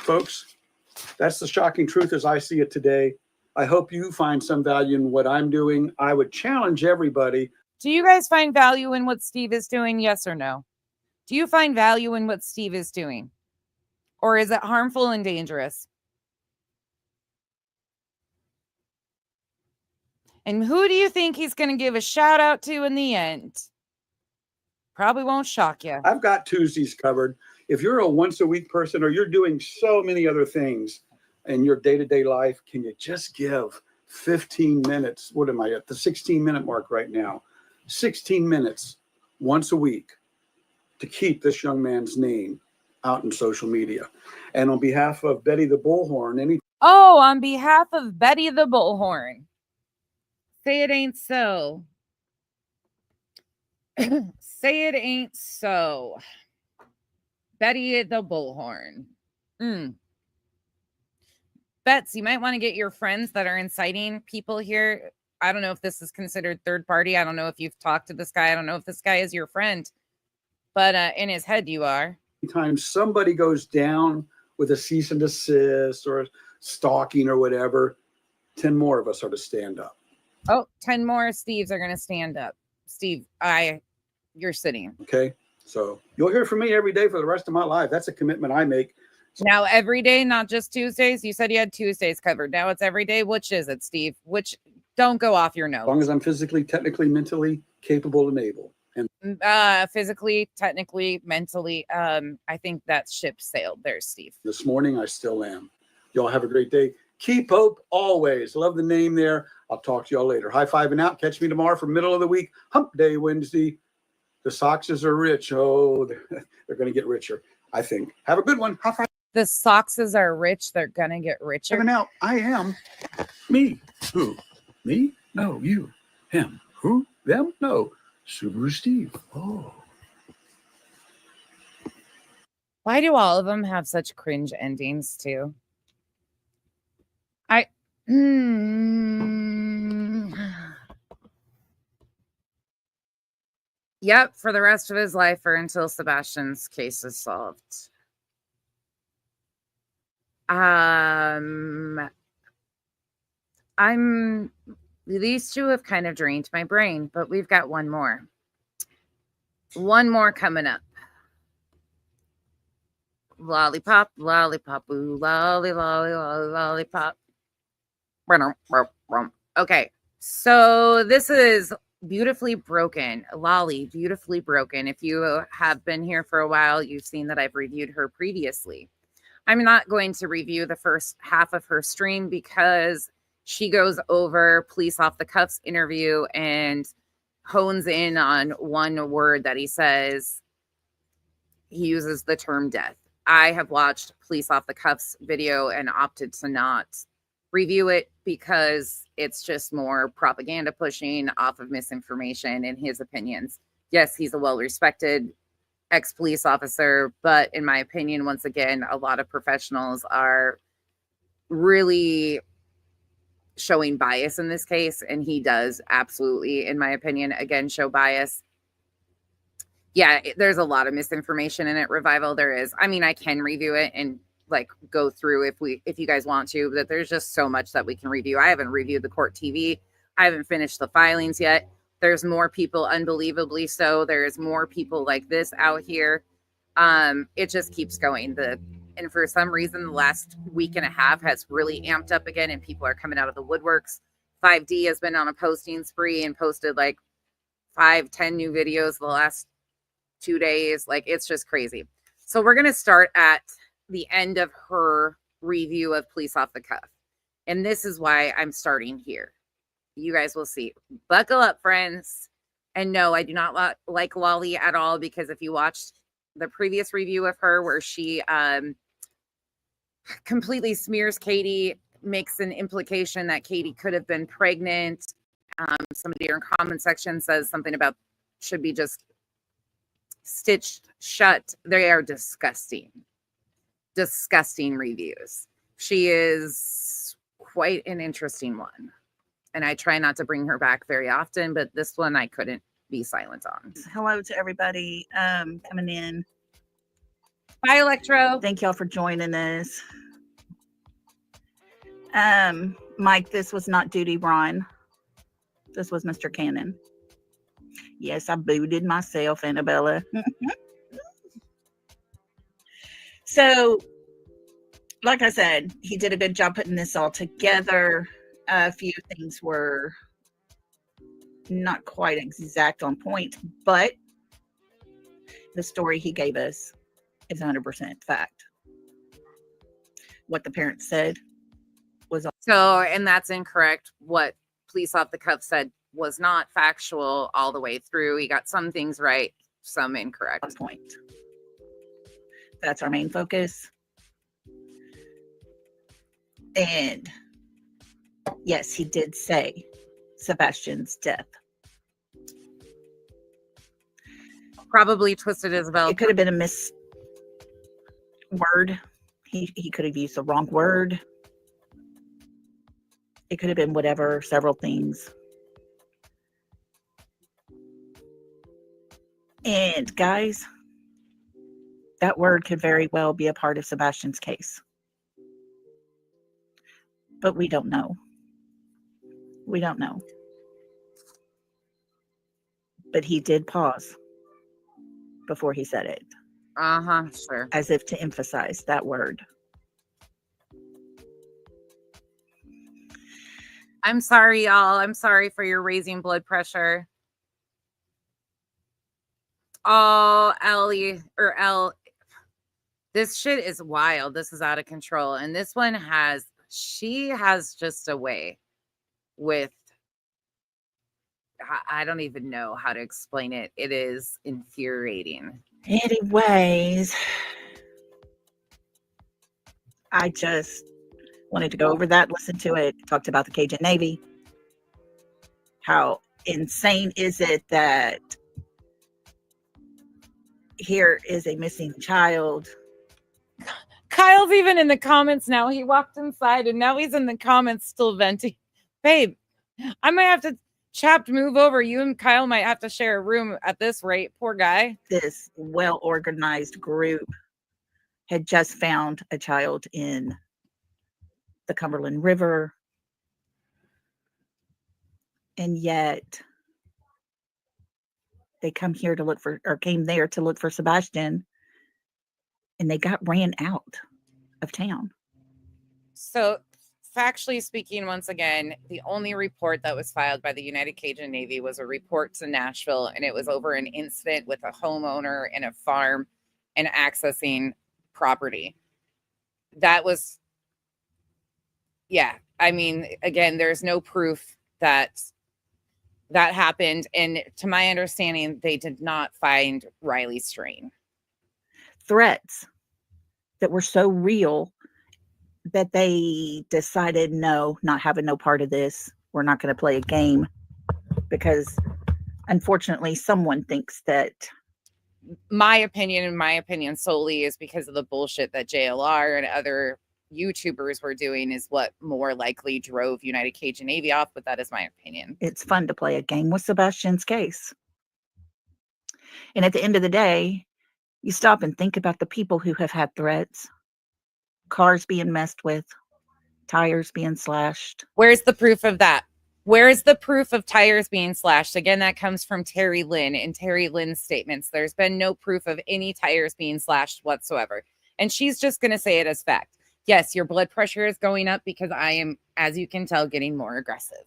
Folks, that's the shocking truth as I see it today. I hope you find some value in what I'm doing. I would challenge everybody. Do you guys find value in what Steve is doing? Yes or no? Do you find value in what Steve is doing? Or is it harmful and dangerous? And who do you think he's going to give a shout out to in the end? Probably won't shock you. I've got Tuesdays covered. If you're a once a week person or you're doing so many other things in your day-to-day life, can you just give 15 minutes? What am I at? The 16-minute mark right now. 16 minutes once a week to keep this young man's name out in social media. And on behalf of Betty the Bullhorn, on behalf of Betty the Bullhorn. Say it ain't so. Say it ain't so. Betty the Bullhorn. Bets, you might want to get your friends that are inciting people here. I don't know if this is considered third party. I don't know if you've talked to this guy. I don't know if this guy is your friend. But in his head, you are. anytime somebody goes down with a cease and desist or stalking or whatever, 10 more of us are to stand up. Oh, 10 more Steves are going to stand up. Steve, you're sitting. Okay. So you'll hear from me every day for the rest of my life. That's a commitment I make. Now, every day, not just Tuesdays. You said you had Tuesdays covered. Now it's every day. Which is it, Steve? Which, don't go off your nose. As long as I'm physically, technically, mentally capable and able. And physically, technically, mentally, I think that ship sailed there, Steve. this morning, I still am. Y'all have a great day. Keep hope always. Love the name there. I'll talk to y'all later. High five and out. Catch me tomorrow for middle of the week. Hump Day Wednesday. The Soxes are rich. Oh, they're going to get richer, I think. Have a good one. High five. The Soxes are rich. They're going to get richer. And out. I am. Me. Who? Me? No, you. Him. Who? Them? No. Subaru Steve. Oh. Why do all of them have such cringe endings too? Yep, for the rest of his life or until Sebastian's case is solved. These two have kind of drained my brain, but we've got one more. One more coming up. Lollipop, lollipop, ooh, lolly, lolly, lolly, lollipop. Okay, so this is Beautifully Broken. Loli, Beautifully Broken. If you have been here for a while, you've seen that I've reviewed her previously. I'm not going to review the first half of her stream because she goes over police off the cuffs interview and hones in on one word that he says. He uses the term death. I have watched police off the cuffs video and opted to not review it because it's just more propaganda pushing off of misinformation in his opinions. Yes, he's a well-respected ex-police officer, but in my opinion, once again, a lot of professionals are really showing bias in this case, and he does absolutely, in my opinion, again, show bias. Yeah, there's a lot of misinformation in it, Revival. There is. I mean, I can review it and like go through if you guys want to, but there's just so much that we can review. I haven't reviewed the court TV. I haven't finished the filings yet. There's more people, unbelievably so. There's more people like this out here. It just keeps going. And for some reason, the last week and a half has really amped up again, and people are coming out of the woodworks. 5D has been on a posting spree and posted like 5-10 new videos the last 2 days. Like, it's just crazy. So we're going to start at the end of her review of Police Off the Cuff. And this is why I'm starting here. You guys will see. Buckle up, friends. And no, I do not like Loli at all, because if you watched the previous review of her where she completely smears Katie, makes an implication that Katie could have been pregnant. Somebody in comment section says something about should be just stitched shut. They are disgusting. Disgusting reviews. She is quite an interesting one. And I try not to bring her back very often, but this one I couldn't be silent on. Hello to everybody coming in. Bye, Electro. Thank y'all for joining us. Mike, this was not Duty Ron. This was Mr. Cannon. Yes, I booted myself, Annabella. So, like I said, he did a good job putting this all together. A few things were not quite exact on point, but the story he gave us is 100% fact. What the parents said was so, and that's incorrect. What police off the cuff said was not factual all the way through. He got some things right, some incorrect. on point. That's our main focus. And yes, he did say Sebastian's death. Probably twisted his belt. It could have been a mis word. He could have used the wrong word. It could have been whatever, several things. And guys, that word could very well be a part of Sebastian's case. But we don't know. We don't know. But he did pause before he said it. Sure. As if to emphasize that word. I'm sorry, y'all. I'm sorry for your raising blood pressure. Oh, Ellie, or Elle. This shit is wild. This is out of control. And this one she has just a way with, I don't even know how to explain it. It is infuriating. Anyways, I just wanted to go over that, listen to it, talked about the Cajun Navy. How insane is it that here is a missing child? Kyle's even in the comments now. He walked inside and now he's in the comments still venting. Babe, I might have to move over. You and Kyle might have to share a room at this rate. Poor guy. This well-organized group had just found a child in the Cumberland River. And yet they came there to look for Sebastian, and they got ran out of town. So, factually speaking, once again, the only report that was filed by the United Cajun Navy was a report to Nashville, and it was over an incident with a homeowner and a farm and accessing property. That was, yeah. I mean, again, there's no proof that happened. And to my understanding, they did not find Riley Strain. Threats that were so real that they decided, no, not having no part of this. We're not going to play a game, because unfortunately someone thinks that. My opinion solely is because of the bullshit that JLR and other YouTubers were doing is what more likely drove United Cajun Navy off, but that is my opinion. It's fun to play a game with Sebastian's case. And at the end of the day, you stop and think about the people who have had threats. Cars being messed with, tires being slashed. Where's the proof of that? Where is the proof of tires being slashed? Again, that comes from Terry Lynn and Terry Lynn's statements. There's been no proof of any tires being slashed whatsoever. And she's just going to say it as fact. Yes, your blood pressure is going up because I am, as you can tell, getting more aggressive.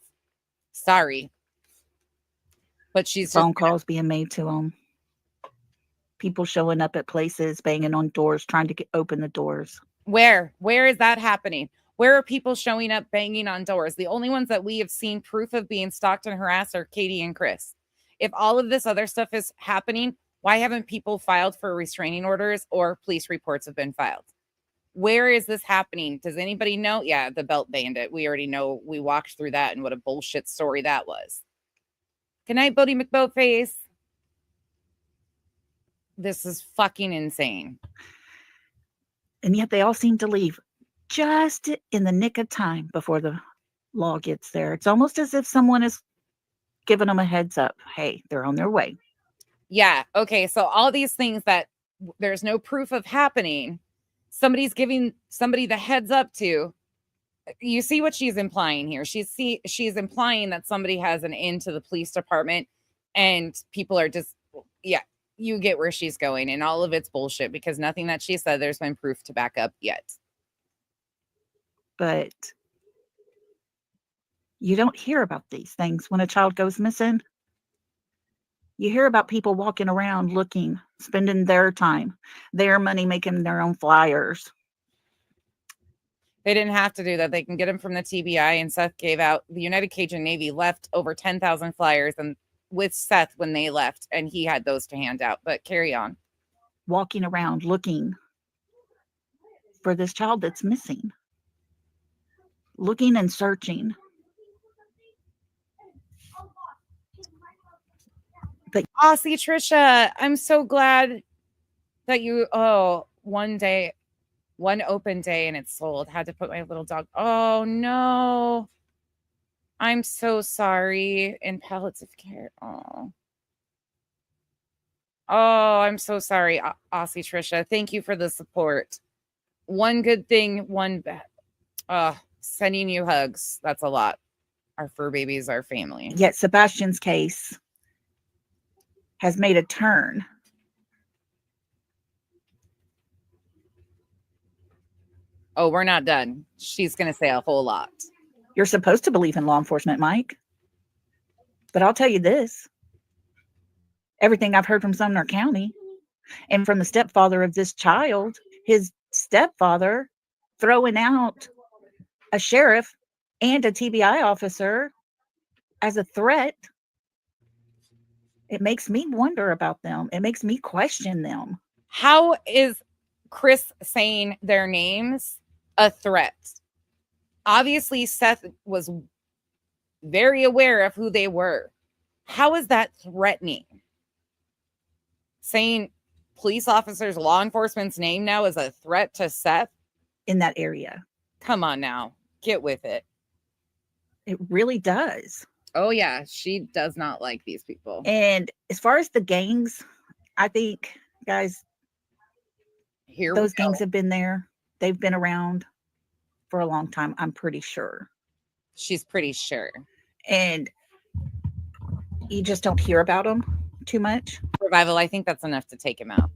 Sorry. But she's phone calls being made to them. People showing up at places, banging on doors, trying to open the doors. Where is that happening? Where are people showing up, banging on doors? The only ones that we have seen proof of being stalked and harassed are Katie and Chris. If all of this other stuff is happening, why haven't people filed for restraining orders or police reports have been filed? Where is this happening? Does anybody know? Yeah, the belt bandit. We already know. We walked through that and what a bullshit story that was. Good night, Bodie McBoatface. This is fucking insane. And yet they all seem to leave just in the nick of time before the law gets there. It's almost as if someone is giving them a heads up. Hey, they're on their way. Yeah. Okay. So all these things that there's no proof of happening, somebody's giving somebody the heads up to. You see what she's implying here. She's implying that somebody has an in to the police department, and people are just, yeah, you get where she's going, and all of it's bullshit because nothing that she said there's been proof to back up yet. But you don't hear about these things when a child goes missing. You hear about people walking around looking, spending their time, their money, making their own flyers. They didn't have to do that. They can get them from the TBI, and Seth gave out, the United Cajun Navy left over 10,000 flyers and with Seth when they left, and he had those to hand out. But carry on. Walking around looking for this child that's missing. Looking and searching. But see, Trisha, I'm so glad that you, one open day and it sold. Had to put my little dog. Oh no. I'm so sorry. In palliative care. Oh, I'm so sorry, Aussie Trisha. Thank you for the support. One good thing, one bad. Sending you hugs. That's a lot. Our fur babies are family. Yet Sebastian's case has made a turn. Oh, we're not done. She's going to say a whole lot. You're supposed to believe in law enforcement, Mike. But I'll tell you this. Everything I've heard from Sumner County and from the stepfather of this child, his stepfather throwing out a sheriff and a TBI officer as a threat, it makes me wonder about them. It makes me question them. How is Chris saying their names a threat? Obviously, Seth was very aware of who they were. How is that threatening? Saying police officers, law enforcement's name now is a threat to Seth? In that area. Come on now. Get with it. It really does. Oh, yeah. She does not like these people. And as far as the gangs, I think, guys, those gangs have been there. They've been around for a long time, I'm pretty sure. She's pretty sure. And you just don't hear about them too much. Revival, I think that's enough to take him out.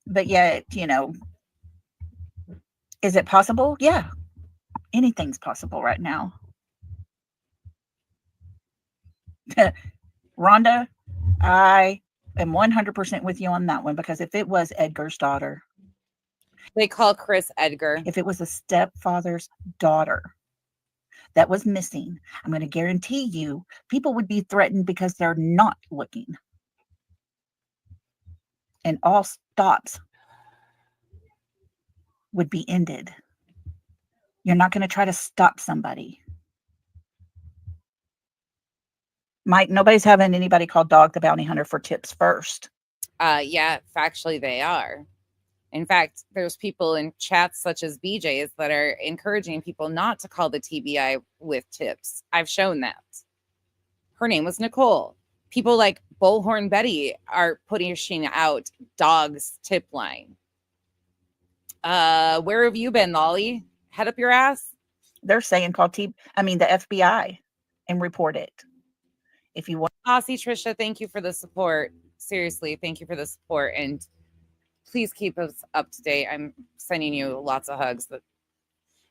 But yet, is it possible? Yeah. Anything's possible right now. Rhonda, I am 100% with you on that one, because if it was Edgar's daughter. They call Chris Edgar. If it was a stepfather's daughter that was missing, I'm going to guarantee you people would be threatened because they're not looking. And all stops would be ended. You're not going to try to stop somebody. Mike, nobody's having anybody call Dog the Bounty Hunter for tips first. Yeah, factually they are. In fact, there's people in chats such as BJ's that are encouraging people not to call the TBI with tips. I've shown that. Her name was Nicole. People like Bullhorn Betty are pushing out Dog's tip line. Where have you been, Loli? Head up your ass? They're saying call the FBI and report it. If you want. Aussie Trisha, thank you for the support. Seriously, thank you for the support. And please keep us up to date. I'm sending you lots of hugs. That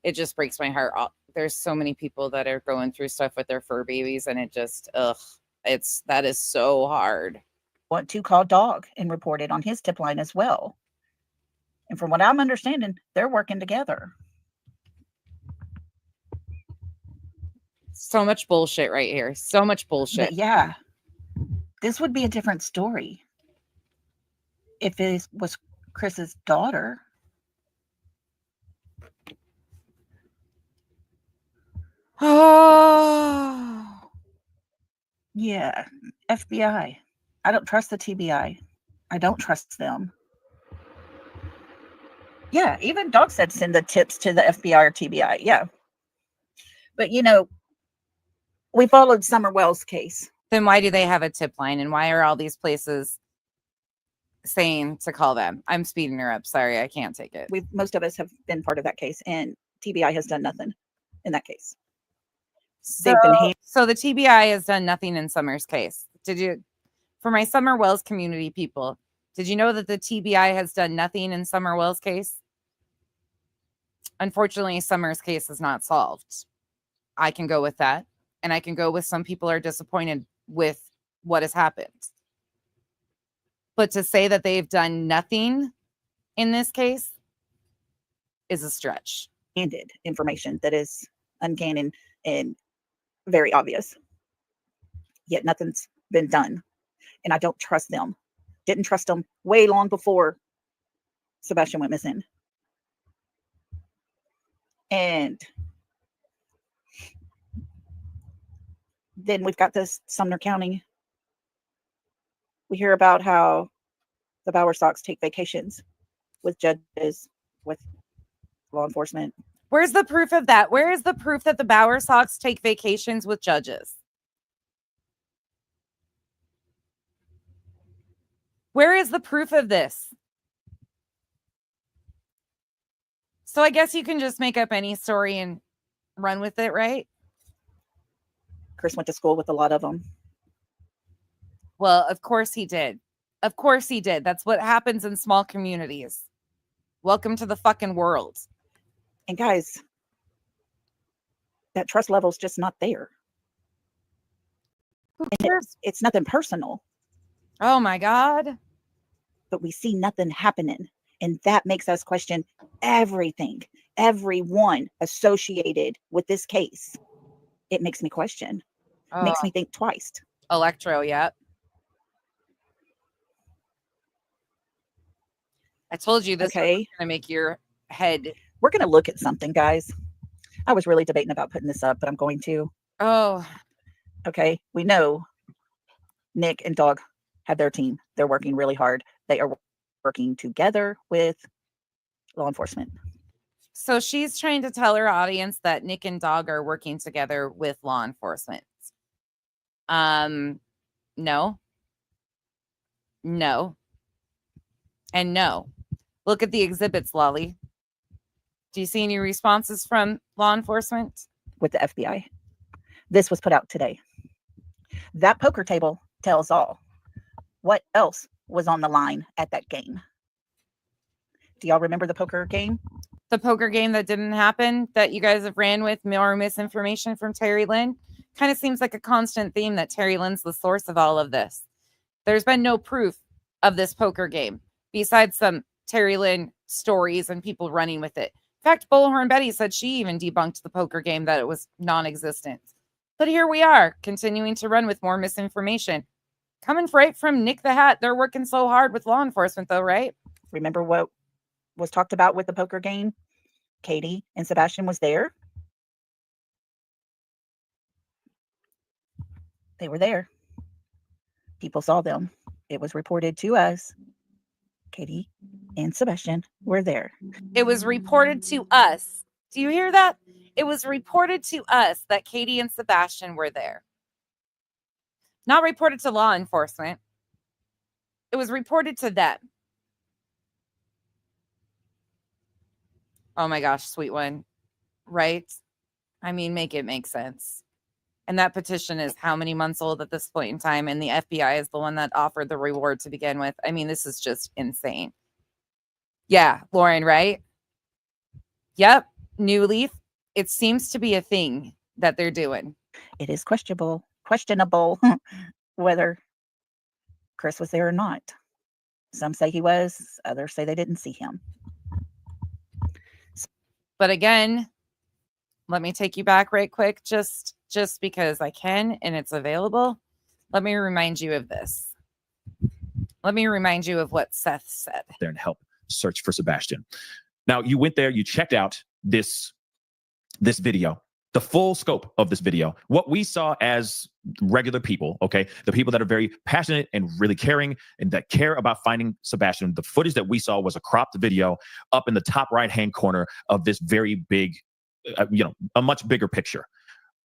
it just breaks my heart. There's so many people that are going through stuff with their fur babies, and it just, that is so hard. Want to call Dog and report it on his tip line as well. And from what I'm understanding, they're working together. So much bullshit right here. So much bullshit. But yeah, this would be a different story if it was Chris's daughter. Oh, yeah, FBI. I don't trust the TBI. I don't trust them. Yeah, even Dog said send the tips to the FBI or TBI. Yeah. But, you know, we followed Summer Wells' case. Then why do they have a tip line? And why are all these places saying to call them? I'm speeding her up. Sorry, I can't take it. Most of us have been part of that case, and TBI has done nothing in that case. So the TBI has done nothing in Summer's case. Did you, for my Summer Wells community people, did you know that the TBI has done nothing in Summer Wells' case? Unfortunately, Summer's case is not solved. I can go with that. And I can go with some people are disappointed with what has happened. But to say that they've done nothing in this case is a stretch. Handed information that is uncanny and very obvious. Yet nothing's been done. And I don't trust them. Didn't trust them way long before Sebastian went missing. And then we've got this Sumner County. We hear about how the Bowerstocks take vacations with judges, with law enforcement. Where's the proof of that? Where is the proof that the Bowerstocks take vacations with judges? Where is the proof of this? So I guess you can just make up any story and run with it, right? Chris went to school with a lot of them. Well, of course he did. Of course he did. That's what happens in small communities. Welcome to the fucking world. And guys, that trust level's just not there. It's nothing personal. Oh my God. But we see nothing happening. And that makes us question everything, everyone associated with this case. It makes me question. Makes me think twice. Electro, yep. I told you this was going to make your head. We're going to look at something, guys. I was really debating about putting this up, but I'm going to. Oh. Okay. We know Nick and Dog have their team. They're working really hard. They are working together with law enforcement. So she's trying to tell her audience that Nick and Dog are working together with law enforcement. No. No. And no. Look at the exhibits, Loli. Do you see any responses from law enforcement? With the FBI. This was put out today. That poker table tells all. What else was on the line at that game? Do y'all remember the poker game? The poker game that didn't happen, that you guys have ran with more misinformation from Terry Lynn? Kind of seems like a constant theme that Terry Lynn's the source of all of this. There's been no proof of this poker game besides some Terry Lynn stories and people running with it. In fact, Bullhorn Betty said she even debunked the poker game, that it was non-existent. But here we are, continuing to run with more misinformation. Coming right from Nick the Hat. They're working so hard with law enforcement, though, right? Remember what was talked about with the poker game? Katie and Sebastian was there. They were there. People saw them. It was reported to us. Katie and Sebastian were there. It was reported to us. Do you hear that? It was reported to us that Katie and Sebastian were there. Not reported to law enforcement. It was reported to them. Oh my gosh, sweet one. Right? I mean, make it make sense. And that petition is how many months old at this point in time? And the FBI is the one that offered the reward to begin with. I mean, this is just insane. Yeah, Lauren, right? Yep. New Leaf. It seems to be a thing that they're doing. It is questionable whether Chris was there or not. Some say he was, others say they didn't see him. But again, let me take you back right quick, just because I can and it's available. Let me remind you of this. Let me remind you of what Seth said. There and help search for Sebastian. Now, you went there, you checked out this video. the full scope of this video, what we saw as regular people, okay, the people that are very passionate and really caring and that care about finding Sebastian, the footage that we saw was a cropped video up in the top right-hand corner of this very big, a much bigger picture.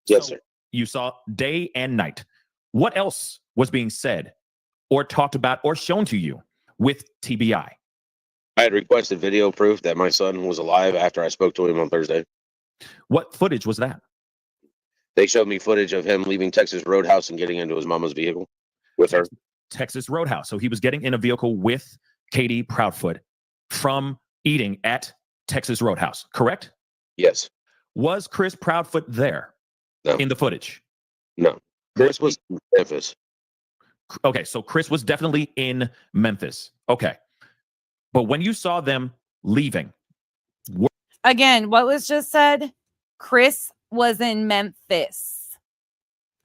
Yes, So sir. you saw day and night. What else was being said or talked about or shown to you with TBI? I had requested video proof that my son was alive after I spoke to him on Thursday. What footage was that? They showed me footage of him leaving Texas Roadhouse and getting into his mama's vehicle with her. Texas Roadhouse. So he was getting in a vehicle with Katie Proudfoot from eating at Texas Roadhouse, correct? Yes. Was Chris Proudfoot there No. in the footage? No. Chris was in Memphis. Okay, so Chris was definitely in Memphis. Okay. But when you saw them leaving, Again, what was just said? Chris was in Memphis.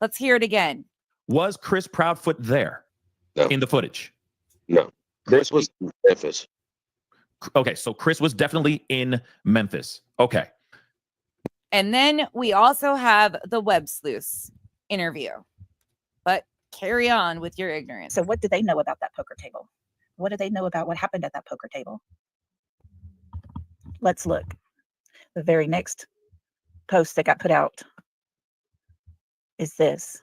Let's hear it again. was Chris Proudfoot there No. in the footage? No. Chris was in Memphis. Okay, so Chris was definitely in Memphis. Okay. And then we also have the Web Sleuths interview. But carry on with your ignorance. So what do they know about that poker table? What do they know about what happened at that poker table? Let's look. The very next post that got put out is this.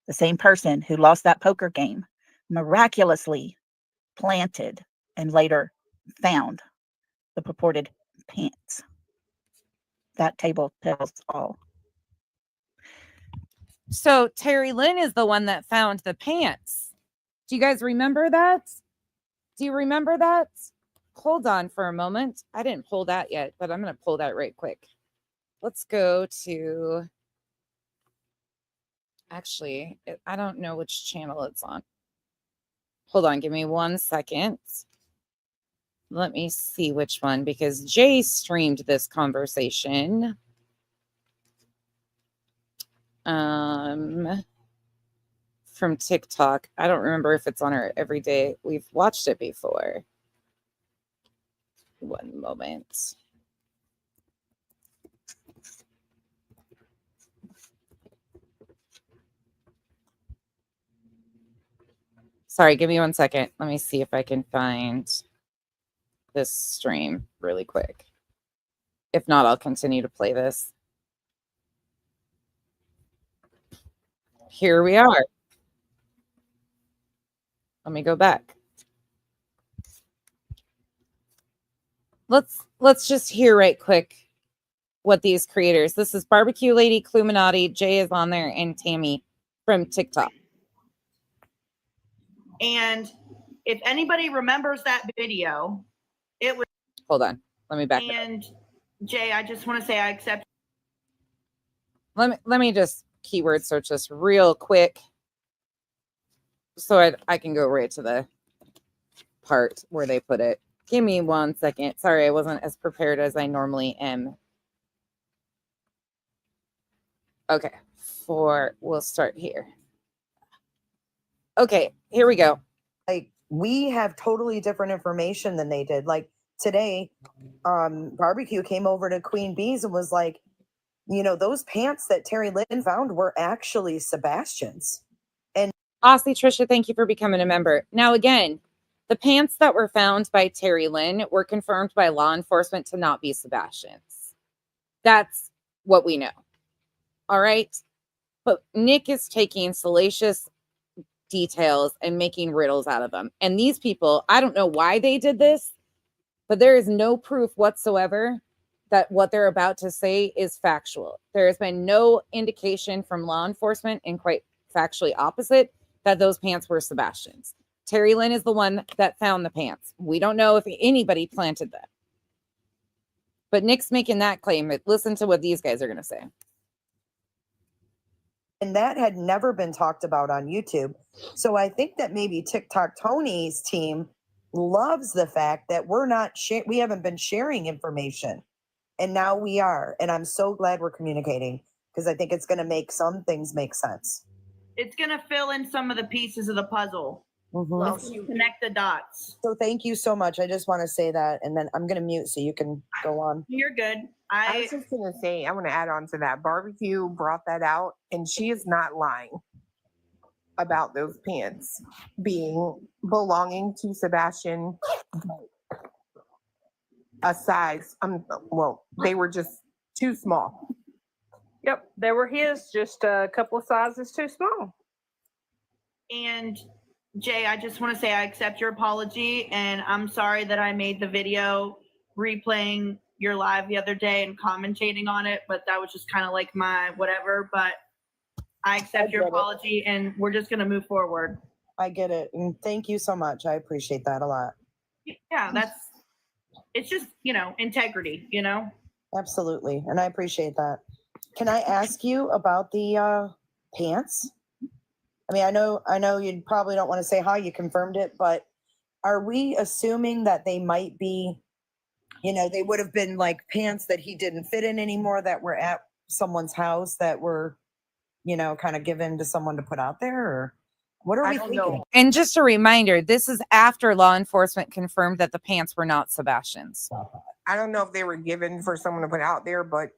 The same person who lost that poker game miraculously planted and later found the purported pants. That table tells all. So Terry Lynn is the one that found the pants. Do you guys remember that? Do you remember that? Hold on for a moment. I didn't pull that yet, but I'm going to pull that right quick. Let's go to... Actually, I don't know which channel it's on. Hold on, give me 1 second. Let me see which one, because Jay streamed this conversation. From TikTok. I don't remember if it's on our everyday. We've watched it before. 1 moment. Sorry, give me 1 second. Let me see if I can find this stream really quick. If not, I'll continue to play this. Here we are. Let me go back. Let's just hear right quick what these creators. This is Barbecue Lady, Cluminati, Jay is on there, and Tammy from TikTok. And if anybody remembers that video, it was. Hold on. Let me back. And Jay, I just want to say I accept. Let me just keyword search this real quick so I can go right to the part where they put it. Give me 1 second. Sorry, I wasn't as prepared as I normally am. Okay, we'll start here. Okay, here we go. Like, we have totally different information than they did. Like today, Barbecue came over to Queen Bee's and was like, you know, those pants that Terry Lynn found were actually Sebastian's. And Aussie Trisha, thank you for becoming a member. Now, again, the pants that were found by Terry Lynn were confirmed by law enforcement to not be Sebastian's. That's what we know. All right. But Nick is taking salacious details and making riddles out of them. And these people, I don't know why they did this, but there is no proof whatsoever that what they're about to say is factual. There has been no indication from law enforcement, and quite factually opposite, that those pants were Sebastian's. Terry Lynn is the one that found the pants. We don't know if anybody planted them. But Nick's making that claim. Listen to what these guys are going to say. And that had never been talked about on YouTube. So I think that maybe TikTok Tony's team loves the fact that we haven't been sharing information. And now we are. And I'm so glad we're communicating, because I think it's going to make some things make sense. It's going to fill in some of the pieces of the puzzle. Mhm. Let's connect the dots. So thank you so much. I just want to say that, and then I'm going to mute so you can go on. You're good. I was just going to say, I want to add on to that. Barbecue brought that out, and she is not lying about those pants belonging to Sebastian. A size, well, they were just too small. Yep, they were his, just a couple of sizes too small. And Jay, I just want to say I accept your apology, and I'm sorry that I made the video replaying your live the other day and commentating on it, but that was just kind of like my whatever. But I accept your apology, and we're just going to move forward. I get it, and thank you so much. I appreciate that a lot. Yeah, it's just, integrity, Absolutely, and I appreciate that. Can I ask you about the pants? I mean, I know you probably don't want to say how you confirmed it, but are we assuming that they might be, they would have been like pants that he didn't fit in anymore that were at someone's house that were, kind of given to someone to put out there? Or what are we thinking? Know. And just a reminder, this is after law enforcement confirmed that the pants were not Sebastian's. I don't know if they were given for someone to put out there, but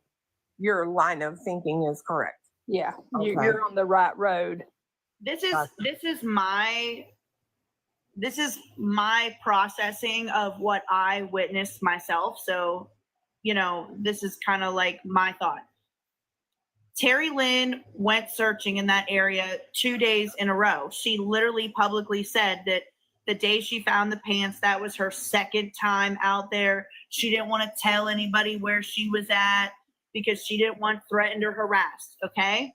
your line of thinking is correct. Yeah, Okay. you're on the right road. This is my processing of what I witnessed myself. So, this is kind of like my thought. Terry Lynn went searching in that area 2 days in a row. She literally publicly said that the day she found the pants, that was her second time out there. She didn't want to tell anybody where she was at because she didn't want threatened or harassed. Okay.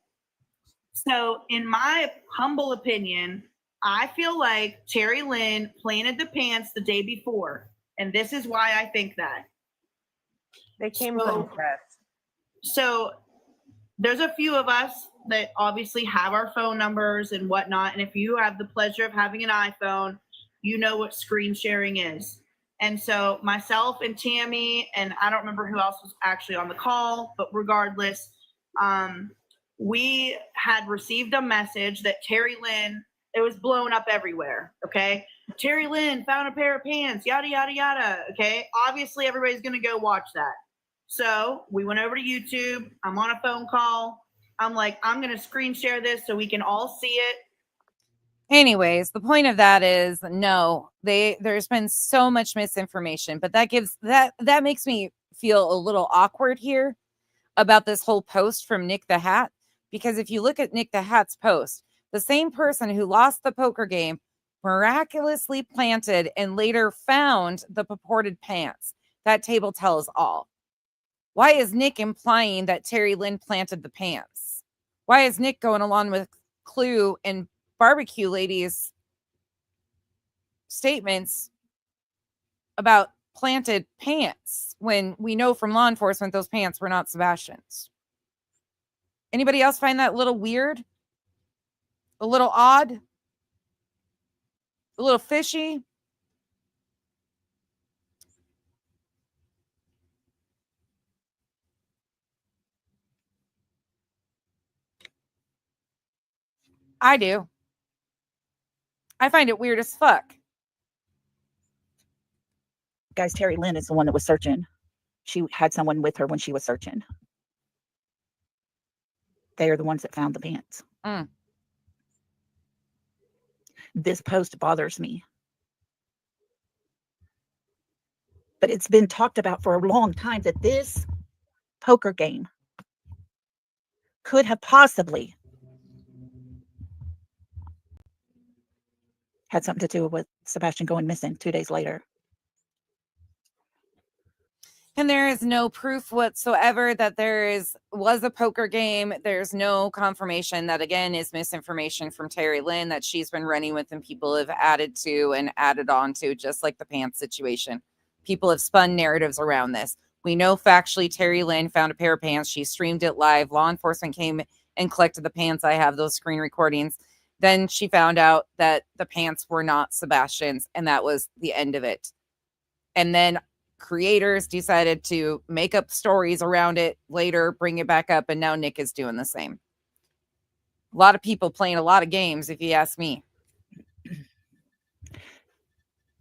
So in my humble opinion, I feel like Terry Lynn planted the pants the day before. And this is why I think that. They came from press. So there's a few of us that obviously have our phone numbers and whatnot. And if you have the pleasure of having an iPhone, you know what screen sharing is. And so myself and Tammy, and I don't remember who else was actually on the call, but regardless, we had received a message that Terry Lynn, it was blown up everywhere. Okay. Terry Lynn found a pair of pants, yada, yada, yada. Okay. Obviously everybody's going to go watch that. So we went over to YouTube. I'm on a phone call. I'm like, I'm going to screen share this so we can all see it. Anyways, the point of that is no, there's been so much misinformation, but that makes me feel a little awkward here about this whole post from Nick the Hat. Because if you look at Nick the Hat's post, the same person who lost the poker game miraculously planted and later found the purported pants. That table tells all. Why is Nick implying that Terry Lynn planted the pants? Why is Nick going along with Clue and Barbecue Lady's statements about planted pants when we know from law enforcement those pants were not Sebastian's? Anybody else find that a little weird? A little odd? A little fishy? I do. I find it weird as fuck. Guys, Terry Lynn is the one that was searching. She had someone with her when she was searching. They are the ones that found the pants. Mm. This post bothers me. But it's been talked about for a long time that this poker game could have possibly had something to do with Sebastian going missing 2 days later. And there is no proof whatsoever that was a poker game. There's no confirmation. That, again, is misinformation from Terry Lynn that she's been running with and people have added to and added on to, just like the pants situation. People have spun narratives around this. We know factually Terry Lynn found a pair of pants. She streamed it live. Law enforcement came and collected the pants. I have those screen recordings. Then she found out that the pants were not Sebastian's, and that was the end of it. And then creators decided to make up stories around it later, bring it back up, and now Nick is doing the same. A lot of people playing a lot of games, if you ask me.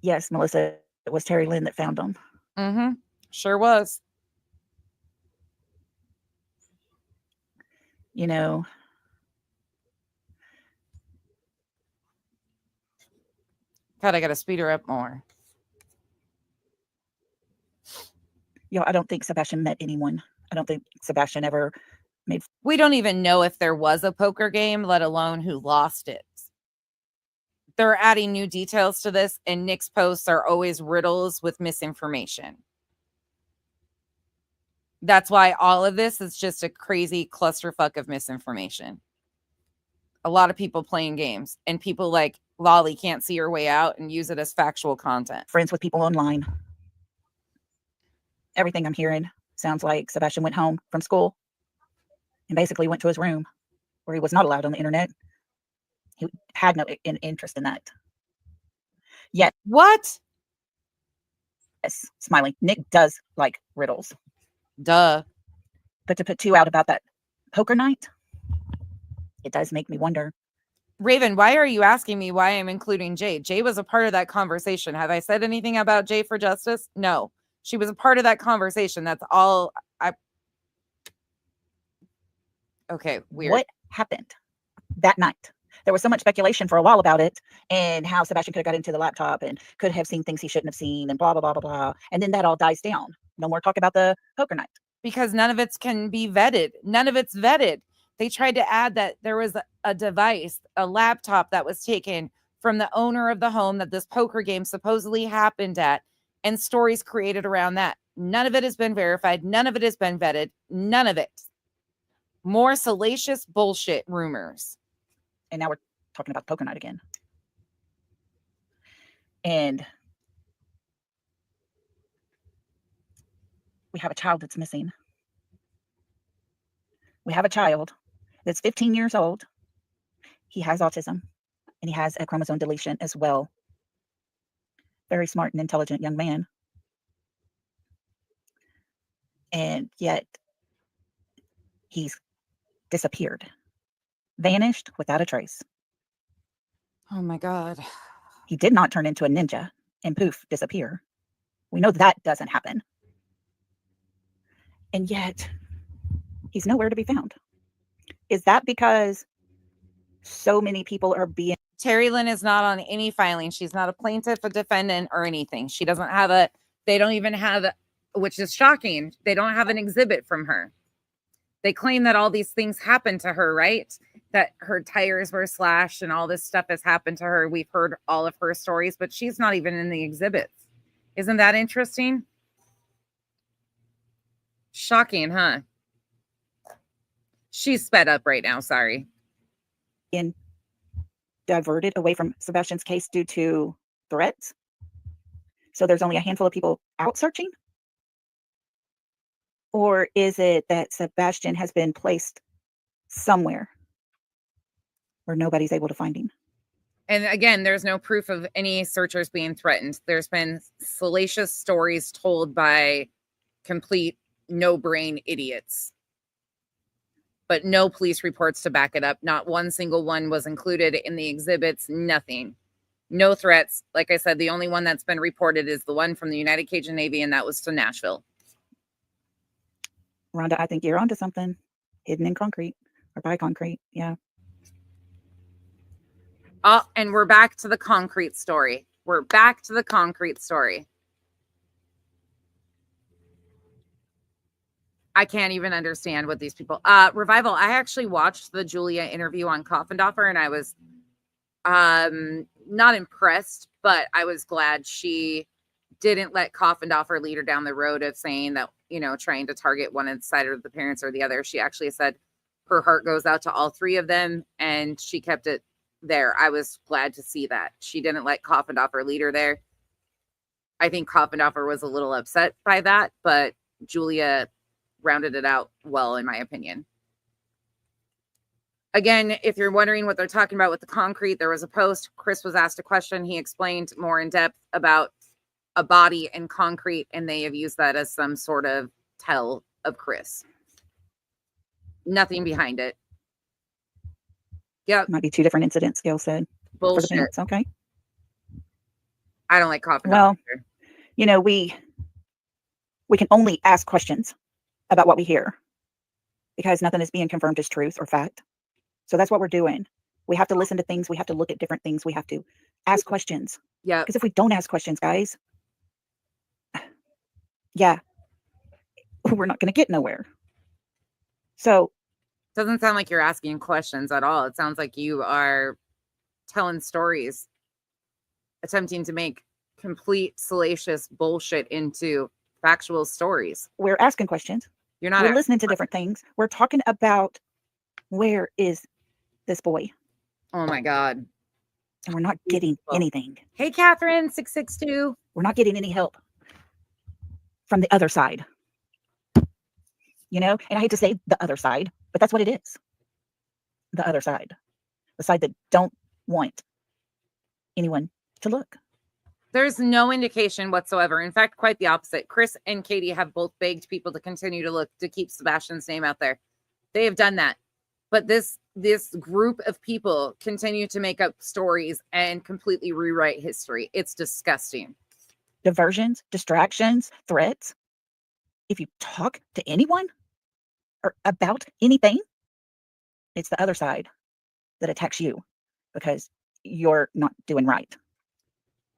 Yes, Melissa, it was Terry Lynn that found them. Mm-hmm. Sure was. You know, God, I got to speed her up more. I don't think Sebastian met anyone. I don't think Sebastian ever made. We don't even know if there was a poker game, let alone who lost it. They're adding new details to this, and Nick's posts are always riddles with misinformation. That's why all of this is just a crazy clusterfuck of misinformation. A lot of people playing games, and people like Loli can't see her way out and use it as factual content. Friends with people online. Everything I'm hearing sounds like Sebastian went home from school and basically went to his room where he was not allowed on the internet. He had no interest in that. Yet, what? Yes, smiling. Nick does like riddles. Duh. But to put two out about that poker night, it does make me wonder. Raven, why are you asking me why I'm including Jay? Jay was a part of that conversation. Have I said anything about Jay for Justice? No. She was a part of that conversation. That's all I... Okay, weird. What happened that night? There was so much speculation for a while about it and how Sebastian could have got into the laptop and could have seen things he shouldn't have seen and blah, blah, blah, blah, blah. And then that all dies down. No more talk about the poker night. Because none of it can be vetted. None of it's vetted. They tried to add that there was a device, a laptop that was taken from the owner of the home that this poker game supposedly happened at, and stories created around that. None of it has been verified. None of it has been vetted. None of it. More salacious bullshit rumors. And now we're talking about poker night again. And we have a child that's missing. We have a child that's 15 years old. He has autism and he has a chromosome deletion as well. Very smart and intelligent young man. And yet he's disappeared, vanished without a trace. Oh my God. He did not turn into a ninja and poof, disappear. We know that doesn't happen. And yet he's nowhere to be found. Is that because so many people are being... Terry Lynn is not on any filing. She's not a plaintiff, a defendant, or anything. She doesn't have a... They don't even have... Which is shocking. They don't have an exhibit from her. They claim that all these things happened to her, right? That her tires were slashed and all this stuff has happened to her. We've heard all of her stories, but she's not even in the exhibits. Isn't that interesting? Shocking, huh? She's sped up right now. Sorry. And diverted away from Sebastian's case due to threats. So there's only a handful of people out searching? Or is it that Sebastian has been placed somewhere where nobody's able to find him? And again, there's no proof of any searchers being threatened. There's been salacious stories told by complete no-brain idiots, but no police reports to back it up. Not one single one was included in the exhibits. Nothing. No threats. Like I said, the only one that's been reported is the one from the United Cajun Navy, and that was to Nashville. Rhonda, I think you're onto something. Hidden in concrete or by concrete. Yeah. Oh, and we're back to the concrete story. We're back to the concrete story. I can't even understand what these people... Revival, I actually watched the Julia interview on Coffindoffer, and I was not impressed, but I was glad she didn't let Coffindoffer lead her down the road of saying that, you know, trying to target one side of the parents or the other. She actually said her heart goes out to all three of them, and she kept it there. I was glad to see that. She didn't let Coffindoffer lead her there. I think Coffindoffer was a little upset by that, but Julia rounded it out well, in my opinion. Again, if you're wondering what they're talking about with the concrete, there was a post. Chris was asked a question. He explained more in depth about a body and concrete, and they have used that as some sort of tell of Chris. Nothing behind it. Yeah. Might be two different incidents, Gail said. Bullshit. For the parents. Okay. I don't like coughing. Well, you know, we can only ask questions about what we hear because nothing is being confirmed as truth or fact. So that's what we're doing. We have to listen to things. We have to look at different things. We have to ask questions. Yeah. Because if we don't ask questions, guys, yeah, we're not going to get nowhere. So doesn't sound like you're asking questions at all. It sounds like you are telling stories, attempting to make complete salacious bullshit into factual stories. We're asking questions. You're not. We're listening to different things. We're talking about where is this boy? Oh my God. And we're not getting anything. Hey, Catherine, 662. We're not getting any help from the other side. You know, and I hate to say the other side, but that's what it is. The other side. The side that don't want anyone to look. There's no indication whatsoever. In fact, quite the opposite. Chris and Katie have both begged people to continue to look, to keep Sebastian's name out there. They have done that. But this group of people continue to make up stories and completely rewrite history. It's disgusting. Diversions, distractions, threats. If you talk to anyone or about anything, it's the other side that attacks you because you're not doing right.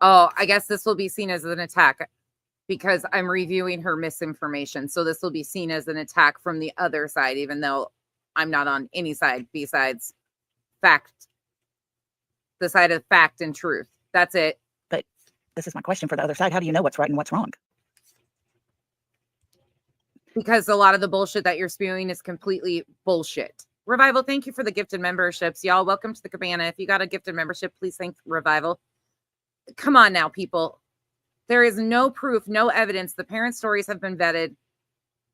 Oh, I guess this will be seen as an attack because I'm reviewing her misinformation. So this will be seen as an attack from the other side, even though I'm not on any side besides fact, the side of fact and truth. That's it. But this is my question for the other side. How do you know what's right and what's wrong? Because a lot of the bullshit that you're spewing is completely bullshit. Revival, thank you for the gifted memberships. Y'all, welcome to the cabana. If you got a gifted membership, please thank Revival. Come on now, people. There is no proof, no evidence. The parent stories have been vetted.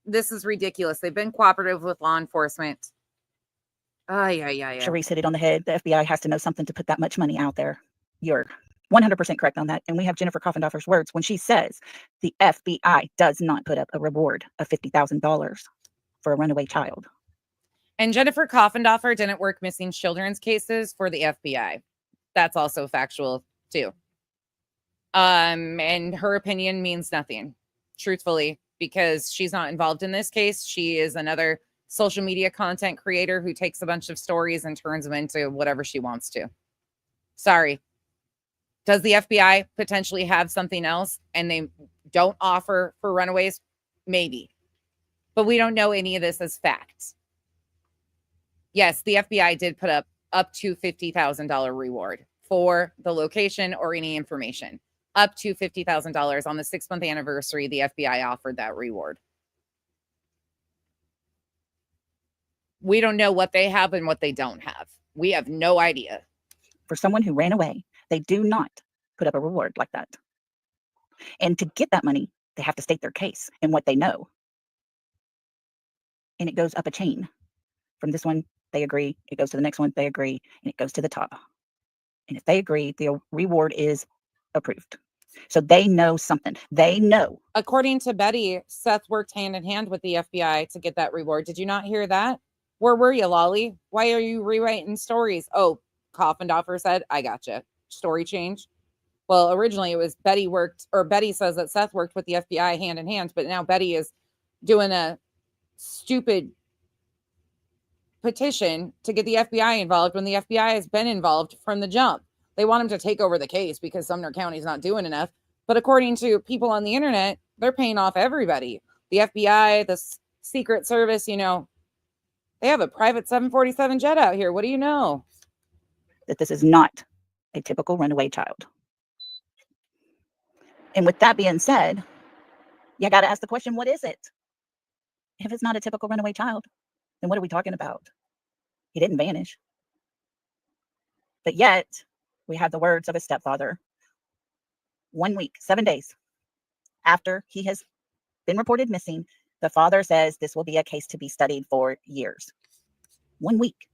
This is ridiculous. They've been cooperative with law enforcement. Yeah. Sharice hit it on the head. The FBI has to know something to put that much money out there. You're 100% correct on that. And we have Jennifer Coffendorfer's words when she says the FBI does not put up a reward of $50,000 for a runaway child. And Jennifer Coffendorfer didn't work missing children's cases for the FBI. That's also factual too. And her opinion means nothing, truthfully, because she's not involved in this case. She is another social media content creator who takes a bunch of stories and turns them into whatever she wants to. Sorry. Does the FBI potentially have something else and they don't offer for runaways? Maybe. But we don't know any of this as facts. Yes, the FBI did put up to $50,000 reward for the location or any information. Up to $50,000 on the 6-month anniversary, the FBI offered that reward. We don't know what they have and what they don't have. We have no idea. For someone who ran away, they do not put up a reward like that. And to get that money, they have to state their case and what they know. And it goes up a chain. From this one, they agree. It goes to the next one, they agree. And it goes to the top. And if they agree, the reward is approved. So they know something. They know. According to Betty, Seth worked hand in hand with the FBI to get that reward. Did you not hear that? Where were you, Loli? Why are you rewriting stories? Oh, Coffendorfer said, I gotcha. Story change. Well, originally it was Betty says that Seth worked with the FBI hand in hand, but now Betty is doing a stupid petition to get the FBI involved when the FBI has been involved from the jump. They want him to take over the case because Sumner County is not doing enough. But according to people on the internet, they're paying off everybody. The FBI, the Secret Service, you know, they have a private 747 jet out here. What do you know? That this is not a typical runaway child. And with that being said, you got to ask the question, what is it? If it's not a typical runaway child, then what are we talking about? He didn't vanish. But yet, we have the words of his stepfather. 1 week, 7 days after he has been reported missing, the father says this will be a case to be studied for years. 1 week.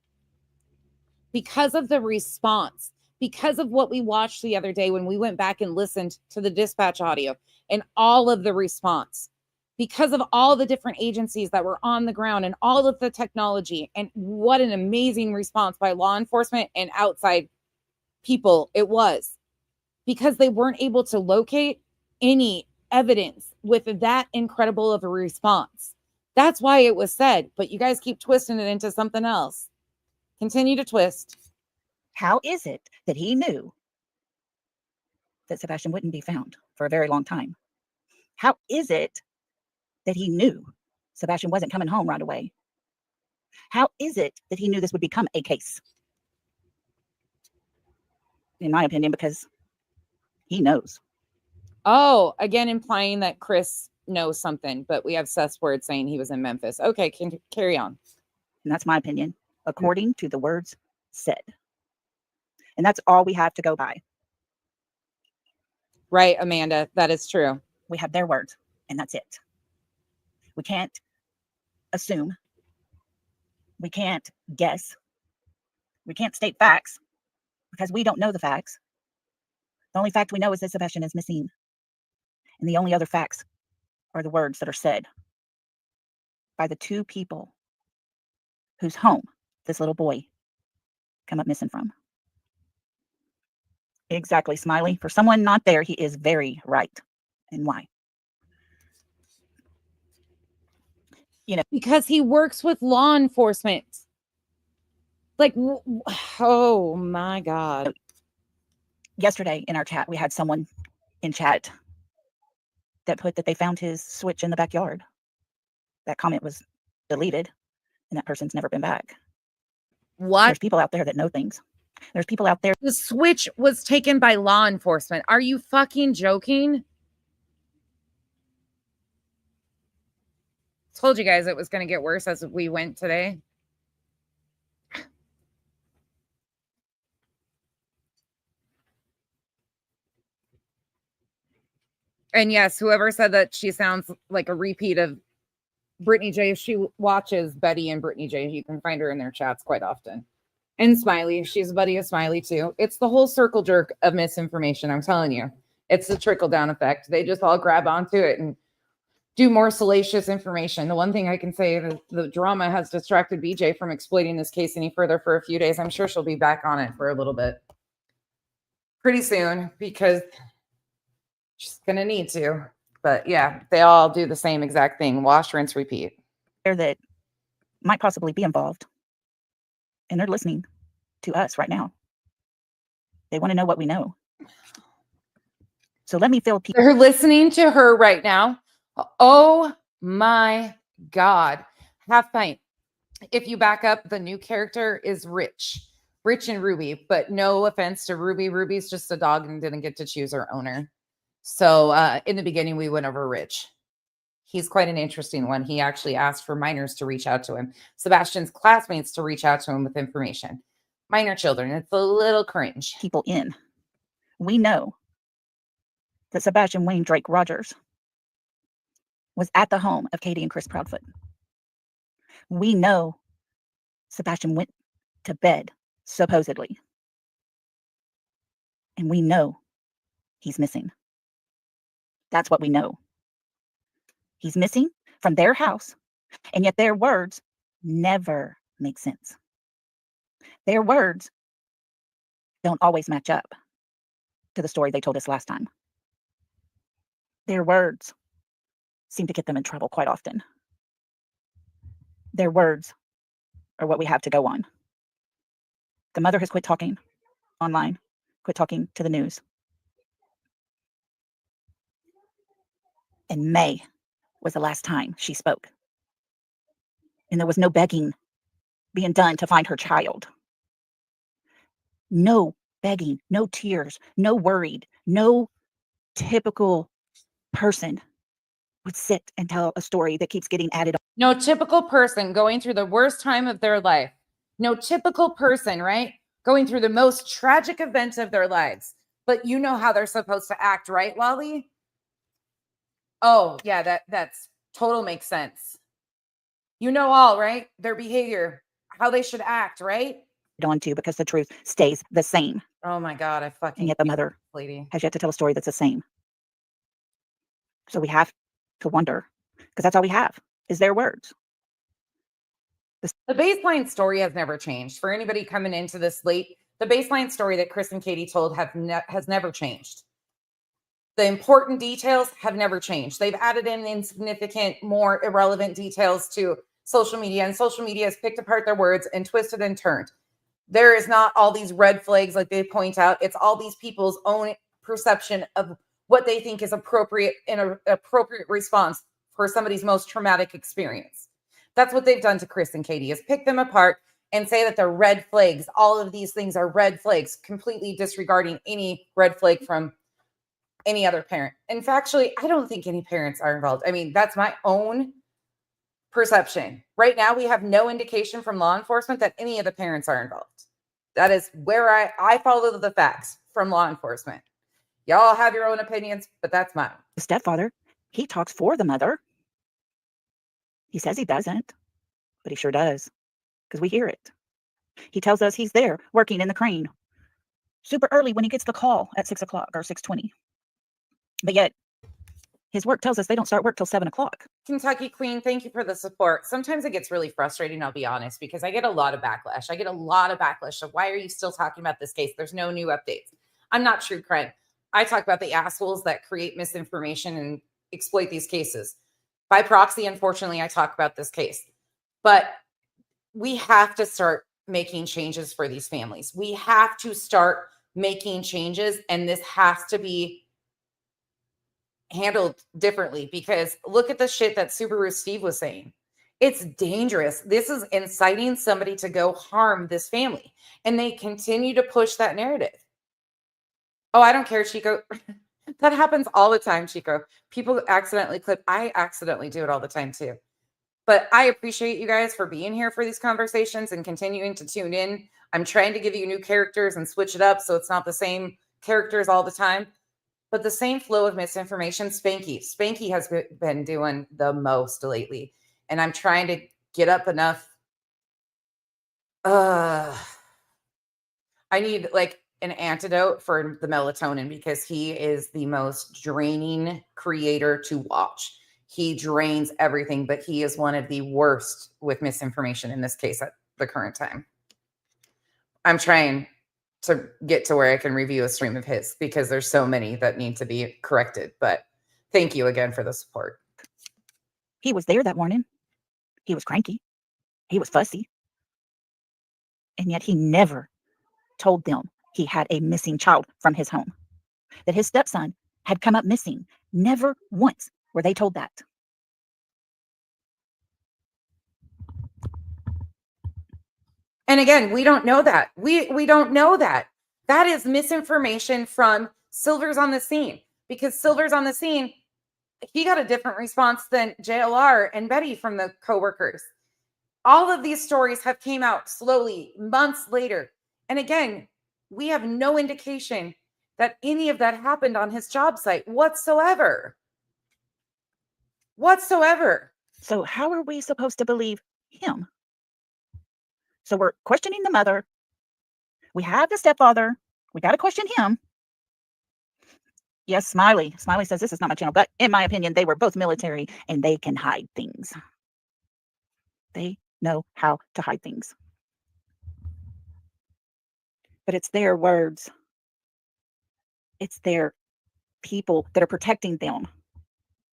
Because of the response, because of what we watched the other day when we went back and listened to the dispatch audio and all of the response, because of all the different agencies that were on the ground and all of the technology, and what an amazing response by law enforcement and outside people it was. because they weren't able to locate any evidence with that incredible of a response. That's why it was said, but you guys keep twisting it into something else. Continue to twist. How is it that he knew that Sebastian wouldn't be found for a very long time? How is it that he knew Sebastian wasn't coming home right away? How is it that he knew this would become a case? In my opinion, because he knows. Oh, again, implying that Chris knows something, but we have Seth's word saying he was in Memphis. Okay, can carry on. And that's my opinion, according to the words said. And that's all we have to go by. Right, Amanda, that is true. We have their words, and that's it. We can't assume. We can't guess. We can't state facts because we don't know the facts. The only fact we know is that Sebastian is missing. And the only other facts are the words that are said by the two people whose home this little boy come up missing from. Exactly, Smiley. For someone not there, he is very right. And why? You know, because he works with law enforcement. Like, oh my God. Yesterday in our chat, we had someone in chat that put that they found his switch in the backyard. That comment was deleted, and that person's never been back. What? There's people out there that know things. There's people out there. The switch was taken by law enforcement. Are you fucking joking? Told you guys it was going to get worse as we went today. And yes, whoever said that she sounds like a repeat of Brittany J, she watches Betty and Brittany J. You can find her in their chats quite often. And Smiley, she's a buddy of Smiley too. It's the whole circle jerk of misinformation. I'm telling you, it's the trickle down effect. They just all grab onto it and do more salacious information. The one thing I can say is the drama has distracted BJ from exploiting this case any further for a few days. I'm sure she'll be back on it for a little bit pretty soon because she's going to need to. But yeah, they all do the same exact thing. Wash, rinse, repeat. That might possibly be involved. And they're listening to us right now. They want to know what we know. So let me fill people. They're listening to her right now. Oh my God. Half pint. If you back up, the new character is Rich and Ruby, but no offense to Ruby. Ruby's just a dog and didn't get to choose her owner. So in the beginning, we went over Rich. He's quite an interesting one. He actually asked for minors to reach out to him. Sebastian's classmates to reach out to him with information. Minor children. It's a little cringe. People in. We know that Sebastian Wayne Drake Rogers was at the home of Katie and Chris Proudfoot. We know Sebastian went to bed, supposedly. And we know he's missing. That's what we know. He's missing from their house, and yet their words never make sense. Their words don't always match up to the story they told us last time. Their words seem to get them in trouble quite often. Their words are what we have to go on. The mother has quit talking online, quit talking to the news. And May was the last time she spoke. And there was no begging being done to find her child. No begging, no tears, no worried, no typical person would sit and tell a story that keeps getting added on. No typical person going through the worst time of their life. No typical person, right? Going through the most tragic event of their lives. But you know how they're supposed to act, right, Loli? Oh, yeah, that's total makes sense. You know all, right? Their behavior, how they should act, right? On to because the truth stays the same. Oh my God, I fucking and yet the mother lady has yet to tell a story that's the same. So we have to wonder, because that's all we have is their words. The baseline story has never changed. For anybody coming into this late, The baseline story that Chris and Katie told has never changed. The important details have never changed. They've added in insignificant, more irrelevant details to social media, and social media has picked apart their words and twisted and turned. There is not all these red flags like they point out. It's all these people's own perception of what they think is appropriate in an appropriate response for somebody's most traumatic experience. That's what they've done to Chris and Katie, is pick them apart and say that they're red flags. All of these things are red flags, completely disregarding any red flag from any other parent. And factually, I don't think any parents are involved. I mean, that's my own perception. Right now, we have no indication from law enforcement that any of the parents are involved. That is where I follow the facts from law enforcement. Y'all have your own opinions, but that's mine. The stepfather, he talks for the mother. He says he doesn't, but he sure does, because we hear it. He tells us he's there working in the crane super early when he gets the call at 6 o'clock or 6:20. But yet his work tells us they don't start work till 7 o'clock. Kentucky Queen, thank you for the support. Sometimes it gets really frustrating, I'll be honest, because I get a lot of backlash. I get a lot of backlash of, why are you still talking about this case? There's no new updates. I'm not true crime. I talk about the assholes that create misinformation and exploit these cases. By proxy, unfortunately, I talk about this case. But we have to start making changes for these families. We have to start making changes, and this has to be handled differently, because look at the shit that Subaru Steve was saying. It's dangerous. This is inciting somebody to go harm this family, and they continue to push that narrative. Oh, I don't care, Chico. That happens all the time, Chico. People accidentally clip. I accidentally do it all the time too. But I appreciate you guys for being here for these conversations and continuing to tune in. I'm trying to give you new characters and switch it up so it's not the same characters all the time. But the same flow of misinformation, Spanky has been doing the most lately. And I'm trying to get up enough. I need like an antidote for the melatonin, because he is the most draining creator to watch. He drains everything, but he is one of the worst with misinformation in this case at the current time. I'm trying to get to where I can review a stream of his, because there's so many that need to be corrected. But thank you again for the support. He was there that morning. He was cranky. He was fussy. And yet he never told them he had a missing child from his home, that his stepson had come up missing. Never once were they told that. And again, we don't know that. We don't know that. That is misinformation from Silver's on the scene, because Silver's on the scene, he got a different response than JLR and Betty from the coworkers. All of these stories have came out slowly, months later. And again, we have no indication that any of that happened on his job site whatsoever. Whatsoever. So how are we supposed to believe him? So we're questioning the mother. We have the stepfather. We got to question him. Yes, Smiley. Smiley says this is not my channel, but in my opinion, they were both military and they can hide things. They know how to hide things. But it's their words. It's their people that are protecting them,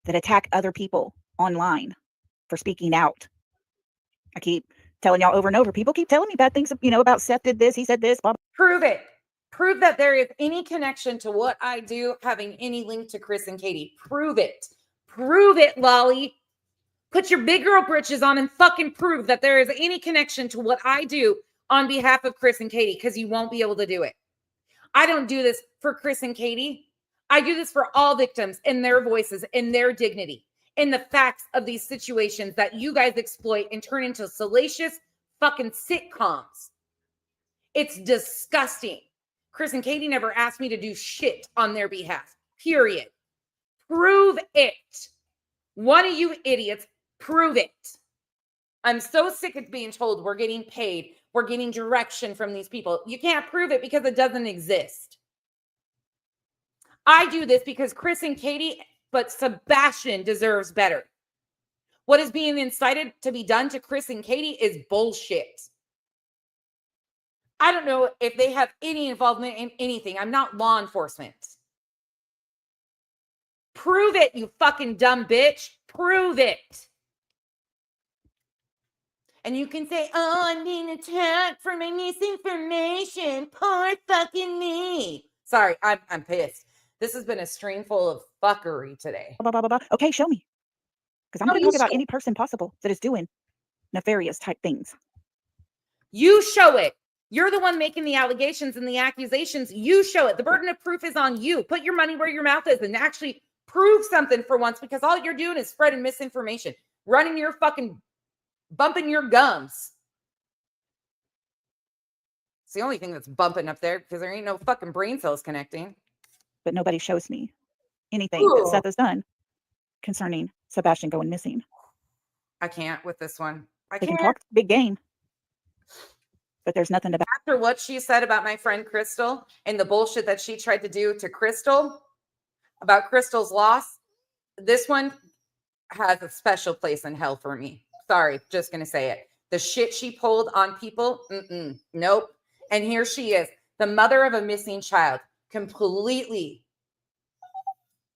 that attack other people online for speaking out. I keep telling y'all over and over. People keep telling me bad things, about Seth did this, he said this, blah, blah. Prove it. Prove that there is any connection to what I do having any link to Chris and Katie. Prove it. Prove it, Loli. Put your big girl britches on and fucking prove that there is any connection to what I do on behalf of Chris and Katie, because you won't be able to do it. I don't do this for Chris and Katie. I do this for all victims and their voices and their dignity and the facts of these situations that you guys exploit and turn into salacious fucking sitcoms. It's disgusting. Chris and Katie never asked me to do shit on their behalf, period. Prove it. One of you idiots, prove it. I'm so sick of being told we're getting paid. We're getting direction from these people. You can't prove it because it doesn't exist. I do this because Chris and Katie, but Sebastian deserves better. What is being incited to be done to Chris and Katie is bullshit. I don't know if they have any involvement in anything. I'm not law enforcement. Prove it, you fucking dumb bitch. Prove it. And you can say, oh, I'm being attacked for my misinformation. Poor fucking me. Sorry, I'm pissed. This has been a stream full of fuckery today. Blah, blah, blah, blah. Okay, show me. Because I'm going to talk about any person possible that is doing nefarious type things. You show it. You're the one making the allegations and the accusations. You show it. The burden of proof is on you. Put your money where your mouth is and actually prove something for once, because all you're doing is spreading misinformation, running your fucking, bumping your gums. It's the only thing that's bumping up there because there ain't no fucking brain cells connecting. But nobody shows me anything that Seth has done concerning Sebastian going missing. I can't with this one. They can talk big game, but there's nothing about. After what she said about my friend Crystal and the bullshit that she tried to do to Crystal about Crystal's loss, this one has a special place in hell for me. Sorry, just gonna say it. The shit she pulled on people, nope. And here she is, the mother of a missing child, completely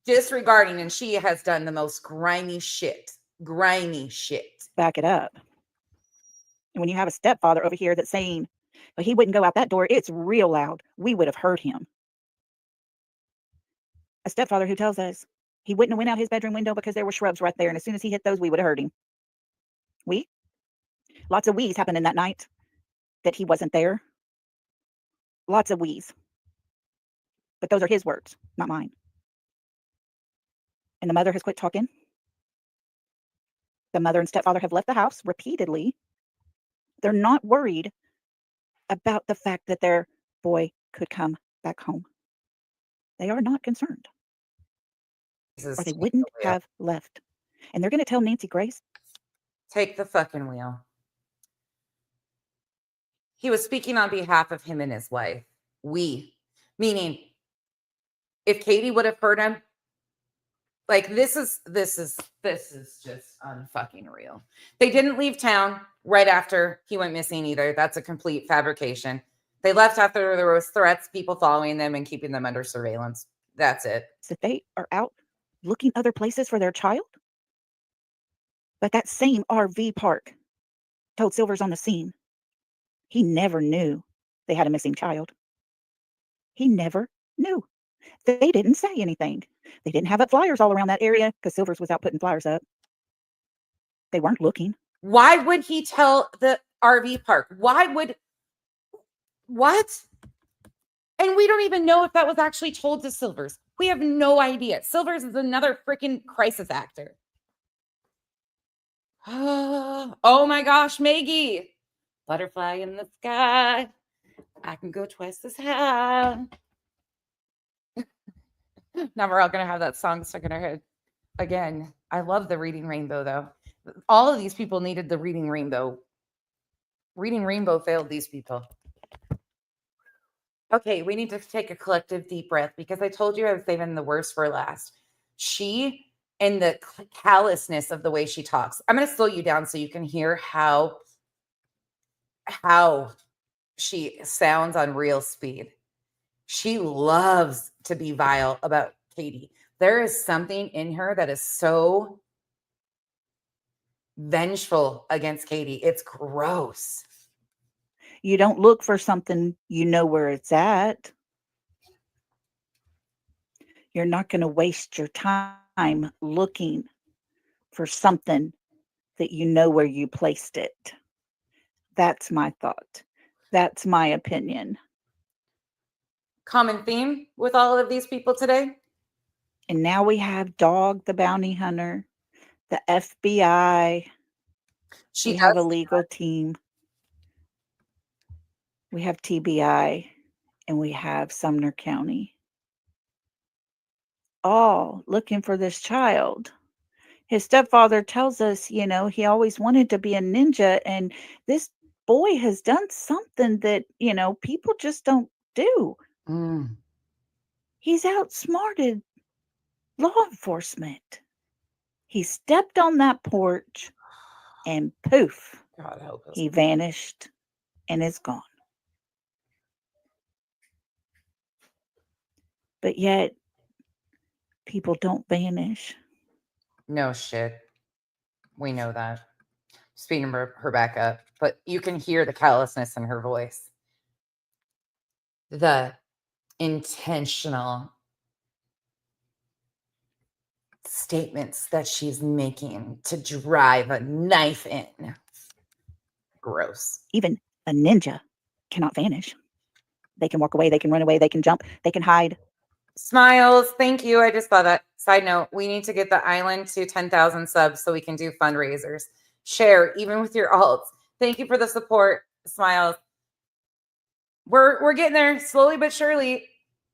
disregarding, and she has done the most grimy shit. Back it up. And when you have a stepfather over here that's saying, but he wouldn't go out that door, it's real loud. We would have heard him. A stepfather who tells us he wouldn't have went out his bedroom window because there were shrubs right there. And as soon as he hit those, we would have heard him. Lots of wheeze happened in that night that he wasn't there. Lots of wheeze. But those are his words, not mine. And the mother has quit talking. The mother and stepfather have left the house repeatedly. They're not worried about the fact that their boy could come back home. They are not concerned. Or they wouldn't have left. And they're going to tell Nancy Grace. Take the fucking wheel. He was speaking on behalf of him and his wife. We, meaning if Katie would have heard him, like this is just unfucking real. They didn't leave town right after he went missing either. That's a complete fabrication. They left after there was threats, people following them and keeping them under surveillance. That's it. So they are out looking other places for their child. But that same RV park told Silver's on the scene. He never knew they had a missing child. He never knew. They didn't say anything. They didn't have up flyers all around that area because Silver's was out putting flyers up. They weren't looking. Why would he tell the RV park? What? And we don't even know if that was actually told to Silvers. We have no idea. Silvers is another freaking crisis actor. Oh my gosh, Maggie. Butterfly in the sky. I can go twice as high. Now we're all going to have that song stuck in our head. Again, I love the Reading Rainbow, though. All of these people needed the Reading Rainbow. Reading Rainbow failed these people. Okay, we need to take a collective deep breath because I told you I was saving the worst for last. She and the callousness of the way she talks. I'm going to slow you down so you can hear how she sounds on real speed. She loves to be vile about Katie. There is something in her that is so vengeful against Katie. It's gross. You don't look for something, you know where it's at. You're not going to waste your time looking for something that you know where you placed it. That's my thought. That's my opinion. Common theme with all of these people today. And now we have Dog the Bounty Hunter, the FBI. We have a legal team. We have TBI, and we have Sumner County. All looking for this child. His stepfather tells us, you know, he always wanted to be a ninja, and this boy has done something that, you know, people just don't do. He's outsmarted law enforcement. He stepped on that porch and poof, God help us. He vanished and is gone. But yet, people don't vanish. No shit. We know that. Speeding her back up, but you can hear the callousness in her voice. The intentional statements that she's making to drive a knife in. Gross. Even a ninja cannot vanish. They can walk away, they can run away, they can jump, they can hide. Smiles, thank you. I just saw that. Side note, we need to get the island to 10,000 subs so we can do fundraisers. Share, even with your alts. Thank you for the support, Smiles. We're getting there slowly but surely.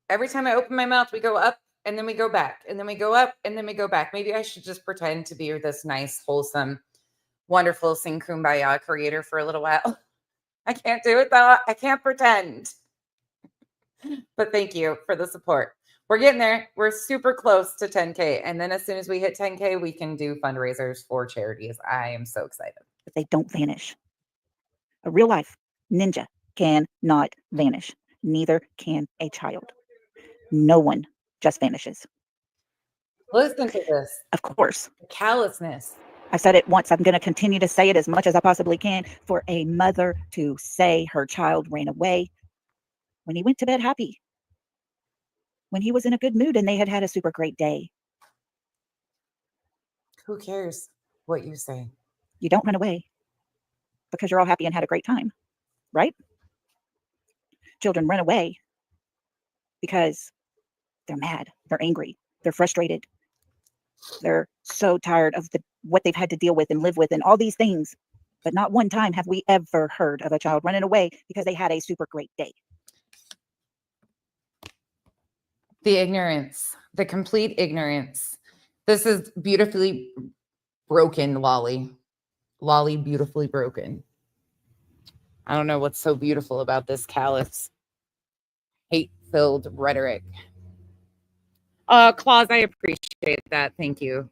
Every time I open my mouth, we go up and then we go back, and then we go up and then we go back. Maybe I should just pretend to be this nice, wholesome, wonderful Sing Kumbaya creator for a little while. I can't do it though. I can't pretend. But thank you for the support. We're getting there. We're super close to 10K. And then as soon as we hit 10K, we can do fundraisers for charities. I am so excited. But they don't vanish. A real life ninja cannot vanish. Neither can a child. No one just vanishes. Listen to this. Of course. The callousness. I've said it once. I'm going to continue to say it as much as I possibly can. For a mother to say her child ran away when he went to bed happy, when he was in a good mood and they had had a super great day. Who cares what you say? You don't run away because you're all happy and had a great time, right? Children run away because they're mad, they're angry, they're frustrated. They're so tired of what they've had to deal with and live with and all these things. But not one time have we ever heard of a child running away because they had a super great day. The ignorance, the complete ignorance. This is beautifully broken, Loli. Loli, beautifully broken. I don't know what's so beautiful about this callous, hate-filled rhetoric. Claus, I appreciate that. Thank you.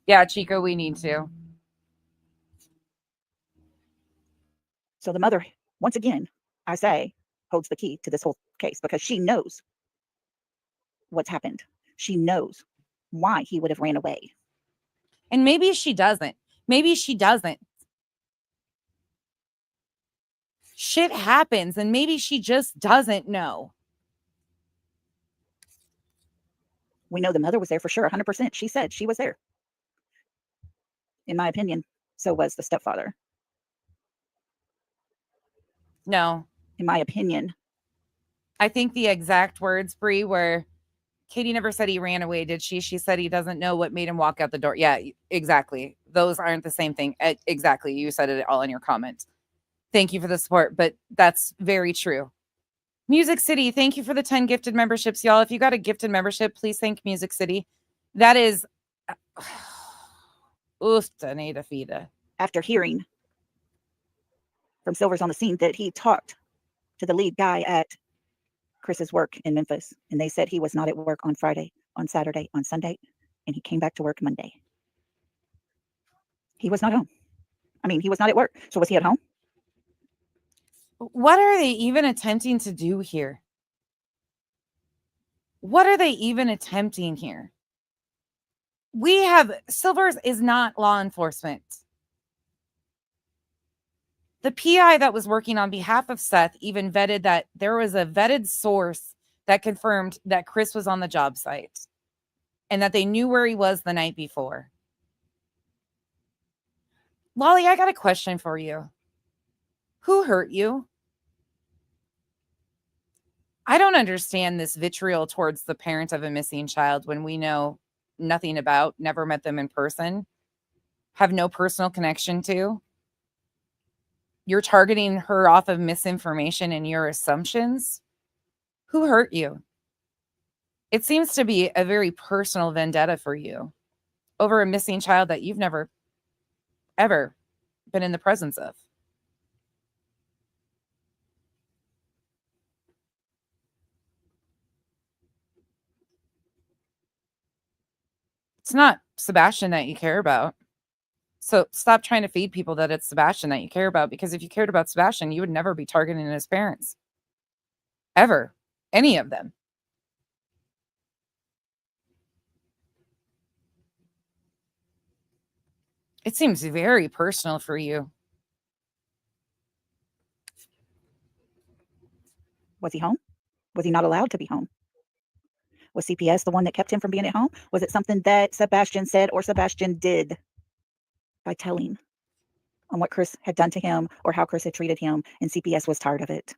Yeah, Chico, we need to. So the mother, once again, I say, holds the key to this whole case because she knows what's happened. She knows why he would have ran away. And maybe she doesn't. Maybe she doesn't. Shit happens, and maybe she just doesn't know. We know the mother was there for sure, 100%. She said she was there. In my opinion, so was the stepfather. No. In my opinion. I think the exact words, Brie, were Katie never said he ran away, did she? She said he doesn't know what made him walk out the door. Yeah, exactly. Those aren't the same thing. Exactly. You said it all in your comment. Thank you for the support, but that's very true. Music City, thank you for the 10 gifted memberships, y'all. If you got a gifted membership, please thank Music City. That is after hearing from Silver's on the scene that he talked to the lead guy at Chris's work in Memphis, and they said he was not at work on Friday, on Saturday, on Sunday, and he came back to work Monday. He was not home. I mean, he was not at work. So was he at home? What are they even attempting to do here? What are they even attempting here? Silvers is not law enforcement. The PI that was working on behalf of Seth even vetted that there was a vetted source that confirmed that Chris was on the job site and that they knew where he was the night before. Loli, I got a question for you. Who hurt you? I don't understand this vitriol towards the parent of a missing child when we know nothing about, never met them in person, have no personal connection to. You're targeting her off of misinformation and your assumptions. Who hurt you? It seems to be a very personal vendetta for you over a missing child that you've never, ever been in the presence of. It's not Sebastian that you care about. So stop trying to feed people that it's Sebastian that you care about, because if you cared about Sebastian, you would never be targeting his parents. Ever. Any of them. It seems very personal for you. Was he home? Was he not allowed to be home? Was CPS the one that kept him from being at home? Was it something that Sebastian said or Sebastian did by telling on what Chris had done to him or how Chris had treated him, and CPS was tired of it?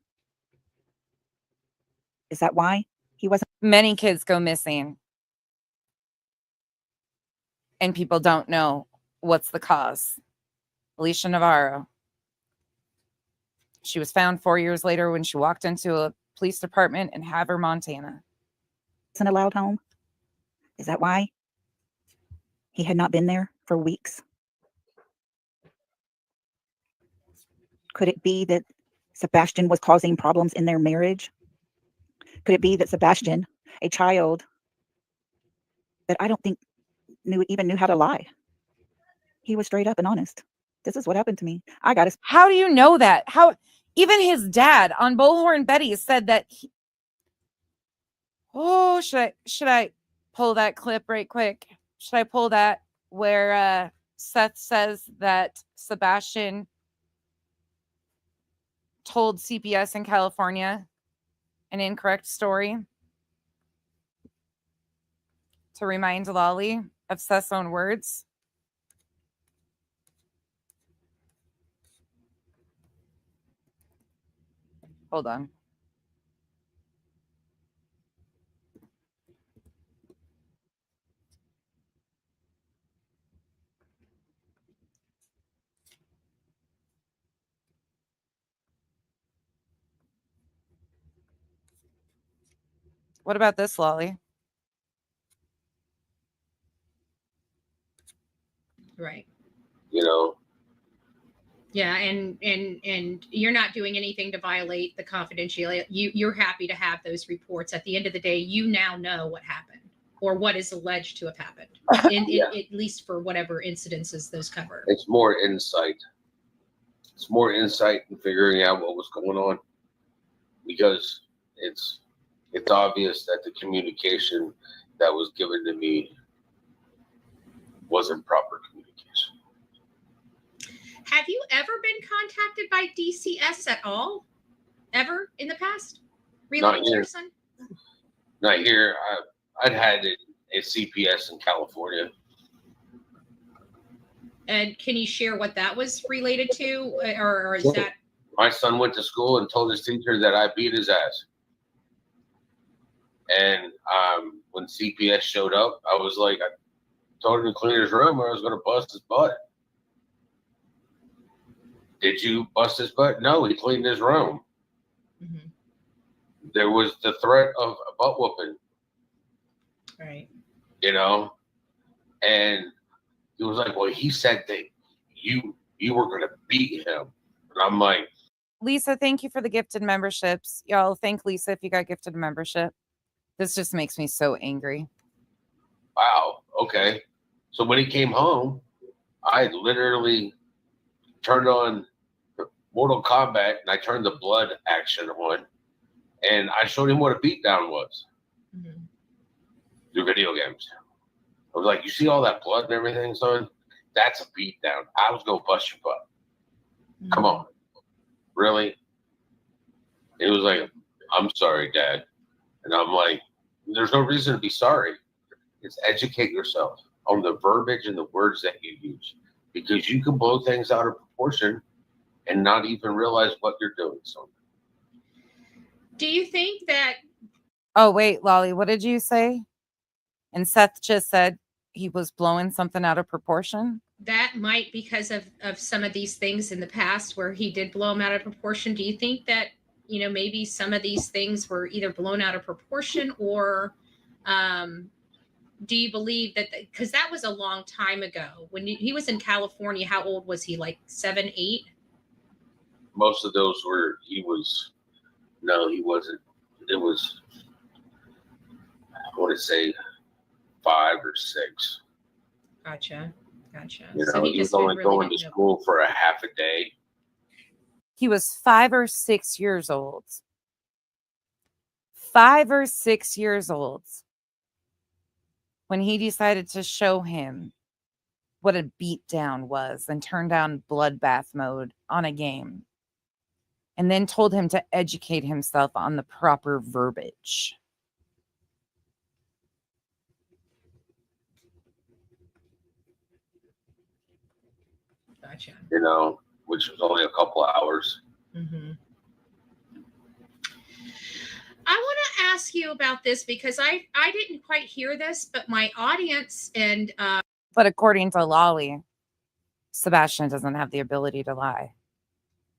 Is that why he wasn't? Many kids go missing, and people don't know what's the cause. Alicia Navarro. She was found 4 years later when she walked into a police department in Havre, Montana. Wasn't allowed home? Is that why he had not been there for weeks? Could it be that Sebastian was causing problems in their marriage? Could it be that Sebastian, a child that I don't think even knew how to lie, he was straight up and honest? This is what happened to me. I got to. How do you know that? How? Even his dad on Bullhorn Betty said that. Should I pull that clip right quick? Should I pull that where Seth says that Sebastian told CPS in California an incorrect story to remind Loli of Seth's own words? Hold on. What about this, Loli? Right. You know, Yeah, and you're not doing anything to violate the confidentiality. You're happy to have those reports. At the end of the day, you now know what happened or what is alleged to have happened, at least for whatever incidences those cover. it's more insight. It's more insight in figuring out what was going on, because it's obvious that the communication that was given to me wasn't proper communication. Have you ever been contacted by DCS at all? Ever in the past? Related to your son? Not here. I'd had it at CPS in California. And can you share what that was related to? Or is that? My son went to school and told his teacher that I beat his ass. And when CPS showed up, I was like, I told him to clean his room or I was going to bust his butt. Did you bust his butt? No, he cleaned his room. Mm-hmm. There was the threat of a butt whooping. Right. You know? And he was like, well, he said that you were going to beat him. And I'm like, Lisa, thank you for the gifted memberships. Y'all, thank Lisa if you got gifted a membership. This just makes me so angry. wow, okay. So when he came home, I literally turned on Mortal Kombat and I turned the blood action on. And I showed him what a beatdown was. Mm-hmm. Through video games. I was like, you see all that blood and everything, son? That's a beatdown. I was going to bust your butt. Mm-hmm. Come on. Really? It was like, I'm sorry, Dad. And I'm like, there's no reason to be sorry. It's educate yourself on the verbiage and the words that you use, because you can blow things out of proportion and not even realize what you're doing. So, do you think that? Oh, wait, Loli, what did you say? And Seth just said he was blowing something out of proportion. That might because of some of these things in the past where he did blow them out of proportion. Do you think that, you know, maybe some of these things were either blown out of proportion or do you believe that, because that was a long time ago when he was in California, how old was he? Like 7, 8? Most of those were, he wasn't. It was, I want to say 5 or 6. Gotcha. Gotcha. You So know, he he was just only really going to didn't know. school for a half a day. He was 5 or 6 years old. 5 or 6 years old when he decided to show him what a beatdown was and turned on bloodbath mode on a game. And then told him to educate himself on the proper verbiage. Gotcha. You know, which was only a couple of hours. Mm-hmm. I want to ask you about this because I didn't quite hear this, but my audience and But according to Loli, Sebastian doesn't have the ability to lie.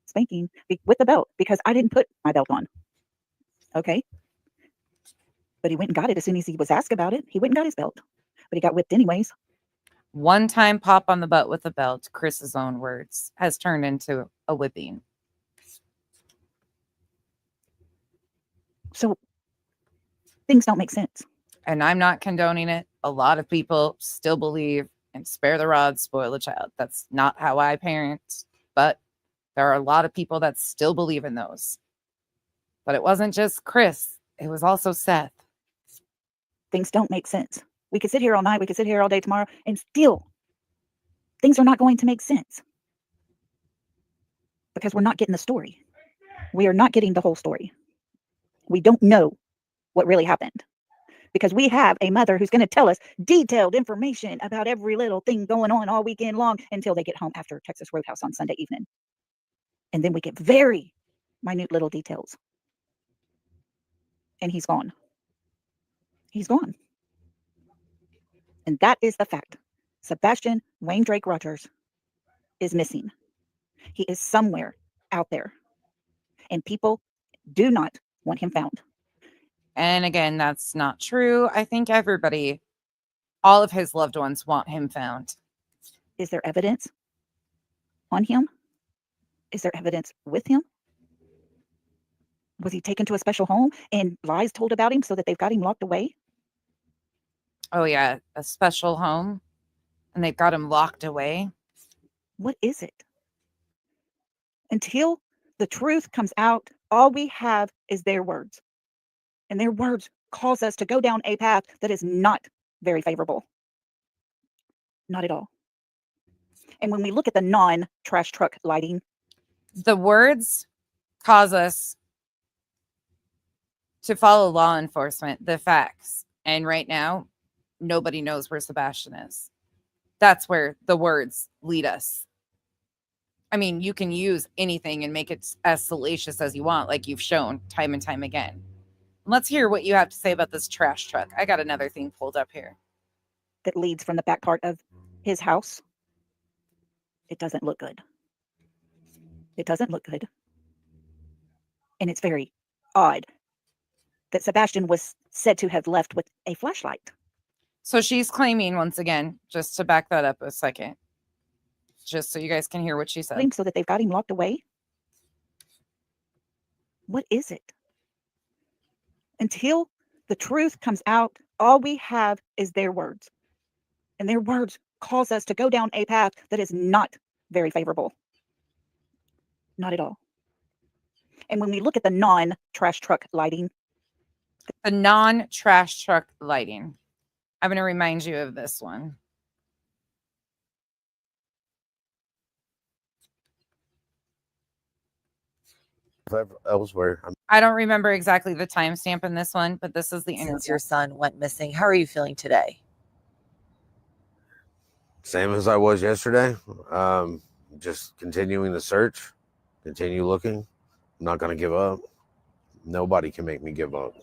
Spanking with the belt because I didn't put my belt on. Okay. But he went and got it as soon as he was asked about it. He went and got his belt, but he got whipped anyways. One time pop on the butt with a belt, Chris's own words, has turned into a whipping. So things don't make sense. And I'm not condoning it. A lot of people still believe in spare the rod, spoil the child. That's not how I parent, but there are a lot of people that still believe in those. But it wasn't just Chris. It was also Seth. Things don't make sense. We could sit here all night. We could sit here all day tomorrow and still things are not going to make sense because we're not getting the story. We are not getting the whole story. We don't know what really happened because we have a mother who's going to tell us detailed information about every little thing going on all weekend long until they get home after Texas Roadhouse on Sunday evening. And then we get very minute little details. And he's gone. He's gone. And that is the fact. Sebastian Wayne Drake Rogers is missing. He is somewhere out there. And people do not want him found. And again, that's not true. I think everybody, all of his loved ones want him found. Is there evidence on him? Is there evidence with him? Was he taken to a special home and lies told about him so that they've got him locked away? Oh, yeah, a special home. And they've got him locked away. What is it? Until the truth comes out, all we have is their words. And their words cause us to go down a path that is not very favorable. Not at all. And when we look at the non-trash truck lighting, the words cause us to follow law enforcement, the facts. And right now, nobody knows where Sebastian is. That's where the words lead us. I mean, you can use anything and make it as salacious as you want, like you've shown time and time again. Let's hear what you have to say about this trash truck. I got another thing pulled up here. that leads from the back part of his house, it doesn't look good. It doesn't look good. And it's very odd that Sebastian was said to have left with a flashlight. So she's claiming, once again, just to back that up a second, just so you guys can hear what she said. So that they've got him locked away. What is it? Until the truth comes out, all we have is their words. And their words cause us to go down a path that is not very favorable. Not at all. And when we look at the non-trash truck lighting. The non-trash truck lighting. I'm going to remind you of this one. Elsewhere. I don't remember exactly the timestamp in this one, but this is the interview. Since your son went missing, how are you feeling today? Same as I was yesterday. Just continuing the search, continue looking. I'm not going to give up. Nobody can make me give up.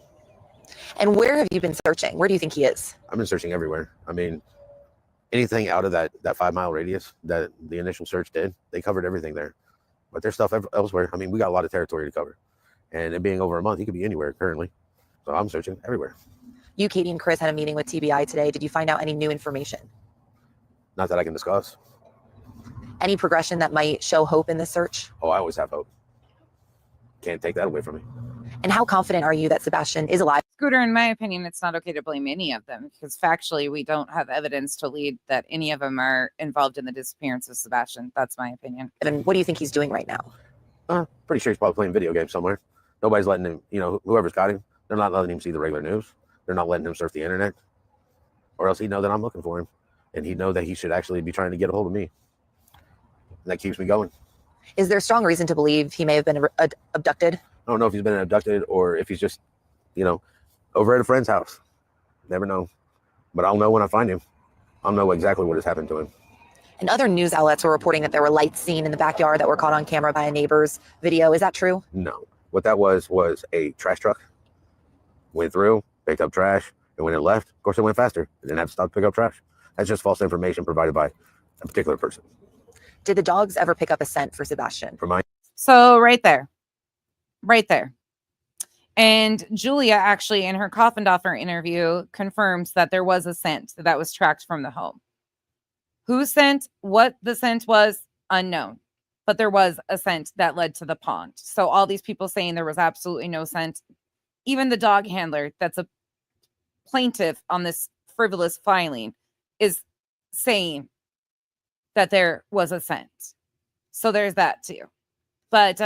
And where have you been searching? Where do you think he is? I've been searching everywhere. I mean, anything out of that 5 mile radius that the initial search did, they covered everything there. But there's stuff elsewhere. I mean, we got a lot of territory to cover. And it being over a month, he could be anywhere currently. So I'm searching everywhere. You, Katie, and Chris had a meeting with TBI today. Did you find out any new information? Not that I can discuss. Any progression that might show hope in this search? Oh, I always have hope. Can't take that away from me. And how confident are you that Sebastian is alive? Scooter, in my opinion, it's not okay to blame any of them because factually we don't have evidence to lead that any of them are involved in the disappearance of Sebastian. That's my opinion. And what do you think he's doing right now? Pretty sure he's probably playing video games somewhere. Nobody's letting him, whoever's got him, they're not letting him see the regular news. They're not letting him surf the internet, or else he'd know that I'm looking for him, and he'd know that he should actually be trying to get a hold of me. And that keeps me going. Is there strong reason to believe he may have been abducted? I don't know if he's been abducted or if he's just, over at a friend's house. Never know. But I'll know when I find him. I'll know exactly what has happened to him. And other news outlets were reporting that there were lights seen in the backyard that were caught on camera by a neighbor's video. Is that true? No. What that was a trash truck. Went through, picked up trash, and when it left, of course, it went faster. It didn't have to stop to pick up trash. That's just false information provided by a particular person. Did the dogs ever pick up a scent for Sebastian? So right there. And Julia actually in her Coffindoffer interview confirms that there was a scent that was tracked from the home. Who sent, what the scent was, unknown. But there was a scent that led to the pond. So all these people saying there was absolutely no scent. Even the dog handler that's a plaintiff on this frivolous filing is saying that there was a scent. So there's that too. But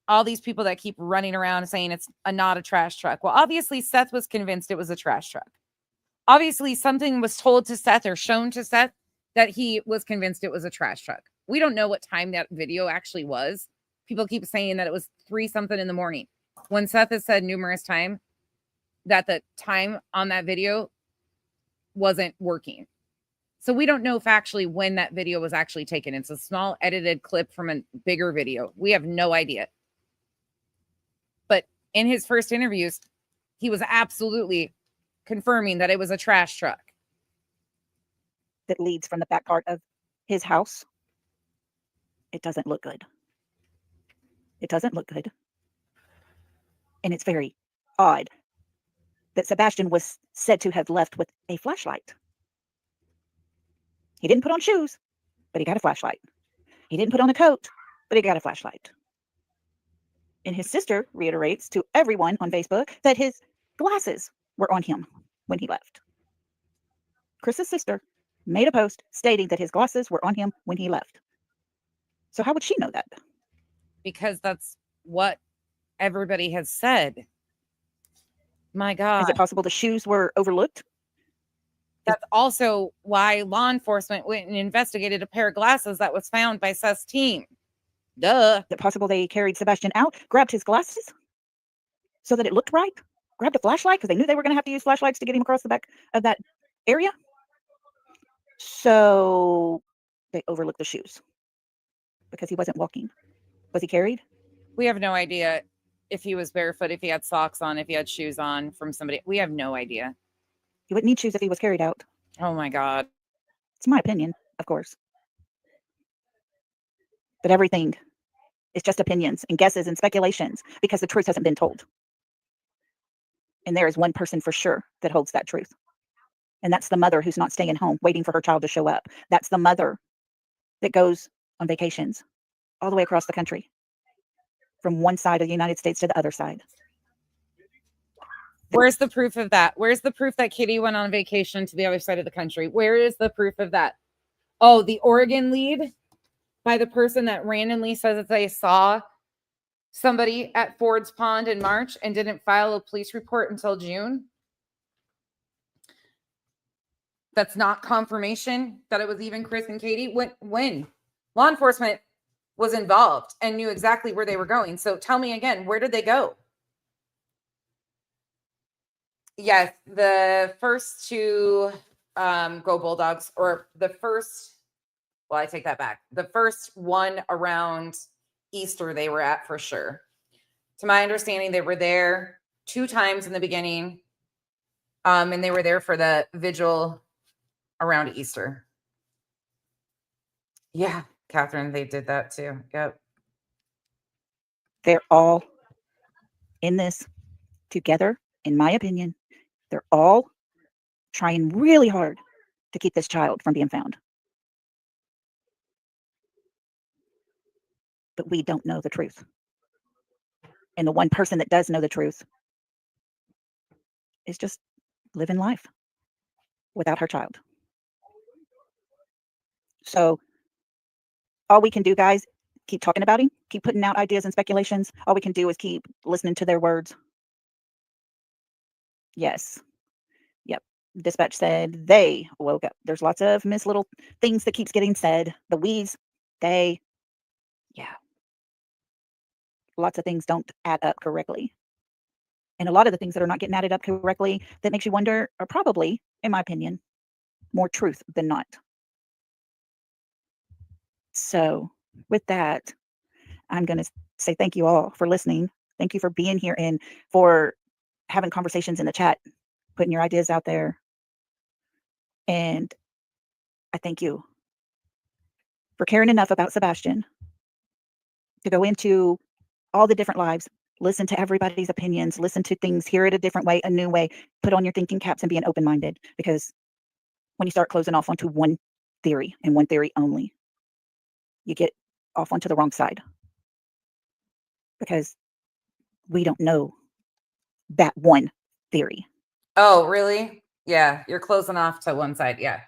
all these people that keep running around saying it's not a trash truck. Well, obviously Seth was convinced it was a trash truck. Obviously something was told to Seth or shown to Seth that he was convinced it was a trash truck. We don't know what time that video actually was. People keep saying that it was 3-something in the morning. When Seth has said numerous times that the time on that video wasn't working. So we don't know factually when that video was actually taken. It's a small edited clip from a bigger video. We have no idea. But in his first interviews, he was absolutely confirming that it was a trash truck. That leads from the back part of his house. It doesn't look good. It doesn't look good. And it's very odd that Sebastian was said to have left with a flashlight. He didn't put on shoes, but he got a flashlight. He didn't put on a coat, but he got a flashlight. And his sister reiterates to everyone on Facebook that his glasses were on him when he left. Chris's sister made a post stating that his glasses were on him when he left. So how would she know that? Because that's what everybody has said. My God. Is it possible the shoes were overlooked? That's also why law enforcement went and investigated a pair of glasses that was found by Seth's team. Duh. Is it possible they carried Sebastian out, grabbed his glasses so that it looked right? Grabbed a flashlight because they knew they were going to have to use flashlights to get him across the back of that area? So they overlooked the shoes because he wasn't walking. Was he carried? We have no idea if he was barefoot, if he had socks on, if he had shoes on from somebody. We have no idea. He wouldn't need shoes if he was carried out. Oh my God. It's my opinion, of course. But everything is just opinions and guesses and speculations because the truth hasn't been told. And there is one person for sure that holds that truth. And that's the mother who's not staying home waiting for her child to show up. That's the mother that goes on vacations all the way across the country, from one side of the United States to the other side. Where's the proof of that? Where's the proof that Kitty went on vacation to the other side of the country? Where is the proof of that? Oh, the Oregon lead by the person that randomly says that they saw somebody at Ford's Pond in March and didn't file a police report until June. That's not confirmation that it was even Chris and Katie. When law enforcement was involved and knew exactly where they were going. So tell me again, where did they go? Yes, the first two Go Bulldogs, or the first, well, I take that back. The first one around Easter they were at for sure. To my understanding, they were there 2 times in the beginning, and they were there for the vigil around Easter. Yeah, Catherine, they did that too. Yep. They're all in this together, in my opinion. They're all trying really hard to keep this child from being found. But we don't know the truth. And the one person that does know the truth is just living life without her child. So all we can do, guys, keep talking about him, keep putting out ideas and speculations. All we can do is keep listening to their words. Yes. Yep. Dispatch said they woke up. There's lots of little things that keeps getting said. The we's, they, yeah. Lots of things don't add up correctly. And a lot of the things that are not getting added up correctly that makes you wonder are probably, in my opinion, more truth than not. So with that, I'm going to say thank you all for listening. Thank you for being here and for having conversations in the chat, putting your ideas out there. And I thank you for caring enough about Sebastian to go into all the different lives, listen to everybody's opinions, listen to things, hear it a different way, a new way, put on your thinking caps and be an open-minded. Because when you start closing off onto one theory and one theory only, you get off onto the wrong side. Because we don't know that one theory. Oh, really? Yeah, you're closing off to one side. Yeah.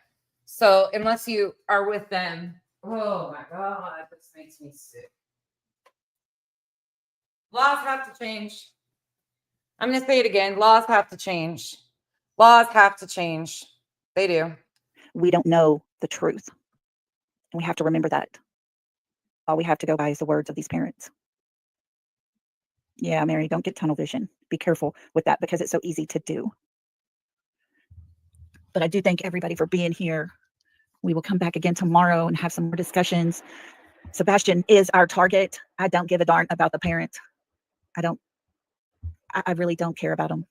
So unless you are with them, oh my God, this makes me sick. Laws have to change. I'm going to say it again. Laws have to change. Laws have to change. They do. We don't know the truth. And we have to remember that. All we have to go by is the words of these parents. Yeah, Mary, don't get tunnel vision. Be careful with that because it's so easy to do. But I do thank everybody for being here. We will come back again tomorrow and have some more discussions. Sebastian is our target. I don't give a darn about the parent. I really don't care about him.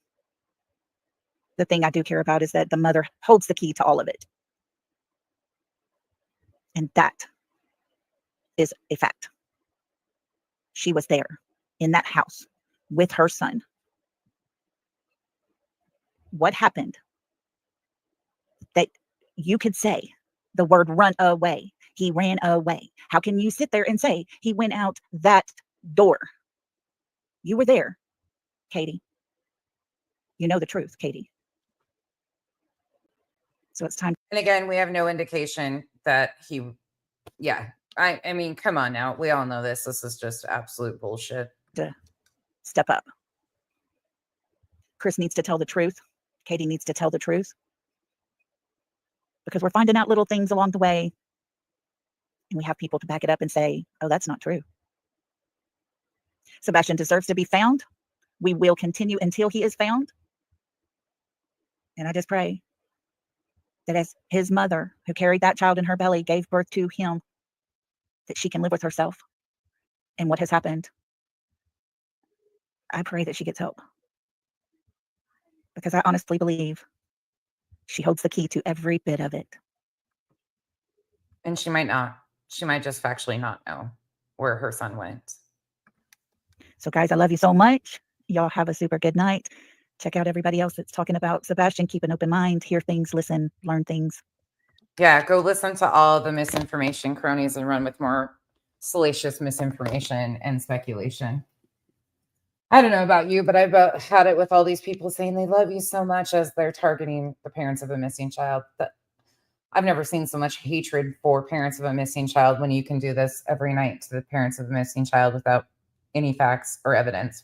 The thing I do care about is that the mother holds the key to all of it. And that is a fact. She was there in that house with her son. What happened that you could say the word run away? He ran away. How can you sit there and say he went out that door? You were there, Katie. You know the truth, Katie. So it's time. And again, we have no indication that he, yeah. I mean, come on now. We all know this. This is just absolute bullshit. To step up. Chris needs to tell the truth. Katie needs to tell the truth. Because we're finding out little things along the way. And we have people to back it up and say, oh, that's not true. Sebastian deserves to be found. We will continue until he is found. And I just pray that as his mother, who carried that child in her belly, gave birth to him, that she can live with herself and what has happened. I pray that she gets help. Because I honestly believe she holds the key to every bit of it. And she might not. She might just factually not know where her son went. So guys, I love you so much. Y'all have a super good night. Check out everybody else that's talking about Sebastian. Keep an open mind, hear things, listen, learn things. Yeah, go listen to all the misinformation cronies and run with more salacious misinformation and speculation. I don't know about you, but I've had it with all these people saying they love you so much as they're targeting the parents of a missing child. But I've never seen so much hatred for parents of a missing child when you can do this every night to the parents of a missing child without any facts or evidence.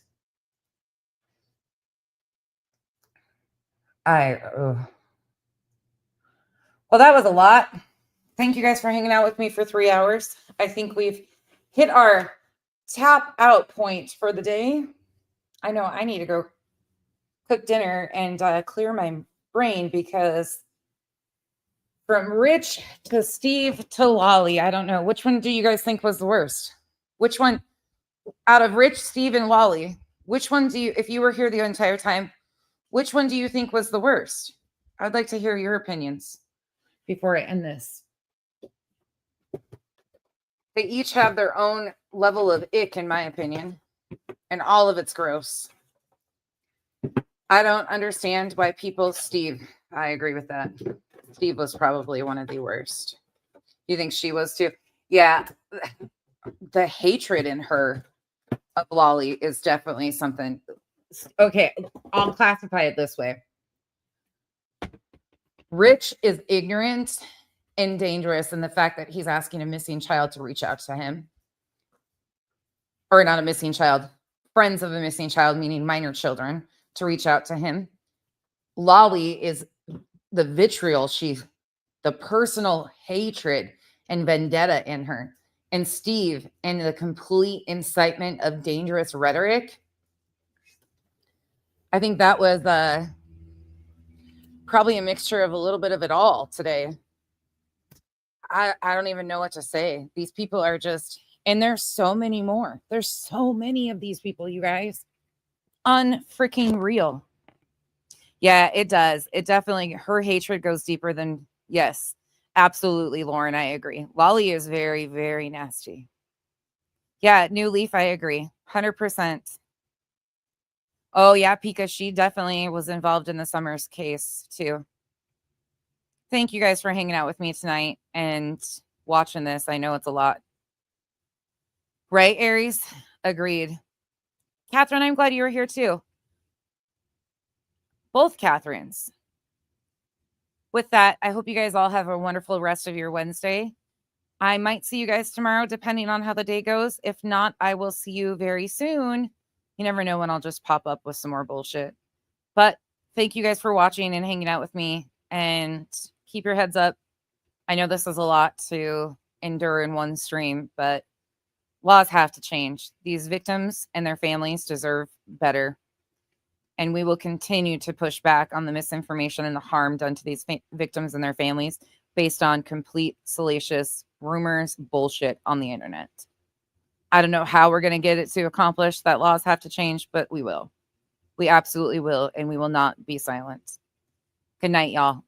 Well, that was a lot. Thank you guys for hanging out with me for 3 hours. I think we've hit our tap out point for the day. I know I need to go cook dinner and clear my brain because from Rich to Steve to Loli, I don't know. Which one do you guys think was the worst? Which one out of Rich, Steve, and Loli, which one do you, if you were here the entire time, which one do you think was the worst? I'd like to hear your opinions before I end this. They each have their own level of ick, in my opinion, and all of it's gross. I don't understand why people, Steve, I agree with that. Steve was probably one of the worst. You think she was too? Yeah. The hatred in her of Loli is definitely something. Okay, I'll classify it this way. Rich is ignorant and dangerous in the fact that he's asking a missing child to reach out to him. Or not a missing child, friends of a missing child, meaning minor children, to reach out to him. Loli is the vitriol, the personal hatred and vendetta in her. And Steve and the complete incitement of dangerous rhetoric. I think that was probably a mixture of a little bit of it all today. I don't even know what to say. These people are just, and there's so many more. There's so many of these people, you guys. Unfreaking real. Yeah, it does. It definitely, her hatred goes deeper than, yes, absolutely, Lauren, I agree. Loli is very, very nasty. Yeah, New Leaf, I agree. 100%. Oh, yeah, Pika, she definitely was involved in the Summers case, too. Thank you guys for hanging out with me tonight and watching this. I know it's a lot. Right, Aries? Agreed. Catherine, I'm glad you were here, too. Both Catherines. With that, I hope you guys all have a wonderful rest of your Wednesday. I might see you guys tomorrow, depending on how the day goes. If not, I will see you very soon. You never know when I'll just pop up with some more bullshit. But thank you guys for watching and hanging out with me. And keep your heads up. I know this is a lot to endure in one stream, but laws have to change. These victims and their families deserve better. And we will continue to push back on the misinformation and the harm done to these victims and their families based on complete salacious rumors, bullshit on the internet. I don't know how we're going to get it to accomplish that laws have to change, but we will. We absolutely will, and we will not be silent. Good night, y'all.